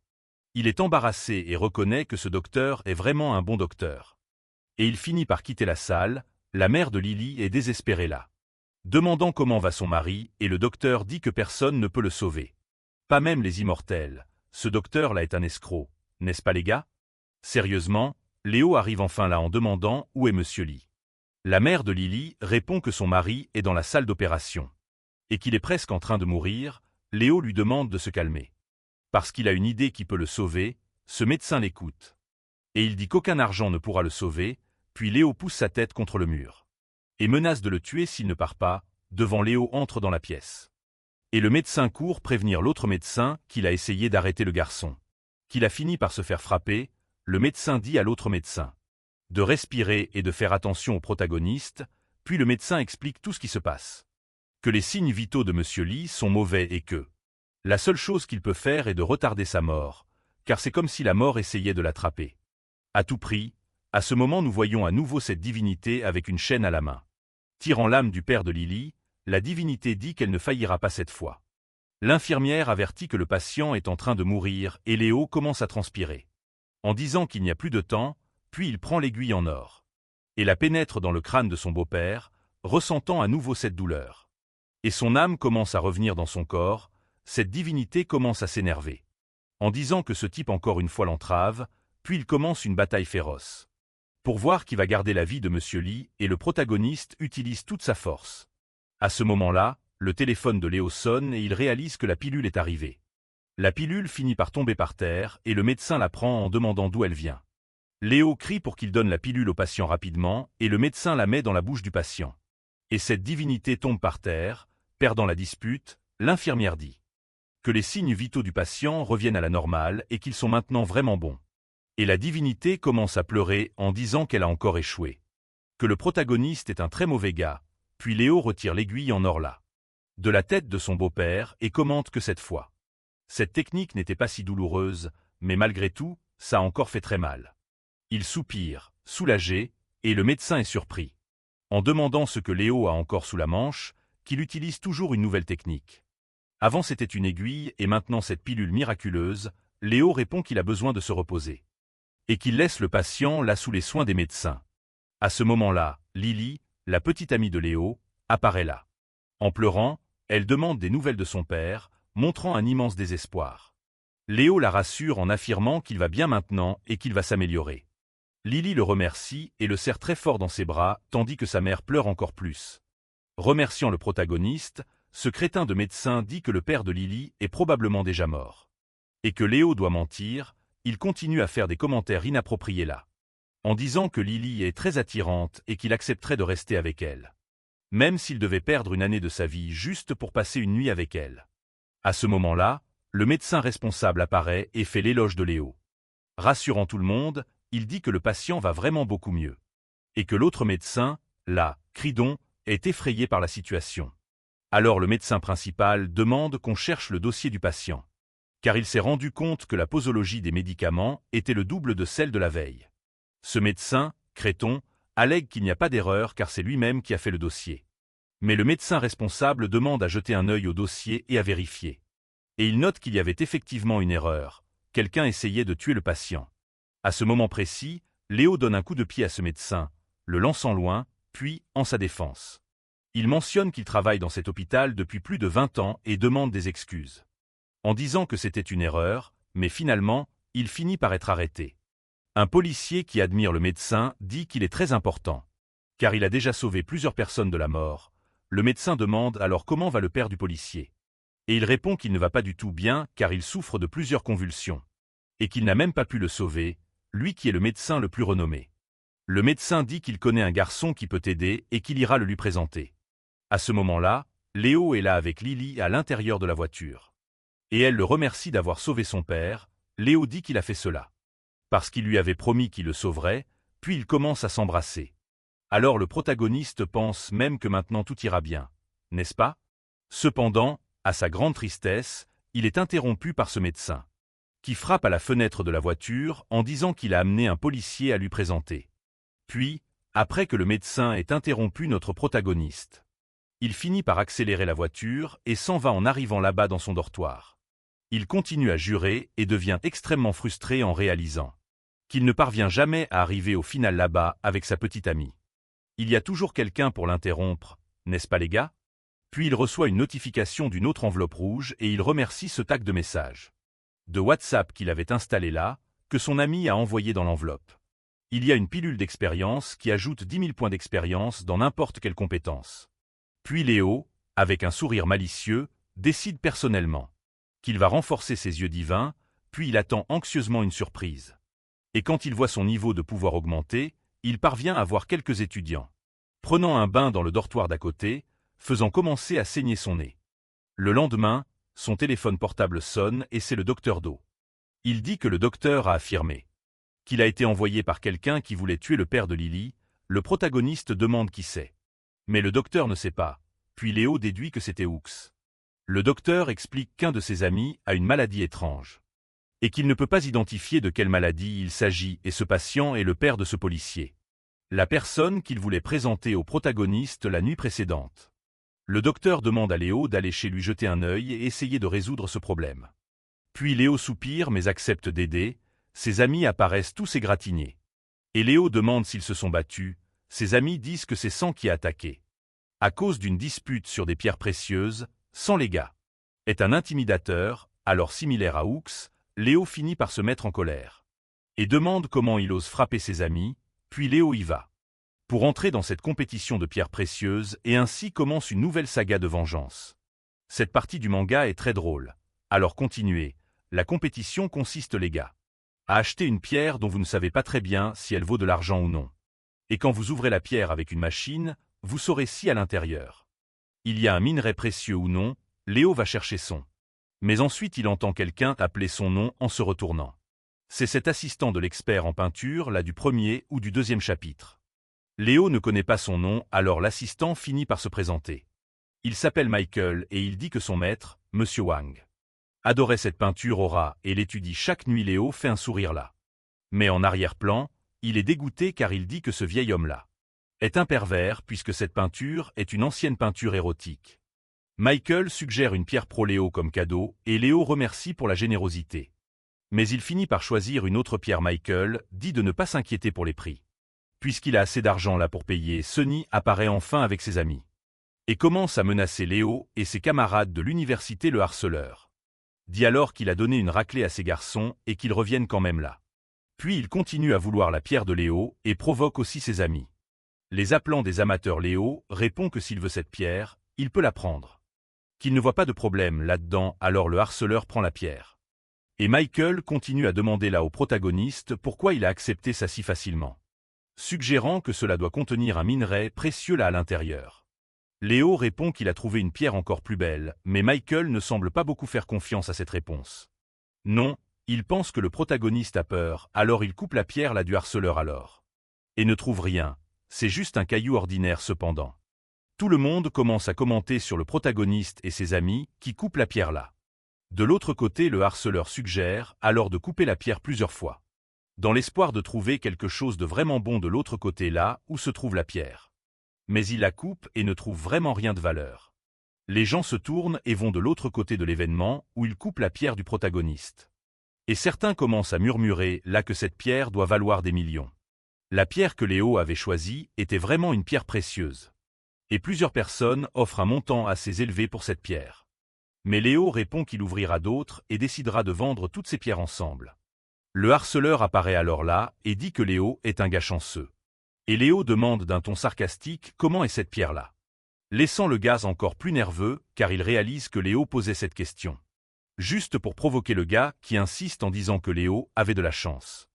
Il est embarrassé et reconnaît que ce docteur est vraiment un bon docteur. Et il finit par quitter la salle, la mère de Lily est désespérée là. Demandant comment va son mari, et le docteur dit que personne ne peut le sauver. Pas même les immortels. Ce docteur-là est un escroc, n'est-ce pas les gars? Sérieusement, Léo arrive enfin là en demandant où est Monsieur Lee. La mère de Lily répond que son mari est dans la salle d'opération. Et qu'il est presque en train de mourir, Léo lui demande de se calmer. Parce qu'il a une idée qui peut le sauver, ce médecin l'écoute. Et il dit qu'aucun argent ne pourra le sauver, puis Léo pousse sa tête contre le mur. Et menace de le tuer s'il ne part pas, devant Léo entre dans la pièce. Et le médecin court prévenir l'autre médecin qu'il a essayé d'arrêter le garçon. Qu'il a fini par se faire frapper, le médecin dit à l'autre médecin de respirer et de faire attention au protagoniste, puis le médecin explique tout ce qui se passe. Que les signes vitaux de Monsieur Lee sont mauvais et que la seule chose qu'il peut faire est de retarder sa mort, car c'est comme si la mort essayait de l'attraper. À tout prix, à ce moment nous voyons à nouveau cette divinité avec une chaîne à la main. Tirant l'âme du père de Lily, la divinité dit qu'elle ne faillira pas cette fois. L'infirmière avertit que le patient est en train de mourir et Léo commence à transpirer. En disant qu'il n'y a plus de temps, puis il prend l'aiguille en or. Et la pénètre dans le crâne de son beau-père, ressentant à nouveau cette douleur. Et son âme commence à revenir dans son corps, cette divinité commence à s'énerver. En disant que ce type encore une fois l'entrave, puis il commence une bataille féroce. Pour voir qui va garder la vie de Monsieur Lee, et le protagoniste utilise toute sa force. À ce moment-là, le téléphone de Léo sonne et il réalise que la pilule est arrivée. La pilule finit par tomber par terre et le médecin la prend en demandant d'où elle vient. Léo crie pour qu'il donne la pilule au patient rapidement et le médecin la met dans la bouche du patient. Et cette divinité tombe par terre, perdant la dispute, l'infirmière dit que les signes vitaux du patient reviennent à la normale et qu'ils sont maintenant vraiment bons. Et la divinité commence à pleurer en disant qu'elle a encore échoué. Que le protagoniste est un très mauvais gars, puis Léo retire l'aiguille en or là. De la tête de son beau-père et commente que cette fois. Cette technique n'était pas si douloureuse, mais malgré tout, ça a encore fait très mal. Il soupire, soulagé, et le médecin est surpris. En demandant ce que Léo a encore sous la manche, qu'il utilise toujours une nouvelle technique. Avant c'était une aiguille et maintenant cette pilule miraculeuse, Léo répond qu'il a besoin de se reposer. Et qu'il laisse le patient là sous les soins des médecins. À ce moment-là, Lily, la petite amie de Léo, apparaît là. En pleurant, elle demande des nouvelles de son père, montrant un immense désespoir. Léo la rassure en affirmant qu'il va bien maintenant et qu'il va s'améliorer. Lily le remercie et le serre très fort dans ses bras, tandis que sa mère pleure encore plus. Remerciant le protagoniste, ce crétin de médecin dit que le père de Lily est probablement déjà mort. Et que Léo doit mentir, il continue à faire des commentaires inappropriés là. En disant que Lily est très attirante et qu'il accepterait de rester avec elle. Même s'il devait perdre une année de sa vie juste pour passer une nuit avec elle. À ce moment-là, le médecin responsable apparaît et fait l'éloge de Léo. Rassurant tout le monde, il dit que le patient va vraiment beaucoup mieux. Et que l'autre médecin, là, Cridon, est effrayé par la situation. Alors le médecin principal demande qu'on cherche le dossier du patient. Car il s'est rendu compte que la posologie des médicaments était le double de celle de la veille. Ce médecin, Créton, allègue qu'il n'y a pas d'erreur car c'est lui-même qui a fait le dossier. Mais le médecin responsable demande à jeter un œil au dossier et à vérifier. Et il note qu'il y avait effectivement une erreur. Quelqu'un essayait de tuer le patient. À ce moment précis, Léo donne un coup de pied à ce médecin, le lançant loin, puis en sa défense. Il mentionne qu'il travaille dans cet hôpital depuis plus de 20 ans et demande des excuses. En disant que c'était une erreur, mais finalement, il finit par être arrêté. Un policier qui admire le médecin dit qu'il est très important. Car il a déjà sauvé plusieurs personnes de la mort. Le médecin demande alors comment va le père du policier. Et il répond qu'il ne va pas du tout bien car il souffre de plusieurs convulsions. Et qu'il n'a même pas pu le sauver, lui qui est le médecin le plus renommé. Le médecin dit qu'il connaît un garçon qui peut aider et qu'il ira le lui présenter. À ce moment-là, Léo est là avec Lily à l'intérieur de la voiture. Et elle le remercie d'avoir sauvé son père. Léo dit qu'il a fait cela parce qu'il lui avait promis qu'il le sauverait, puis ils commencent à s'embrasser. Alors le protagoniste pense même que maintenant tout ira bien, n'est-ce pas? Cependant, à sa grande tristesse, il est interrompu par ce médecin, qui frappe à la fenêtre de la voiture en disant qu'il a amené un policier à lui présenter. Puis, après que le médecin ait interrompu notre protagoniste, il finit par accélérer la voiture et s'en va en arrivant là-bas dans son dortoir. Il continue à jurer et devient extrêmement frustré en réalisant qu'il ne parvient jamais à arriver au final là-bas avec sa petite amie. Il y a toujours quelqu'un pour l'interrompre, n'est-ce pas les gars? Puis il reçoit une notification d'une autre enveloppe rouge et il remercie ce tag de message de WhatsApp qu'il avait installé là, que son ami a envoyé dans l'enveloppe. Il y a une pilule d'expérience qui ajoute 10 000 points d'expérience dans n'importe quelle compétence. Puis Léo, avec un sourire malicieux, décide personnellement qu'il va renforcer ses yeux divins, puis il attend anxieusement une surprise. Et quand il voit son niveau de pouvoir augmenter, il parvient à voir quelques étudiants prenant un bain dans le dortoir d'à côté, faisant commencer à saigner son nez. Le lendemain, son téléphone portable sonne et c'est le docteur Do. Il dit que le docteur a affirmé qu'il a été envoyé par quelqu'un qui voulait tuer le père de Lily. Le protagoniste demande qui c'est. Mais le docteur ne sait pas, puis Léo déduit que c'était Hooks. Le docteur explique qu'un de ses amis a une maladie étrange et qu'il ne peut pas identifier de quelle maladie il s'agit et ce patient est le père de ce policier. La personne qu'il voulait présenter au protagoniste la nuit précédente. Le docteur demande à Léo d'aller chez lui jeter un œil et essayer de résoudre ce problème. Puis Léo soupire mais accepte d'aider, ses amis apparaissent tous égratignés. Et Léo demande s'ils se sont battus, ses amis disent que c'est Sang qui a attaqué. À cause d'une dispute sur des pierres précieuses, Sang les gars est un intimidateur, alors similaire à Hooks, Léo finit par se mettre en colère et demande comment il ose frapper ses amis, puis Léo y va pour entrer dans cette compétition de pierres précieuses et ainsi commence une nouvelle saga de vengeance. Cette partie du manga est très drôle, alors continuez, la compétition consiste les gars à acheter une pierre dont vous ne savez pas très bien si elle vaut de l'argent ou non. Et quand vous ouvrez la pierre avec une machine, vous saurez si à l'intérieur il y a un minerai précieux ou non. Léo va chercher son. Mais ensuite il entend quelqu'un appeler son nom en se retournant. C'est cet assistant de l'expert en peinture, là du premier ou du deuxième chapitre. Léo ne connaît pas son nom, alors l'assistant finit par se présenter. Il s'appelle Michael et il dit que son maître, Monsieur Wang, adorait cette peinture au rat et l'étudie chaque nuit. Léo fait un sourire là. Mais en arrière-plan, il est dégoûté car il dit que ce vieil homme-là est un pervers puisque cette peinture est une ancienne peinture érotique. Michael suggère une pierre pro Léo comme cadeau et Léo remercie pour la générosité. Mais il finit par choisir une autre pierre. Michael dit de ne pas s'inquiéter pour les prix. Puisqu'il a assez d'argent là pour payer, Sonny apparaît enfin avec ses amis et commence à menacer Léo et ses camarades de l'université. Le harceleur dit alors qu'il a donné une raclée à ses garçons et qu'ils reviennent quand même là. Puis il continue à vouloir la pierre de Léo et provoque aussi ses amis. Les appelant des amateurs, Léo répond que s'il veut cette pierre, il peut la prendre. Qu'il ne voit pas de problème là-dedans, alors le harceleur prend la pierre. Et Michael continue à demander là au protagoniste pourquoi il a accepté ça si facilement, suggérant que cela doit contenir un minerai précieux là à l'intérieur. Léo répond qu'il a trouvé une pierre encore plus belle, mais Michael ne semble pas beaucoup faire confiance à cette réponse. Non, il pense que le protagoniste a peur, alors il coupe la pierre là du harceleur alors. Et ne trouve rien, c'est juste un caillou ordinaire cependant. Tout le monde commence à commenter sur le protagoniste et ses amis qui coupent la pierre là. De l'autre côté, le harceleur suggère alors de couper la pierre plusieurs fois, dans l'espoir de trouver quelque chose de vraiment bon de l'autre côté là où se trouve la pierre. Mais il la coupe et ne trouve vraiment rien de valeur. Les gens se tournent et vont de l'autre côté de l'événement où il coupe la pierre du protagoniste. Et certains commencent à murmurer là que cette pierre doit valoir des millions. La pierre que Léo avait choisie était vraiment une pierre précieuse. Et plusieurs personnes offrent un montant assez élevé pour cette pierre. Mais Léo répond qu'il ouvrira d'autres et décidera de vendre toutes ces pierres ensemble. Le harceleur apparaît alors là et dit que Léo est un gars chanceux. Et Léo demande d'un ton sarcastique comment est cette pierre-là, laissant le gars encore plus nerveux car il réalise que Léo posait cette question juste pour provoquer le gars qui insiste en disant que Léo avait de la chance,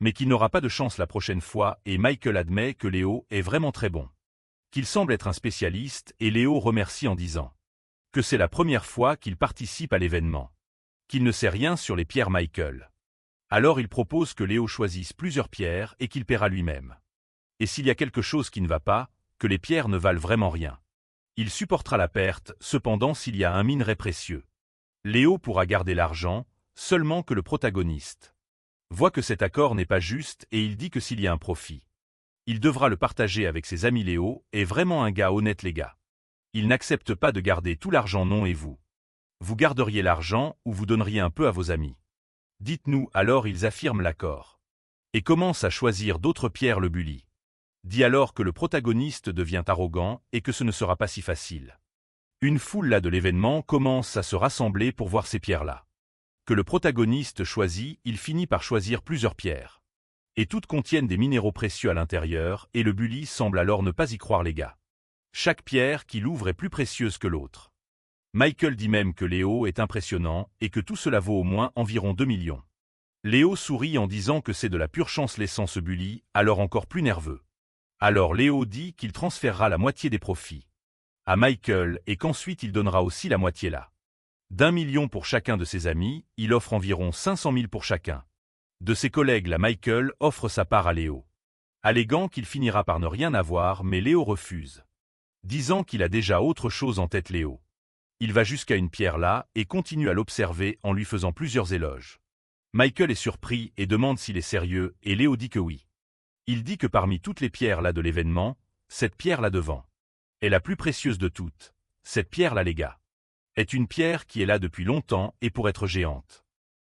mais qu'il n'aura pas de chance la prochaine fois. Et Michael admet que Léo est vraiment très bon, qu'il semble être un spécialiste et Léo remercie en disant que c'est la première fois qu'il participe à l'événement. qu'il ne sait rien sur les pierres Michael. Alors il propose que Léo choisisse plusieurs pierres et qu'il paiera lui-même. Et s'il y a quelque chose qui ne va pas, que les pierres ne valent vraiment rien. Il supportera la perte, cependant s'il y a un minerai précieux. Léo pourra garder l'argent, seulement que le protagoniste voit que cet accord n'est pas juste et il dit que s'il y a un profit, il devra le partager avec ses amis. Léo est vraiment un gars honnête les gars. Il n'accepte pas de garder tout l'argent. Non, et vous? Vous garderiez l'argent ou vous donneriez un peu à vos amis? Dites-nous. Alors ils affirment l'accord et commencent à choisir d'autres pierres. Le bully dit alors que le protagoniste devient arrogant et que ce ne sera pas si facile. Une foule là de l'événement commence à se rassembler pour voir ces pierres-là que le protagoniste choisit. Il finit par choisir plusieurs pierres. Et toutes contiennent des minéraux précieux à l'intérieur, et le bully semble alors ne pas y croire les gars. Chaque pierre qu'il ouvre est plus précieuse que l'autre. Michael dit même que Léo est impressionnant et que tout cela vaut au moins environ 2 millions. Léo sourit en disant que c'est de la pure chance, laissant ce bully alors encore plus nerveux. Alors Léo dit qu'il transférera la moitié des profits à Michael et qu'ensuite il donnera aussi la moitié là d'1 million pour chacun de ses amis. Il offre environ 500 000 pour chacun de ses collègues. Là Michael offre sa part à Léo, alléguant qu'il finira par ne rien avoir, mais Léo refuse, disant qu'il a déjà autre chose en tête. Léo il va jusqu'à une pierre là et continue à l'observer en lui faisant plusieurs éloges. Michael est surpris et demande s'il est sérieux et Léo dit que oui. Il dit que parmi toutes les pierres là de l'événement, cette pierre là devant est la plus précieuse de toutes. Cette pierre là les gars est une pierre qui est là depuis longtemps et pour être géante.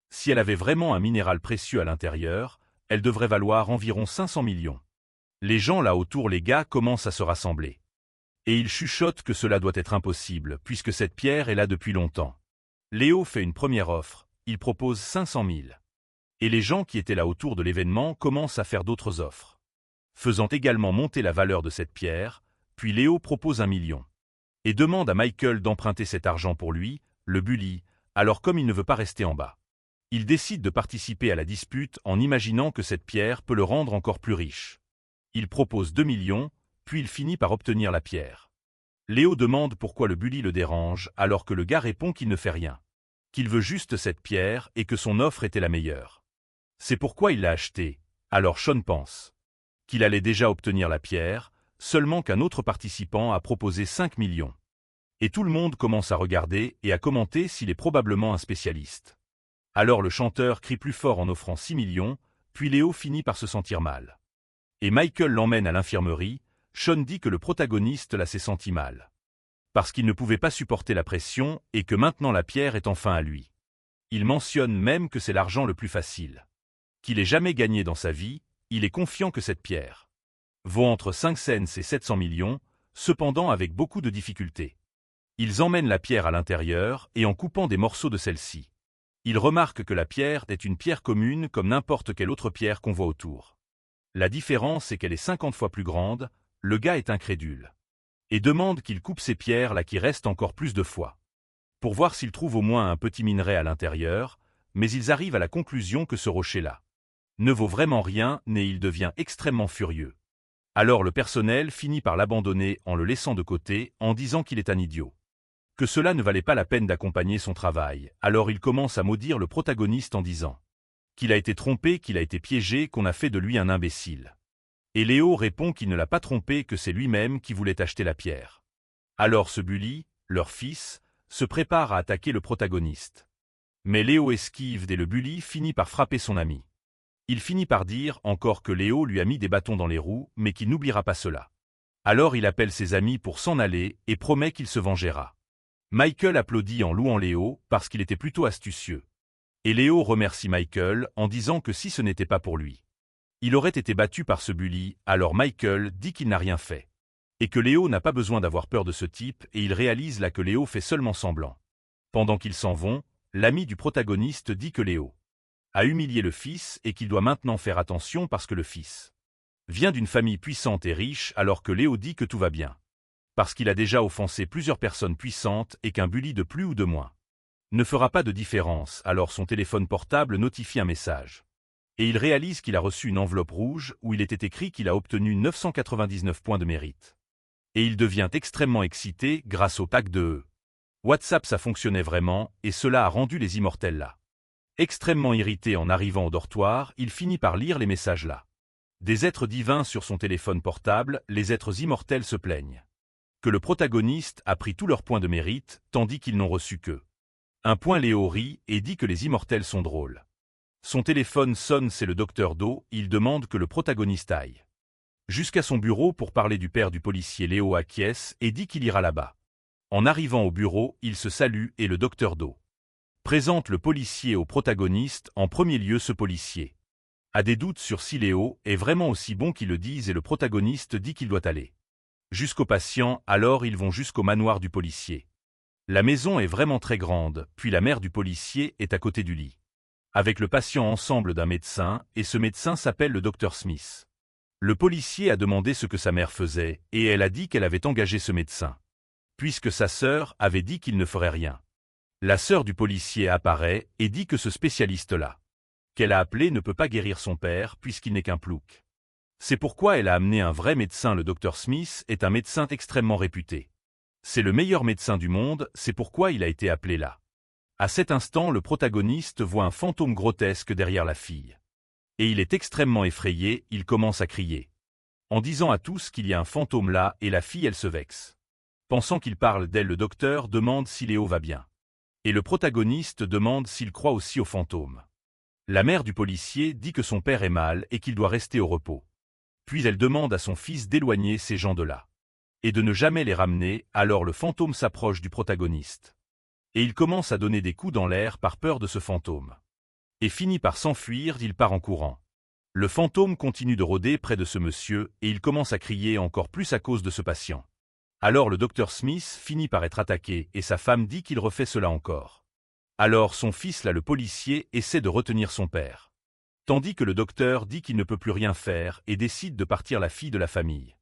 Si elle avait vraiment un minéral précieux à l'intérieur, elle devrait valoir environ 500 millions. Les gens là autour les gars commencent à se rassembler. Et ils chuchotent que cela doit être impossible puisque cette pierre est là depuis longtemps. Léo fait une première offre, il propose 500 000. Et les gens qui étaient là autour de l'événement commencent à faire d'autres offres, faisant également monter la valeur de cette pierre, puis Léo propose 1 million. Et demande à Michael d'emprunter cet argent pour lui, le bully, alors comme il ne veut pas rester en bas. Il décide de participer à la dispute en imaginant que cette pierre peut le rendre encore plus riche. Il propose 2 millions, puis il finit par obtenir la pierre. Léo demande pourquoi le bully le dérange alors que le gars répond qu'il ne fait rien, qu'il veut juste cette pierre et que son offre était la meilleure. C'est pourquoi il l'a achetée. Alors Sean pense qu'il allait déjà obtenir la pierre, seulement qu'un autre participant a proposé 5 millions. Et tout le monde commence à regarder et à commenter s'il est probablement un spécialiste. Alors le chanteur crie plus fort en offrant 6 millions, puis Léo finit par se sentir mal. Et Michael l'emmène à l'infirmerie. Sean dit que le protagoniste là s'est senti mal, parce qu'il ne pouvait pas supporter la pression et que maintenant la pierre est enfin à lui. Il mentionne même que c'est l'argent le plus facile qu'il ait jamais gagné dans sa vie. Il est confiant que cette pierre vaut entre 5 cents et 700 millions, cependant avec beaucoup de difficultés. Ils emmènent la pierre à l'intérieur et en coupant des morceaux de celle-ci, ils remarquent que la pierre est une pierre commune comme n'importe quelle autre pierre qu'on voit autour. La différence est qu'elle est 50 fois plus grande. Le gars est incrédule et demande qu'il coupe ces pierres là qui restent encore plus de fois, pour voir s'il trouve au moins un petit minerai à l'intérieur, mais ils arrivent à la conclusion que ce rocher-là ne vaut vraiment rien et il devient extrêmement furieux. Alors le personnel finit par l'abandonner en le laissant de côté en disant qu'il est un idiot, que cela ne valait pas la peine d'accompagner son travail. Alors il commence à maudire le protagoniste en disant qu'il a été trompé, qu'il a été piégé, qu'on a fait de lui un imbécile. Et Léo répond qu'il ne l'a pas trompé, que c'est lui-même qui voulait acheter la pierre. Alors ce bully, leur fils, se prépare à attaquer le protagoniste. Mais Léo esquive et le bully finit par frapper son ami. Il finit par dire encore que Léo lui a mis des bâtons dans les roues, mais qu'il n'oubliera pas cela. Alors il appelle ses amis pour s'en aller et promet qu'il se vengera. Michael applaudit en louant Léo parce qu'il était plutôt astucieux. Et Léo remercie Michael en disant que si ce n'était pas pour lui, il aurait été battu par ce bully. Alors Michael dit qu'il n'a rien fait. Et que Léo n'a pas besoin d'avoir peur de ce type et il réalise là que Léo fait seulement semblant. Pendant qu'ils s'en vont, l'ami du protagoniste dit que Léo a humilié le fils et qu'il doit maintenant faire attention parce que le fils vient d'une famille puissante et riche alors que Léo dit que tout va bien. Parce qu'il a déjà offensé plusieurs personnes puissantes et qu'un bully de plus ou de moins ne fera pas de différence. Alors son téléphone portable notifie un message. Et il réalise qu'il a reçu une enveloppe rouge où il était écrit qu'il a obtenu 999 points de mérite. Et il devient extrêmement excité grâce au pack de E. WhatsApp ça fonctionnait vraiment, et cela a rendu les immortels là. Extrêmement irrité en arrivant au dortoir, il finit par lire les messages là. Des êtres divins sur son téléphone portable, les êtres immortels se plaignent. Que le protagoniste a pris tous leurs points de mérite, tandis qu'ils n'ont reçu que. Un point. Léo rit et dit que les immortels sont drôles. Son téléphone sonne, c'est le docteur Do, il demande que le protagoniste aille jusqu'à son bureau pour parler du père du policier. Léo acquiesce et dit qu'il ira là-bas. En arrivant au bureau, il se salue et le docteur Do présente le policier au protagoniste. En premier lieu, ce policier a des doutes sur si Léo est vraiment aussi bon qu'ils le disent et le protagoniste dit qu'il doit aller jusqu'au patient. Alors ils vont jusqu'au manoir du policier. La maison est vraiment très grande, puis la mère du policier est à côté du lit avec le patient ensemble d'un médecin, et ce médecin s'appelle le docteur Smith. Le policier a demandé ce que sa mère faisait, et elle a dit qu'elle avait engagé ce médecin, puisque sa sœur avait dit qu'il ne ferait rien. La sœur du policier apparaît et dit que ce spécialiste-là, qu'elle a appelé, ne peut pas guérir son père puisqu'il n'est qu'un plouc. C'est pourquoi elle a amené un vrai médecin. Le docteur Smith est un médecin extrêmement réputé. C'est le meilleur médecin du monde, c'est pourquoi il a été appelé là. À cet instant, le protagoniste voit un fantôme grotesque derrière la fille. Et il est extrêmement effrayé, il commence à crier, en disant à tous qu'il y a un fantôme là, et la fille elle se vexe. Pensant qu'il parle d'elle, le docteur demande si Léo va bien. Et le protagoniste demande s'il croit aussi aux fantômes. La mère du policier dit que son père est mal et qu'il doit rester au repos. Puis elle demande à son fils d'éloigner ces gens de là et de ne jamais les ramener. Alors le fantôme s'approche du protagoniste. Et il commence à donner des coups dans l'air par peur de ce fantôme. Et finit par s'enfuir, il part en courant. Le fantôme continue de rôder près de ce monsieur et il commence à crier encore plus à cause de ce patient. Alors le docteur Smith finit par être attaqué et sa femme dit qu'il refait cela encore. Alors son fils là, le policier, essaie de retenir son père. Tandis que le docteur dit qu'il ne peut plus rien faire et décide de partir. La fille de la famille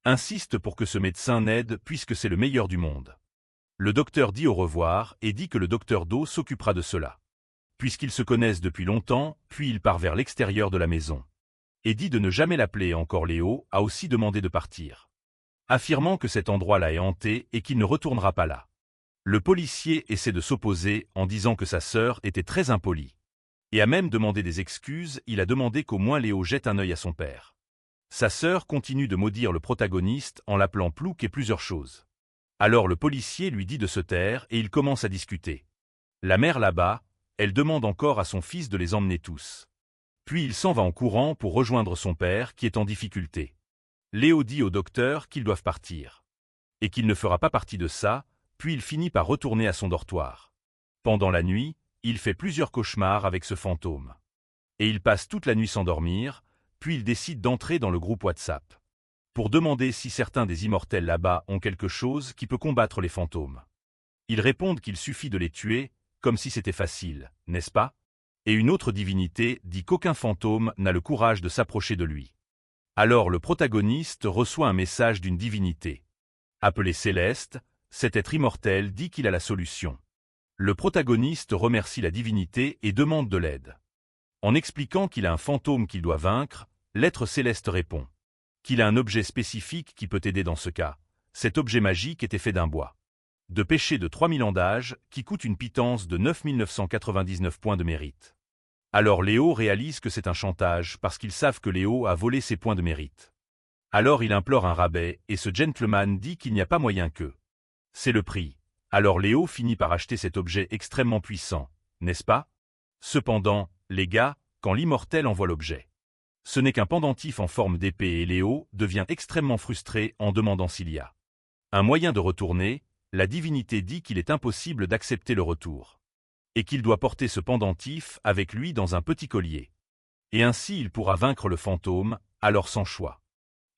insiste pour que ce médecin n'aide puisque c'est le meilleur du monde. Le docteur dit au revoir et dit que le docteur Do s'occupera de cela, puisqu'ils se connaissent depuis longtemps, puis il part vers l'extérieur de la maison. Et dit de ne jamais l'appeler. Encore Léo a aussi demandé de partir, affirmant que cet endroit-là est hanté et qu'il ne retournera pas là. Le policier essaie de s'opposer en disant que sa sœur était très impolie, et a même demandé des excuses. Il a demandé qu'au moins Léo jette un œil à son père. Sa sœur continue de maudire le protagoniste en l'appelant plouc et plusieurs choses. Alors le policier lui dit de se taire et il commence à discuter. La mère là-bas, elle demande encore à son fils de les emmener tous. Puis il s'en va en courant pour rejoindre son père qui est en difficulté. Léo dit au docteur qu'ils doivent partir et qu'il ne fera pas partie de ça, puis il finit par retourner à son dortoir. Pendant la nuit, il fait plusieurs cauchemars avec ce fantôme. Et il passe toute la nuit sans dormir, puis il décide d'entrer dans le groupe WhatsApp pour demander si certains des immortels là-bas ont quelque chose qui peut combattre les fantômes. Ils répondent qu'il suffit de les tuer, comme si c'était facile, n'est-ce pas? Et une autre divinité dit qu'aucun fantôme n'a le courage de s'approcher de lui. Alors le protagoniste reçoit un message d'une divinité appelée Céleste. Cet être immortel dit qu'il a la solution. Le protagoniste remercie la divinité et demande de l'aide. En expliquant qu'il a un fantôme qu'il doit vaincre, l'être céleste répond qu'il a un objet spécifique qui peut aider dans ce cas. Cet objet magique était fait d'un bois de pêcher de 3000 ans d'âge qui coûte une pitance de 9999 points de mérite. Alors Léo réalise que c'est un chantage parce qu'ils savent que Léo a volé ses points de mérite. Alors il implore un rabais et ce gentleman dit qu'il n'y a pas moyen que. C'est le prix. Alors Léo finit par acheter cet objet extrêmement puissant, n'est-ce pas? Cependant, les gars, quand l'immortel envoie l'objet, ce n'est qu'un pendentif en forme d'épée et Léo devient extrêmement frustré en demandant s'il y a un moyen de retourner. La divinité dit qu'il est impossible d'accepter le retour et qu'il doit porter ce pendentif avec lui dans un petit collier. Et ainsi il pourra vaincre le fantôme, alors sans choix.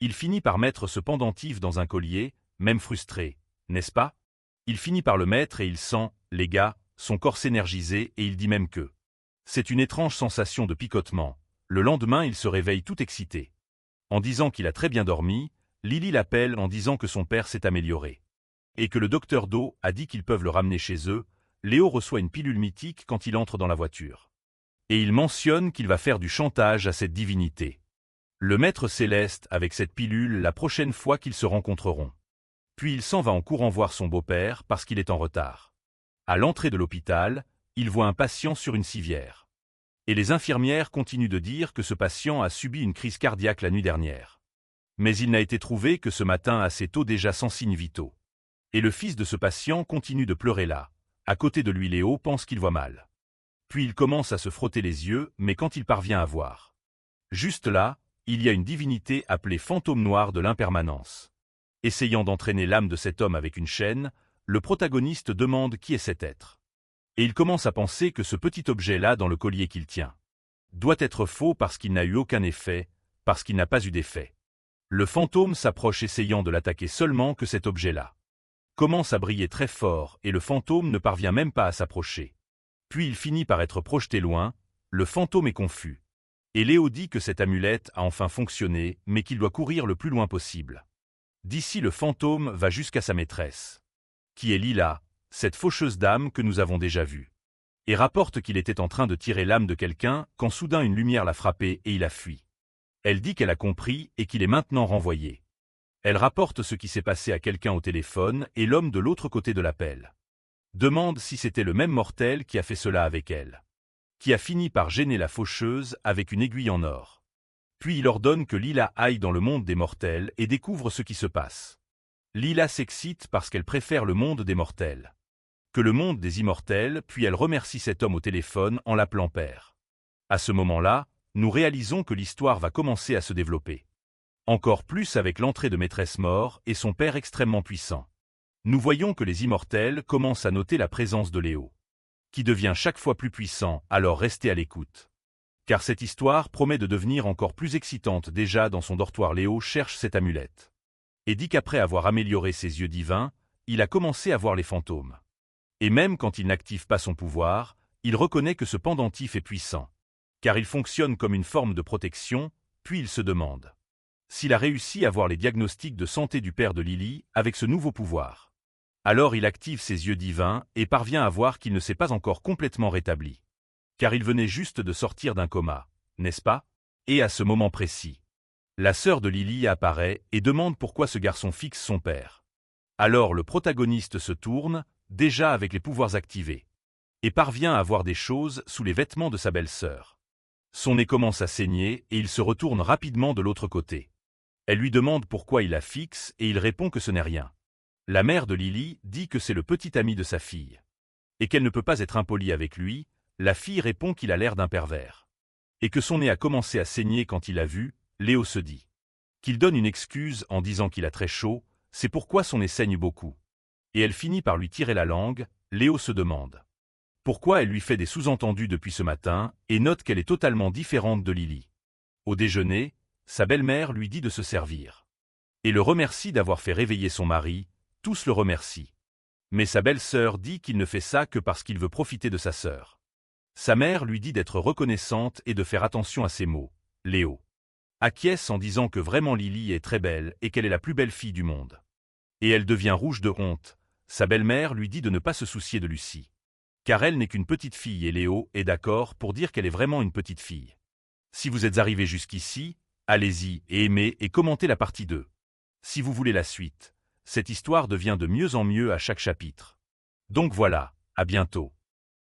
Il finit par mettre ce pendentif dans un collier, même frustré, n'est-ce pas? Il finit par le mettre et il sent, les gars, son corps s'énergiser et il dit même que c'est une étrange sensation de picotement. Le lendemain il se réveille tout excité. En disant qu'il a très bien dormi, Lily l'appelle en disant que son père s'est amélioré. Et que le docteur Do a dit qu'ils peuvent le ramener chez eux. Léo reçoit une pilule mythique quand il entre dans la voiture. Et il mentionne qu'il va faire du chantage à cette divinité. Le maître céleste avec cette pilule la prochaine fois qu'ils se rencontreront. Puis il s'en va en courant voir son beau-père parce qu'il est en retard. À l'entrée de l'hôpital, il voit un patient sur une civière. Et les infirmières continuent de dire que ce patient a subi une crise cardiaque la nuit dernière. Mais il n'a été trouvé que ce matin assez tôt déjà sans signes vitaux. Et le fils de ce patient continue de pleurer là. À côté de lui, Léo pense qu'il voit mal. Puis il commence à se frotter les yeux, mais quand il parvient à voir. Juste là, il y a une divinité appelée fantôme noir de l'impermanence. Essayant d'entraîner l'âme de cet homme avec une chaîne, le protagoniste demande qui est cet être. Et il commence à penser que ce petit objet-là dans le collier qu'il tient doit être faux parce qu'il n'a eu aucun effet, parce qu'il n'a pas eu d'effet. Le fantôme s'approche essayant de l'attaquer seulement que cet objet-là commence à briller très fort et le fantôme ne parvient même pas à s'approcher. Puis il finit par être projeté loin, le fantôme est confus. Et Léo dit que cette amulette a enfin fonctionné, mais qu'il doit courir le plus loin possible. D'ici le fantôme va jusqu'à sa maîtresse, qui est Lila, cette faucheuse dame que nous avons déjà vue. Et rapporte qu'il était en train de tirer l'âme de quelqu'un quand soudain une lumière l'a frappé et il a fui. Elle dit qu'elle a compris et qu'il est maintenant renvoyé. Elle rapporte ce qui s'est passé à quelqu'un au téléphone et l'homme de l'autre côté de l'appel demande si c'était le même mortel qui a fait cela avec elle, qui a fini par gêner la faucheuse avec une aiguille en or. Puis il ordonne que Lila aille dans le monde des mortels et découvre ce qui se passe. Lila s'excite parce qu'elle préfère le monde des mortels que le monde des immortels, puis elle remercie cet homme au téléphone en l'appelant père. À ce moment-là, nous réalisons que l'histoire va commencer à se développer. Encore plus avec l'entrée de Maîtresse Mort et son père extrêmement puissant. Nous voyons que les immortels commencent à noter la présence de Léo, qui devient chaque fois plus puissant, alors restez à l'écoute. Car cette histoire promet de devenir encore plus excitante. Déjà dans son dortoir, Léo cherche cette amulette. Et dit qu'après avoir amélioré ses yeux divins, il a commencé à voir les fantômes. Et même quand il n'active pas son pouvoir, il reconnaît que ce pendentif est puissant. Car il fonctionne comme une forme de protection, puis il se demande s'il a réussi à voir les diagnostics de santé du père de Lily avec ce nouveau pouvoir. Alors il active ses yeux divins et parvient à voir qu'il ne s'est pas encore complètement rétabli. Car il venait juste de sortir d'un coma, n'est-ce pas? Et à ce moment précis, la sœur de Lily apparaît et demande pourquoi ce garçon fixe son père. Alors le protagoniste se tourne, déjà avec les pouvoirs activés, et parvient à voir des choses sous les vêtements de sa belle-sœur. Son nez commence à saigner et il se retourne rapidement de l'autre côté. Elle lui demande pourquoi il la fixe et il répond que ce n'est rien. La mère de Lily dit que c'est le petit ami de sa fille, et qu'elle ne peut pas être impolie avec lui. La fille répond qu'il a l'air d'un pervers, et que son nez a commencé à saigner quand il l'a vu. Léo se dit qu'il donne une excuse en disant qu'il a très chaud, c'est pourquoi son nez saigne beaucoup. Et elle finit par lui tirer la langue. Léo se demande pourquoi elle lui fait des sous-entendus depuis ce matin et note qu'elle est totalement différente de Lily. Au déjeuner, sa belle-mère lui dit de se servir et le remercie d'avoir fait réveiller son mari. Tous le remercient. Mais sa belle-sœur dit qu'il ne fait ça que parce qu'il veut profiter de sa sœur. Sa mère lui dit d'être reconnaissante et de faire attention à ses mots. Léo acquiesce en disant que vraiment Lily est très belle et qu'elle est la plus belle fille du monde. Et elle devient rouge de honte. Sa belle-mère lui dit de ne pas se soucier de Lucie, car elle n'est qu'une petite fille et Léo est d'accord pour dire qu'elle est vraiment une petite fille. Si vous êtes arrivé jusqu'ici, allez-y et aimez et commentez la partie 2. Si vous voulez la suite, cette histoire devient de mieux en mieux à chaque chapitre. Donc voilà, à bientôt.